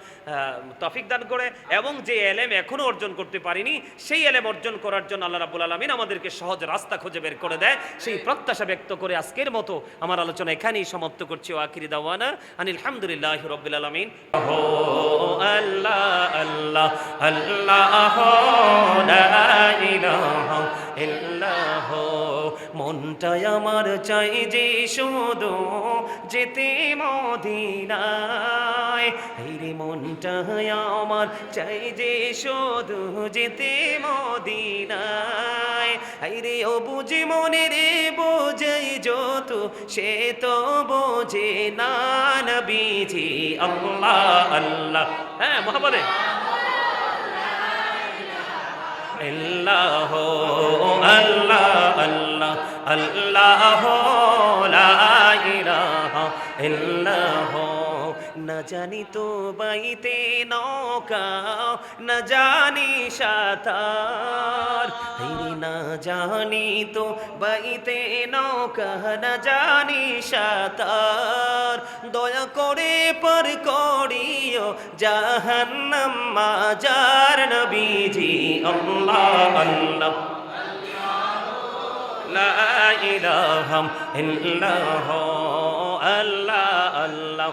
তৌফিক দান করে, এবং যে এলেম এখনো অর্জন করতে পারিনি সেই এলেম অর্জন করার জন্য আল্লাহ রাব্বুল আলামিন আমাদেরকে সহজ রাস্তা খুঁজে বের করে দেয়, সেই প্রত্যাশা ব্যক্ত করে আজকের মতো আমার আলোচনা এখানেই সমাপ্ত করছি। আখিরি দাওয়ানা আনিল হামদুলিল্লাহি রাব্বিল আলামিন। আল্লাহ আল্লাহ আল্লাহ লা ইলাহা ইল্লাহ। মনটাই আমার চাই যে শুধু যেতে মদিনায়, এই রে মনটাই আমার চাই যে শুধু যেতে মদিনায়। এই রে ও বুঝি মনে রে বোঝাই যত, সে তো বোঝে না নবীজি। আল্লাহ আল্লাহ, হ্যাঁ মুহাম্মদে আল্লাহ আল্লাহ আল্লাহ আল্লাহ লা ইলাহা ইল্লাহ। না জানি তো বাইতে নৌকা, না জানি সাঁতার, না জানি তো বাইতে নৌকা, না জানি সাঁতার, দয়া করে পার করিও জাহান্নাম মাজার নবীজি। আল্লাহ আল্লাহ লা ইলাহা ইল্লাল্লাহ। আল্লাহ আল্লাহ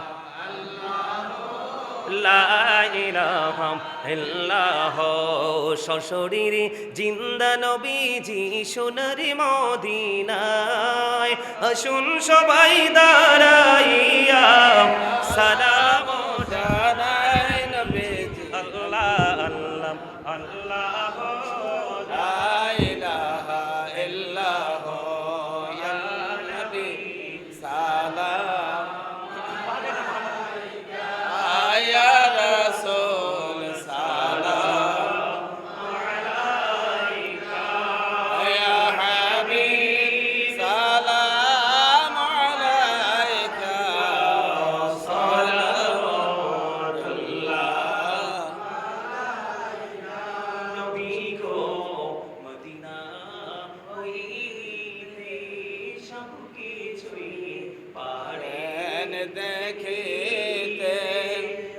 লা ইলাহা ইল্লাল্লাহ। সশরীরে জিন্দা নবীজি সোনার মদিনায়, আসুন সবাই দাঁড়াইয়া সালাম জানাই নবীজি। আল্লাহ আল্লাহ আল্লাহ লা ইলাহা ইল্লাল্লাহ। ইয়া নবী সালাম, ইয়া রাসূল সালাম আলাইকা, ইয়া হাবিব সালাম আলাইকা, সালাওয়াতুল্লাহ নবী গো মদিনা হইতে সব কিছুই পারেন দেখিতে,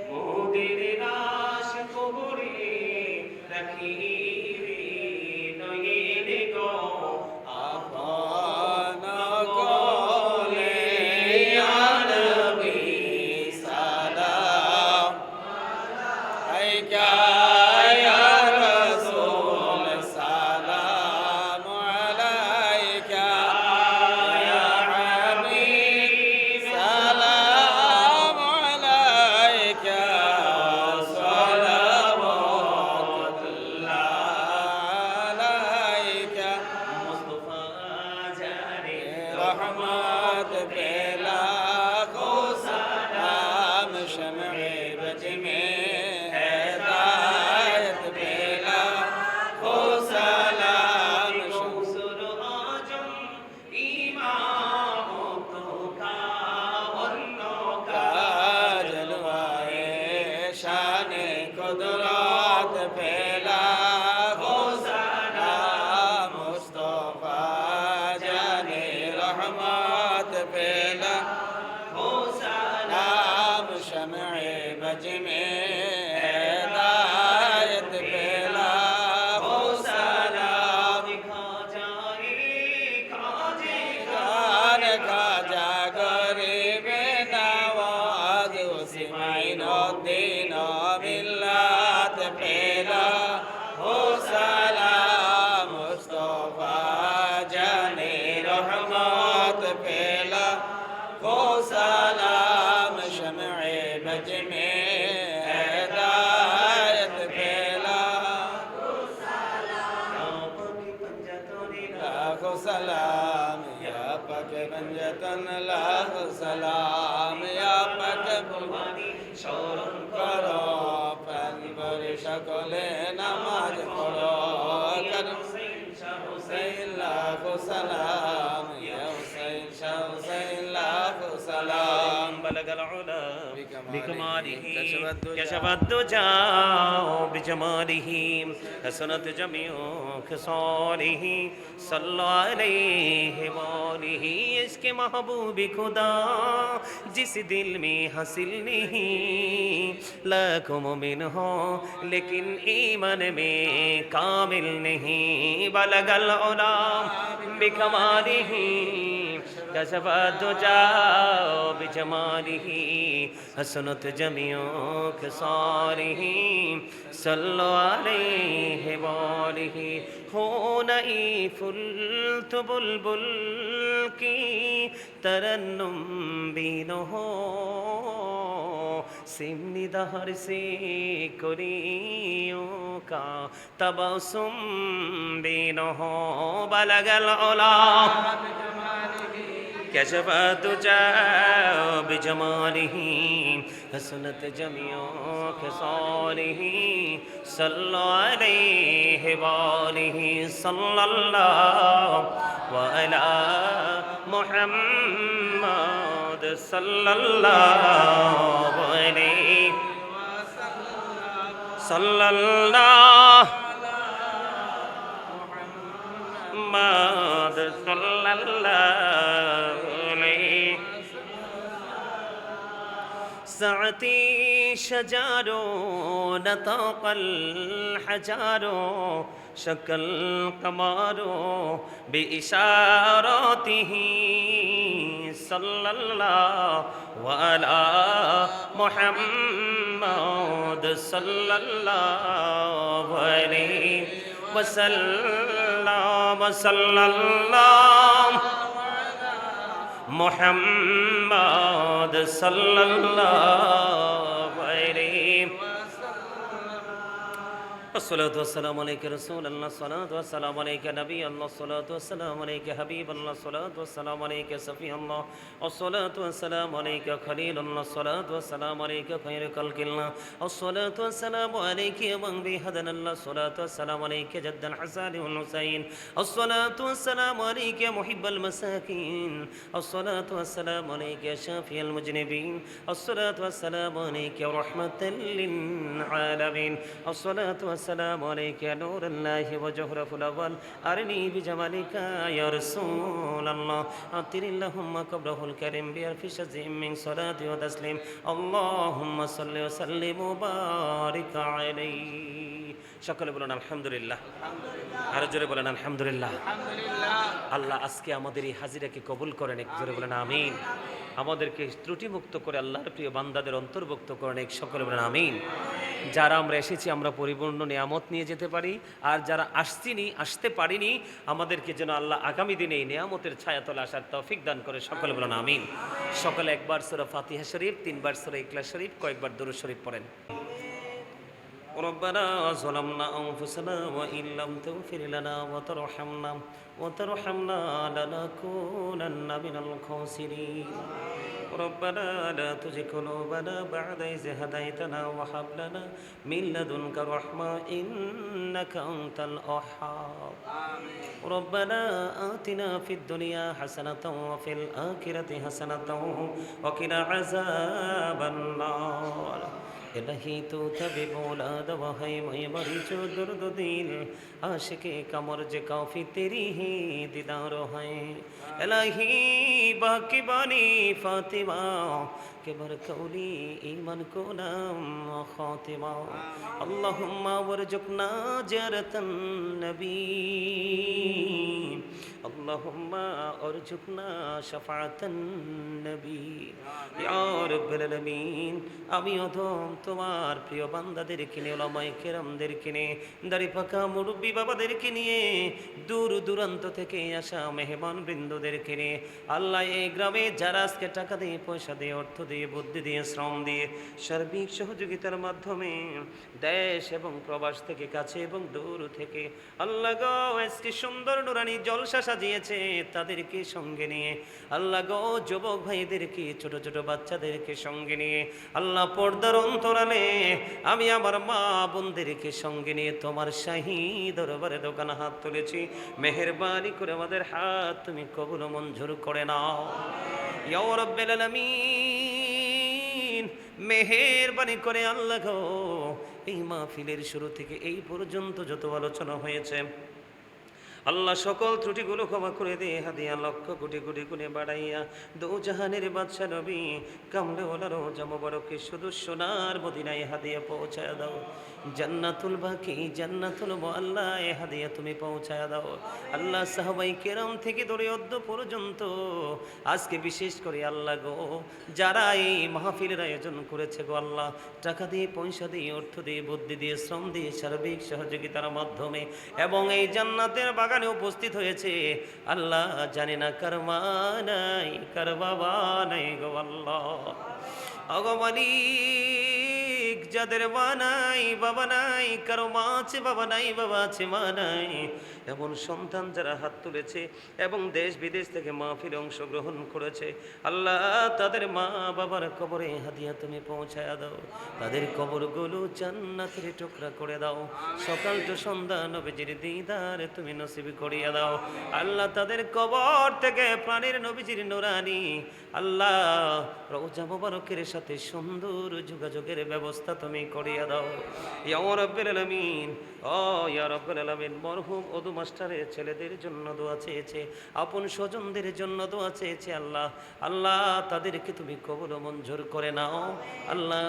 মোদের লাশ কবরে রাখিবে নয়ন গো আপন কোলে। ইয়া নবী সালাম আলাইকা, ইয়া রাসূল সালাম আলাইকা, ইয়া হাবিব সালাম আলাইকা, সালাওয়াতুল্লাহ আলাইকা। মুস্তাফা জানে রহমত পেলা को सलाम, शम्ए बज में हिदायत पेला को सलाम, शमसुल आजम इमाम तो का उन्नों का जलवाए शान कुदरत पेला को सलाम, मुस्तफा जाने रहमत पेला को सलाम, शम्ए پھیلا کو سلام شمع بج میں ہدایت پھیلا لاکھوں سلام یا پاک پنجتن لاکھوں سلام یا پاک بلوانی স্মরণ করো প্রাণ ভরে সকলে নামাজ পড়ো কারণ শাহ হুসাইন লাখো সালাম ইয়া হুসাইন শাহ হুসাইন লাখো সালাম بلغ العلا بكماله كشف الدجى الدجى بجماله حسنت جميع خصاله صلى عليه وآله عشق محبوب خدا जिस दिल में हासिल नहीं लाखों मोमिन हो लेकिन ईमान में कामिल नहीं बलगल उलाम बिकमालिही كشف الدجى بجماله حسنت جميع خصاله صلوا عليه وآله हो नहीं फुलत बुलबुल की तरन्नुम भी न हो सिमनी दहर से कुरियों का तबसुम भी न हो बलगल उला كشف الدجى بجماله حسنت جميع خصاله صلى عليه وآله صلى الله وعلى محمد صلى الله عليه صلى الله محمد صلى الله عليه سعتي شجار نطق الحجار شك القمر بإشاراته صلى الله وعلى محمد صلى الله عليه وسلم صلى الله محمد صلى الله عليه الصلاة والسلام عليك رسول الله الصلاة والسلام عليك نبي الله الصلاة والسلام عليك حبيب الله الصلاة والسلام عليك صفي الله الصلاة والسلام عليك خليل الله الصلاة والسلام عليك خير خلق الله الصلاة والسلام عليك من بهدنا الله الصلاة والسلام عليك جد الحسن والحسين الصلاة والسلام عليك محب المساكين الصلاة والسلام عليك شافي المذنبين الصلاة والسلام عليك رحمة للعالمين الصلاة والسلام عليك نور الله وجهر الأول أرني بجمالك يا رسول الله أطر اللهم قبره الكريم بألف شزء من صلاة وتسليم اللهم صل وسلم وبارك عليه সকলে বলেন আলহামদুলিল্লাহ আর জোরে বলেন আলহামদুলিল্লাহ আল্লাহ আজকে আমাদের এই হাজিরাকে কবুল করেন এক জোরে বলেন আমিন আমাদেরকে ত্রুটিমুক্ত করে আল্লাহর প্রিয় বান্দাদের অন্তর্ভুক্ত করেন এক সকলে বলেন আমিন যারা আমরা এসেছি আমরা পরিপূর্ণ নিয়ামত নিয়ে যেতে পারি আর যারা আসতে পারিনি আমাদেরকে যেন আল্লাহ আগামী দিনে এই নিয়ামতের ছায়াতলে আসার তৌফিক দান করে সকলে বলেন আমিন সকলে একবার সূরা ফাতিহা শরীফ তিনবার সূরা ইখলাস শরীফ কয়েকবার দরুদ শরীফ পড়েন ربنا ظلمنا أنفسنا وإن لم تغفر لنا وترحمنا لنكونن من الخاسرين ربنا لا تزغ قلوبنا بعد إذ هديتنا وهب لنا من لدنك رحمة إنك أنت الوهاب ربنا آتنا في الدنيا حسنة وفي الآخرة حسنة وقنا عذاب النار الہی تو تبی بولاد وہی میں مری جو درد دل عاشق کمر ج کافی تیری ہی دیدار ہیں الہی باقی بانی فاطمہ کے برکولی ایمان کو نام خاتمہ اللہم ورزقنا زیارت النبی আল্লাহুম্মা আরজুকনা শাফাআতান নবী ইয়া রাব্বাল আলামিন। আমি অধম তোমার প্রিয় বান্দাদেরকে নিয়ে, ওলামায়ে কেরামদেরকে নিয়ে, দাড়ি পাকা মুরব্বী বাবাদেরকে নিয়ে, দূর দূরান্ত থেকে আসা মেহমান বৃন্দদেরকে নিয়ে, আল্লাহ এই গ্রামে যারা আজকে টাকা দিয়ে, পয়সা দিয়ে, অর্থ দিয়ে, বুদ্ধি দিয়ে, শ্রম দিয়ে, সার্বিক সহযোগিতার মাধ্যমে দেশ এবং প্রবাস থেকে, কাছে এবং দূর থেকে আল্লাহ গো আজকে সুন্দর নুরানি জলসা সাজিয়েছে, তাদেরকে সঙ্গে নিয়ে আল্লাহ গো যুবক ভাইদেরকে, ছোট ছোট বাচ্চাদেরকে সঙ্গে নিয়ে আল্লাহ পর্দার অন্তরালে আমি আমার মা বোনদেরকে সঙ্গে নিয়ে তোমার শাহী দরবারে দোকানে হাত তুলেছি। মেহেরবানি করে আমাদের হাত তুমি কবুল ও মঞ্জুর করে নাও ইয়া রাব্বাল আলামিন। মেহেরবানি করে আল্লাহ গো এই মাহফিলের শুরু থেকে এই পর্যন্ত যত আলোচনা হয়েছে আল্লাহ সকল ত্রুটিগুলো ক্ষমা করে দিয়ে হাদিয়া লক্ষ কোটি কোটি গুণে বাড়াইয়া দু জাহানের বাদশা নবী কামলে ওলা রোজা মোবারকে শুধু সোনার মদিনায় হাদিয়া পৌঁছায় দাও। জান্নাতুল বাকি, জান্নাতুল মুআল্লা এ হাদিয়া তুমি পৌঁছায় দাও। আল্লাহ সাহাবাই কেরাম থেকে ধরে অদ্য পর্যন্ত আজকে বিশেষ করে আল্লাহ গো যারা এই মাহফিলের আয়োজন করেছে গো আল্লাহ, টাকা দিয়ে, পয়সা দিয়ে, অর্থ দিয়ে, বুদ্ধি দিয়ে, শ্রম দিয়ে, সার্বিক সহযোগিতার মাধ্যমে এবং এই জান্নাতের বাগানে উপস্থিত হয়েছে আল্লাহ, জানি না কার মা নাই, কার বাবা নাই গো আল্লাহ। ওগো মালিক, যাদের মা নাই, বাবা নাই, কারো মা আছে, বাবা নাই, বাবা আছে, মা নাই, এমন সন্তান যারা হাত তুলেছে এবং দেশ বিদেশ থেকে মাহফিলে অংশগ্রহণ করেছে আল্লাহ, তাদের মা বাবার কবরে হাদিয়া তুমি পৌঁছায়া দাও। তাদের কবরগুলো জান্নাতের টুকরা করে দাও। সকাল তো সন্ধ্যা নবীজির দিদার তুমি নসিব করিয়া দাও আল্লাহ। তাদের কবর থেকে প্রাণের নবীজির নুরানি আল্লাহ রওজা মুবারকের সাথে সুন্দর যোগাযোগের ব্যবস্থা তুমি করিয়া দাও ইয়া রাব্বাল আলামিন। ও ইয়া রাব্বাল আলামিন, মরহুম ওদু মাস্টারের ছেলেদের জন্য দোয়া চেয়েছে, আপন স্বজনদের জন্য দোয়া চেয়েছে আল্লাহ। আল্লাহ তাদেরকে তুমি কবুল ও মঞ্জুর করে নাও আল্লাহ।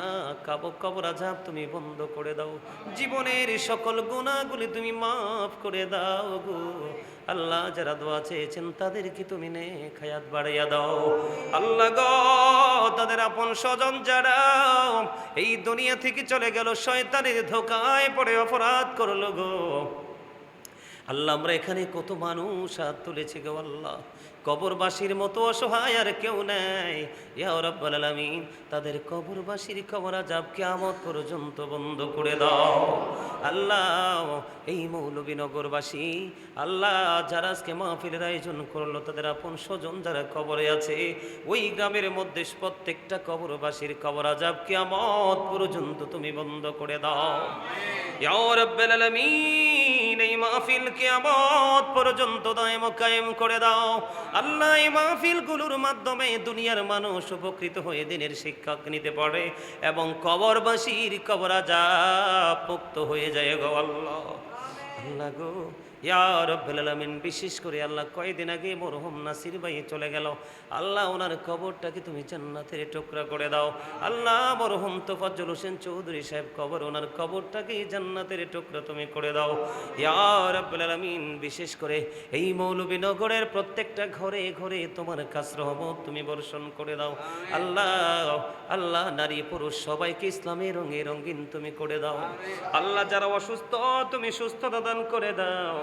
কবর আযাব তুমি বন্ধ করে দাও, জীবনের সকল গুনাহগুলি তুমি মাফ করে দাও গো আল্লাহ। যারা দোয়া চেয়েছেন তাদেরকে তুমি নেক হায়াত বাড়াইয়া দাও আল্লাহ গো। তাদের আপন স্বজন যারা এই দুনিয়া থেকে চলে গেল, শয়তানের ধোকায় পড়ে অপরাধ করলো গো আল্লাহ, আমরা এখানে কত মানুষ হাত তুলেছি গো আল্লাহ, কবরবাসীর মতো অসহায় আর কেউ নাই ইয়া রাব্বাল আলামিন। তাদের কবরবাসীর কবর আযাব কিয়ামত পর্যন্ত বন্ধ করে দাও আল্লাহ। এই মৌলভীনগরবাসী আল্লাহ যারা আজকে মাহফিলের আয়োজন করলো, তাদের আপন স্বজন যারা কবরে আছে, ওই গ্রামের মধ্যে প্রত্যেকটা কবরবাসীর কবর আযাব কিয়ামত পর্যন্ত তুমি বন্ধ করে দাও ইয়া রাব্বাল আলামিন। এই মাহফিল কিয়ামত পর্যন্ত দায়েম কায়েম করে দাও আল্লাহ। এই মাহফিলগুলোর মাধ্যমে দুনিয়ার মানুষ উপকৃত হয়ে দিনের শিক্ষা নিতে পারে এবং কবরবাসীর কবর আযাব মুক্ত হয়ে যায় গো আল্লাহ। আল্লাহ গো ইয়া রাব্বাল আলামিন, বিশেষ করে আল্লাহ কয়েকদিন আগে মরহুম নাসির ভাই চলে গেল আল্লাহ, ওনার কবরটাকে তুমি জান্নাতের টুকরা করে দাও আল্লাহ। মরহুম তোফাজ্জল হোসেন চৌধুরী সাহেব কবর, ওনার কবরটাকে জান্নাতের টুকরা তুমি করে দাও ইয়া রাব্বাল আলামিন। বিশেষ করে এই মৌলভীনগরের প্রত্যেকটা ঘরে ঘরে তোমার খাস রহমত তুমি বর্ষণ করে দাও আল্লাহ। আল্লাহ নারী পুরুষ সবাইকে ইসলামের রঙে রঙিন তুমি করে দাও আল্লাহ। যারা অসুস্থ তুমি সুস্থতা দান করে দাও,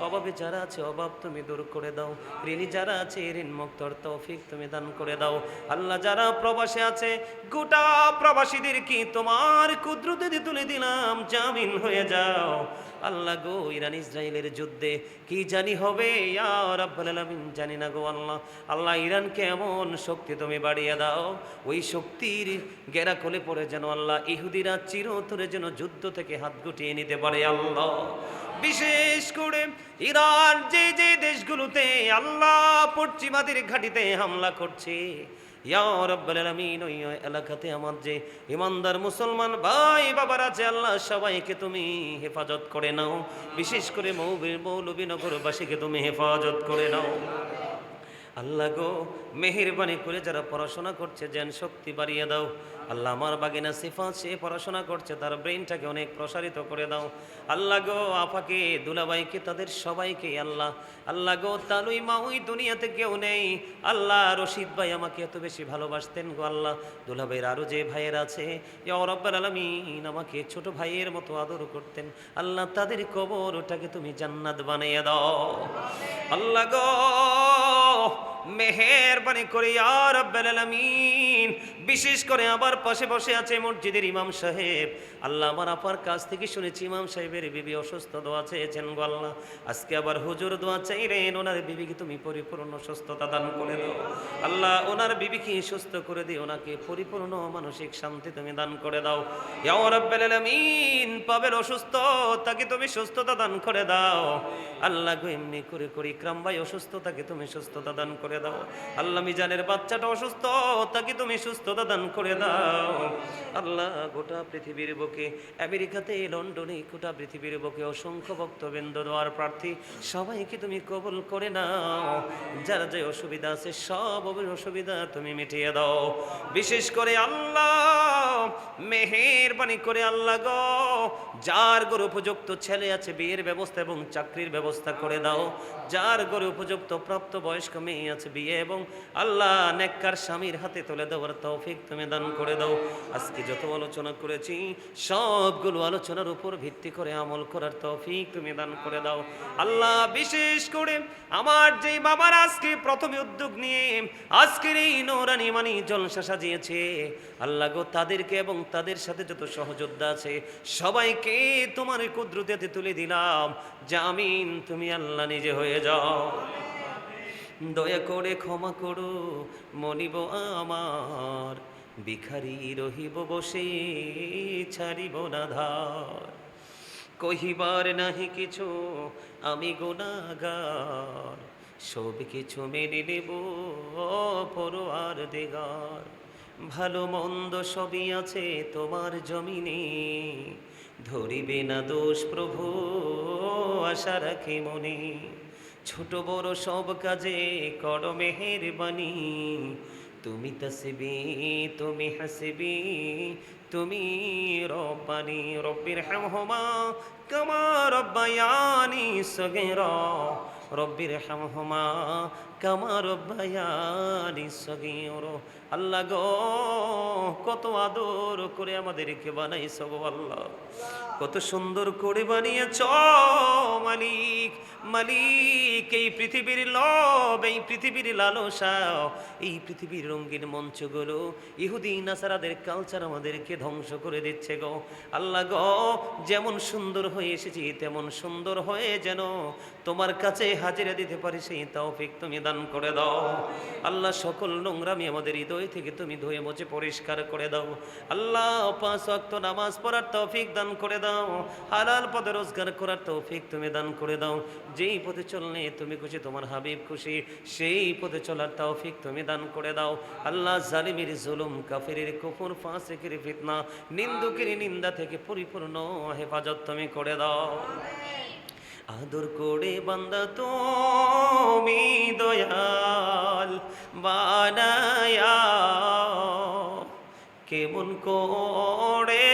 অভাবে যারা আছে অভাব তুমি দূর করে দাও, ঋণী যারা আছে ঋণ মুক্তর তৌফিক তুমি দান করে দাও আল্লাহ। যারা প্রবাসে আছে গোটা প্রবাসীদের কি তোমার কুদরতে তুলে দিলাম, জামিন হয়ে যাও আল্লাহ গো। ইরান ইসরায়েলের যুদ্ধে কি জানি হবে ইয়া রাব্বাল আলামিন, জানি না গো আল্লাহ। আল্লাহ ইরানকে এমন শক্তি তুমি বাড়িয়ে দাও, ওই শক্তির গেরা কোলে পড়ে যেন আল্লাহ ইহুদিরা চিরতরে যেন যুদ্ধ থেকে হাত গুটিয়ে নিতে পারে আল্লাহ। বিশেষ করে ইরান যে যে দেশগুলোতে আল্লাহ পশ্চিমাদের ঘাঁটিতে হামলা করছে ইয়া রাব্বাল আলামিন, ওই এলাকাতে আমার যে ইমানদার মুসলমান ভাই বাবার আছে আল্লাহ, সবাইকে তুমি হেফাজত করে নাও। বিশেষ করে মৌলভীনগরবাসীকে তুমি হেফাজত করে নাও আল্লাহ গো মেহেরবানি করে যারা পড়াশোনা করছে জ্ঞান শক্তি বাড়িয়ে দাও। আল্লাহ আমার বাগিনা সিফাত সে পড়াশোনা করছে তার ব্রেনটাকে অনেক প্রসারিত করে দাও। আল্লাহ গো আপাকে দুলাভাইকে তাদের সবাইকে আল্লাহ, আল্লাহ গো তালুই মা ওই দুনিয়াতে কেউ নেই। আল্লাহ রশিদ ভাই আমাকে এত বেশি ভালোবাসতেন গো আল্লাহ। দুলাভাইয়ের আরও যে ভাইয়ের আছে ইয়া রব্বাল আলামিন আমাকে ছোট ভাইয়ের মতো আদর করতেন। আল্লাহ তাদের কবর ওটাকে তুমি জান্নাত বানিয়ে দাও। আল্লাহ গো মেহেরবানি করে ইয়া রাব্বাল আলামিন বিশেষ করে আবার পাশে বসে আছে মসজিদের ইমাম সাহেব। আল্লাহ আমার আপার কাছ থেকে শুনেছি ইমাম সাহেবের বিবি অসুস্থ, দোয়া চেয়েছেন গো আল্লাহ। আজকে আবার হুজুর দোয়া চাইলেন ওনার বিবিকে তুমি পরিপূর্ণ সুস্থতা দান করে দাও। আল্লাহ ওনার বিবিকে সুস্থ করে দিও, ওনাকে পরিপূর্ণ মানসিক শান্তি তুমি দান করে দাও। ইয়া রাব্বাল আলামিন পাবের অসুস্থ তাকে তুমি সুস্থতা দান করে দাও। আল্লাহ গো এমনি করে করে ইকরাম ভাই অসুস্থ তাকে তুমি সুস্থতা দান করে দাও। আল্লাহ মিজানের বাচ্চাটা অসুস্থ তাকে তুমি সুস্থতা দান করে দাও। আল্লাহ গোটা পৃথিবীর বুকে আমেরিকাতে লন্ডনে গোটা পৃথিবীর বুকে অসংখ্য ভক্তবৃন্দ দোয়ার প্রার্থী সবাইকে তুমি কবুল করে নাও। যারা যে অসুবিধা আছে সব অসুবিধা তুমি মিটিয়ে দাও। বিশেষ করে আল্লাহ মেহেরবানি করে আল্লাহ গো যার ঘরে উপযুক্ত ছেলে আছে বিয়ের ব্যবস্থা এবং চাকরির ব্যবস্থা করে দাও। যার ঘরে উপযুক্ত প্রাপ্ত বয়স্ক মেয়ে আছে বিয়ে এবং আল্লাহ নেককার স্বামীর হাতে তুলে দেওয়ার তৌফিক তুমি দান করে দাও। আজকে যত আলোচনা করেছি সবগুলো আলোচনার উপর ভিত্তি করে আমল করার তৌফিক তুমি দান করে দাও। আল্লাহ বিশেষ করে আমার যেই বাবার আজকে প্রথমে উদ্যোগ নিয়ে আজকের এই নৌরানি মানি জলসা সাজিয়েছে আল্লাহ গো তাদেরকে এবং তাদের সাথে যত সহযোদ্ধা আছে সবাইকে তোমার কুদরতে তুলে দিলাম। জামিন তুমি আল্লাহ নিজে হয়ে যাও। দয়া করে ক্ষমা করো মনিব আমার, ভিখারি রহিব বসে ছাড়িব না ধার। কহিবার নাহি কিছু আমি গুনাহগার, সব কিছু মেনে নেব পরোয়ার দিগার। ভালো মন্দ সবই আছে তোমার জমিনে, ধরিবে না দোষ প্রভু আশা রাখি মনে। ছোট বড় সব কাজে করো মেহেরবানি, তুমি তাসবি তুমি হাসবি তুমি রব্বানি। রব্বির হামহুমা কামা রব্বায়ানি সগীরা, রব্বির হামহুমা কামা রব্বায়ানি সগীরা। আল্লাহ গো কত আদর করে আমাদেরকে বানাইছ গো আল্লাহ, কত সুন্দর করে বানিয়েছ মালিক। মালিক এই পৃথিবীর লোভ, এই পৃথিবীর লালসা, এই পৃথিবীর রঙিন মঞ্চগুলো ইহুদি নাসারাদের কালচার আমাদেরকে ধ্বংস করে দিচ্ছে গো আল্লাহ গো। যেমন সুন্দর হয়ে এসেছি তেমন সুন্দর হয়ে যেন তোমার কাছে হাজিরা দিতে পারি সেই তৌফিক তুমি দান করে দাও। আল্লাহ সকল নোংরামি আমাদের হৃদয় থেকে তুমি ধুয়ে মুছে পরিষ্কার করে দাও। আল্লাহ 5 ওয়াক্ত নামাজ পড়ার তৌফিক দান করে দাও। হালাল পথে রোজগার করার তৌফিক তুমি দান করে দাও। যেই পথে চললে তুমি খুশি, তোমার হাবিব খুশি, সেই পথে চলার তৌফিক তুমি দান করে দাও। আল্লাহ জালিমের জুলুম, কাফিরের কুফর, ফাসিকের ফিতনা, নিন্দুকের নিন্দা থেকে পরিপূর্ণ হেফাজত তুমি করে দাও। আদর করে বান্দা তুমি দয়াল বানায়া, কেমন করে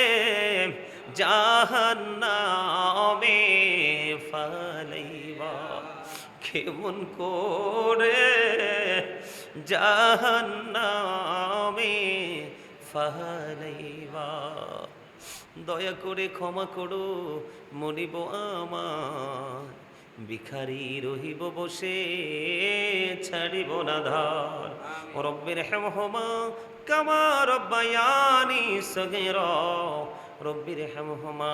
জাহান্নামে ফালাইবা, কেমন করে জাহান্নামে ফালাইবা। দয়া করে ক্ষমা করো মনিব আমার, ভিখারি রহিব বসে ছাড়িব না ধার। রব্বির হামহুমা কামা রব্বায়ানি সগীরা, রব্বির হামহুমা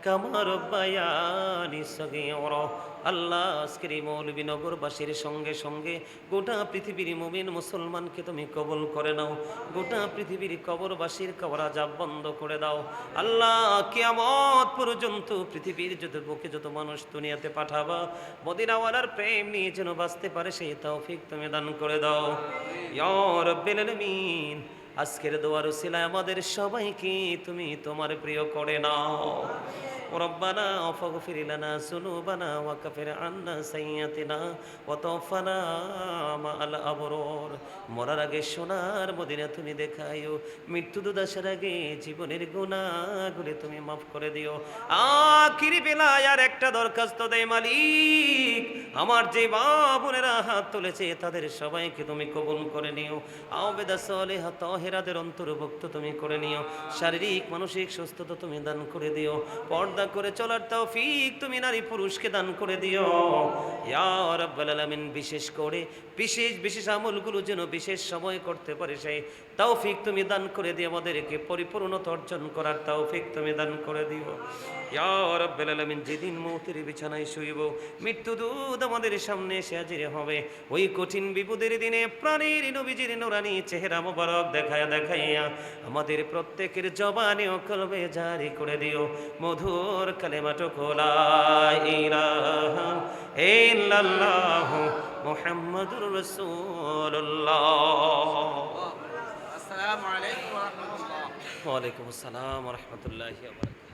কামা রব্বায়ানি সগীরা। আল্লাহ আজকের এই মৌলভীনগরবাসীর সঙ্গে সঙ্গে গোটা পৃথিবীর মুমিন মুসলমানকে তুমি কবুল করে নাও। গোটা পৃথিবীর কবরবাসীর কবর আযাব বন্ধ করে দাও। আল্লাহ কিয়ামত পর্যন্ত পৃথিবীর যত বুকে যত মানুষ দুনিয়াতে পাঠাবা মদিনাওয়ালার প্রেম নিয়ে যেন বাঁচতে পারে সেই তৌফিক তুমি দান করে দাও। ইয়া রাব্বিল আলামিন আজকের দোয়ার উসিলায় আমাদের সবাইকে তুমি তোমার প্রিয় করে নাও। ربنا فاغفر لنا ذنوبنا وكفر عنا سيئاتنا وتوفنا مع الأبرار। মরার আগে সোনার মদিনা তুমি দেখাইও, মৃত্যু দুদাসের আগে জীবনের গুনাহগুলি তুমি মাফ করে দিও। আখিরি বেলায় আর একটা দরখাস্ত দেয় মালিক, আমার যে বাবুনেরা হাত তুলেছে তাদের সবাইকে তুমি কবুল করে নিও। আওবেদা সালেহা তাহেরাদের অন্তর্ভুক্ত তুমি করে নিও। শারীরিক মানসিক সুস্থতা তুমি দান করে দিও। পর্দা করে চলার তৌফিক তুমি নারী পুরুষকে দান করে দিও ইয়া রাব্বাল আলামিন। বিশেষ করে বিশেষ আমলগুলো যেন বিশেষ সময় করতে পারে সেই তৌফিক তুমি দান করে দিও। আমাদেরকে পরিপূর্ণতা অর্জন করার তৌফিক তুমি দান করে দিও ইয়া রাব্বাল আলামিন। যেদিন মৌতের বিছানায় শুইব, মৃত্যু দূত আমাদের সামনে এসে হাজির হবে, ওই কঠিন বিপদের দিনে প্রাণের নবীজির নূরানি চেহারা মোবারক দেখাইয়া আমাদের প্রত্যেকের জবানে ও কলবে জারি করে দিও মধুর কালেমাটুকু লা ইলাহা ইল্লাল্লাহু মুহাম্মাদুর রাসূলুল্লাহ। আসসালামু আলাইকুম ওয়া রাহমাতুল্লাহ। ওয়া আলাইকুম আসসালাম ওয়া রাহমাতুল্লাহি ওয়া বারাকাতুহু।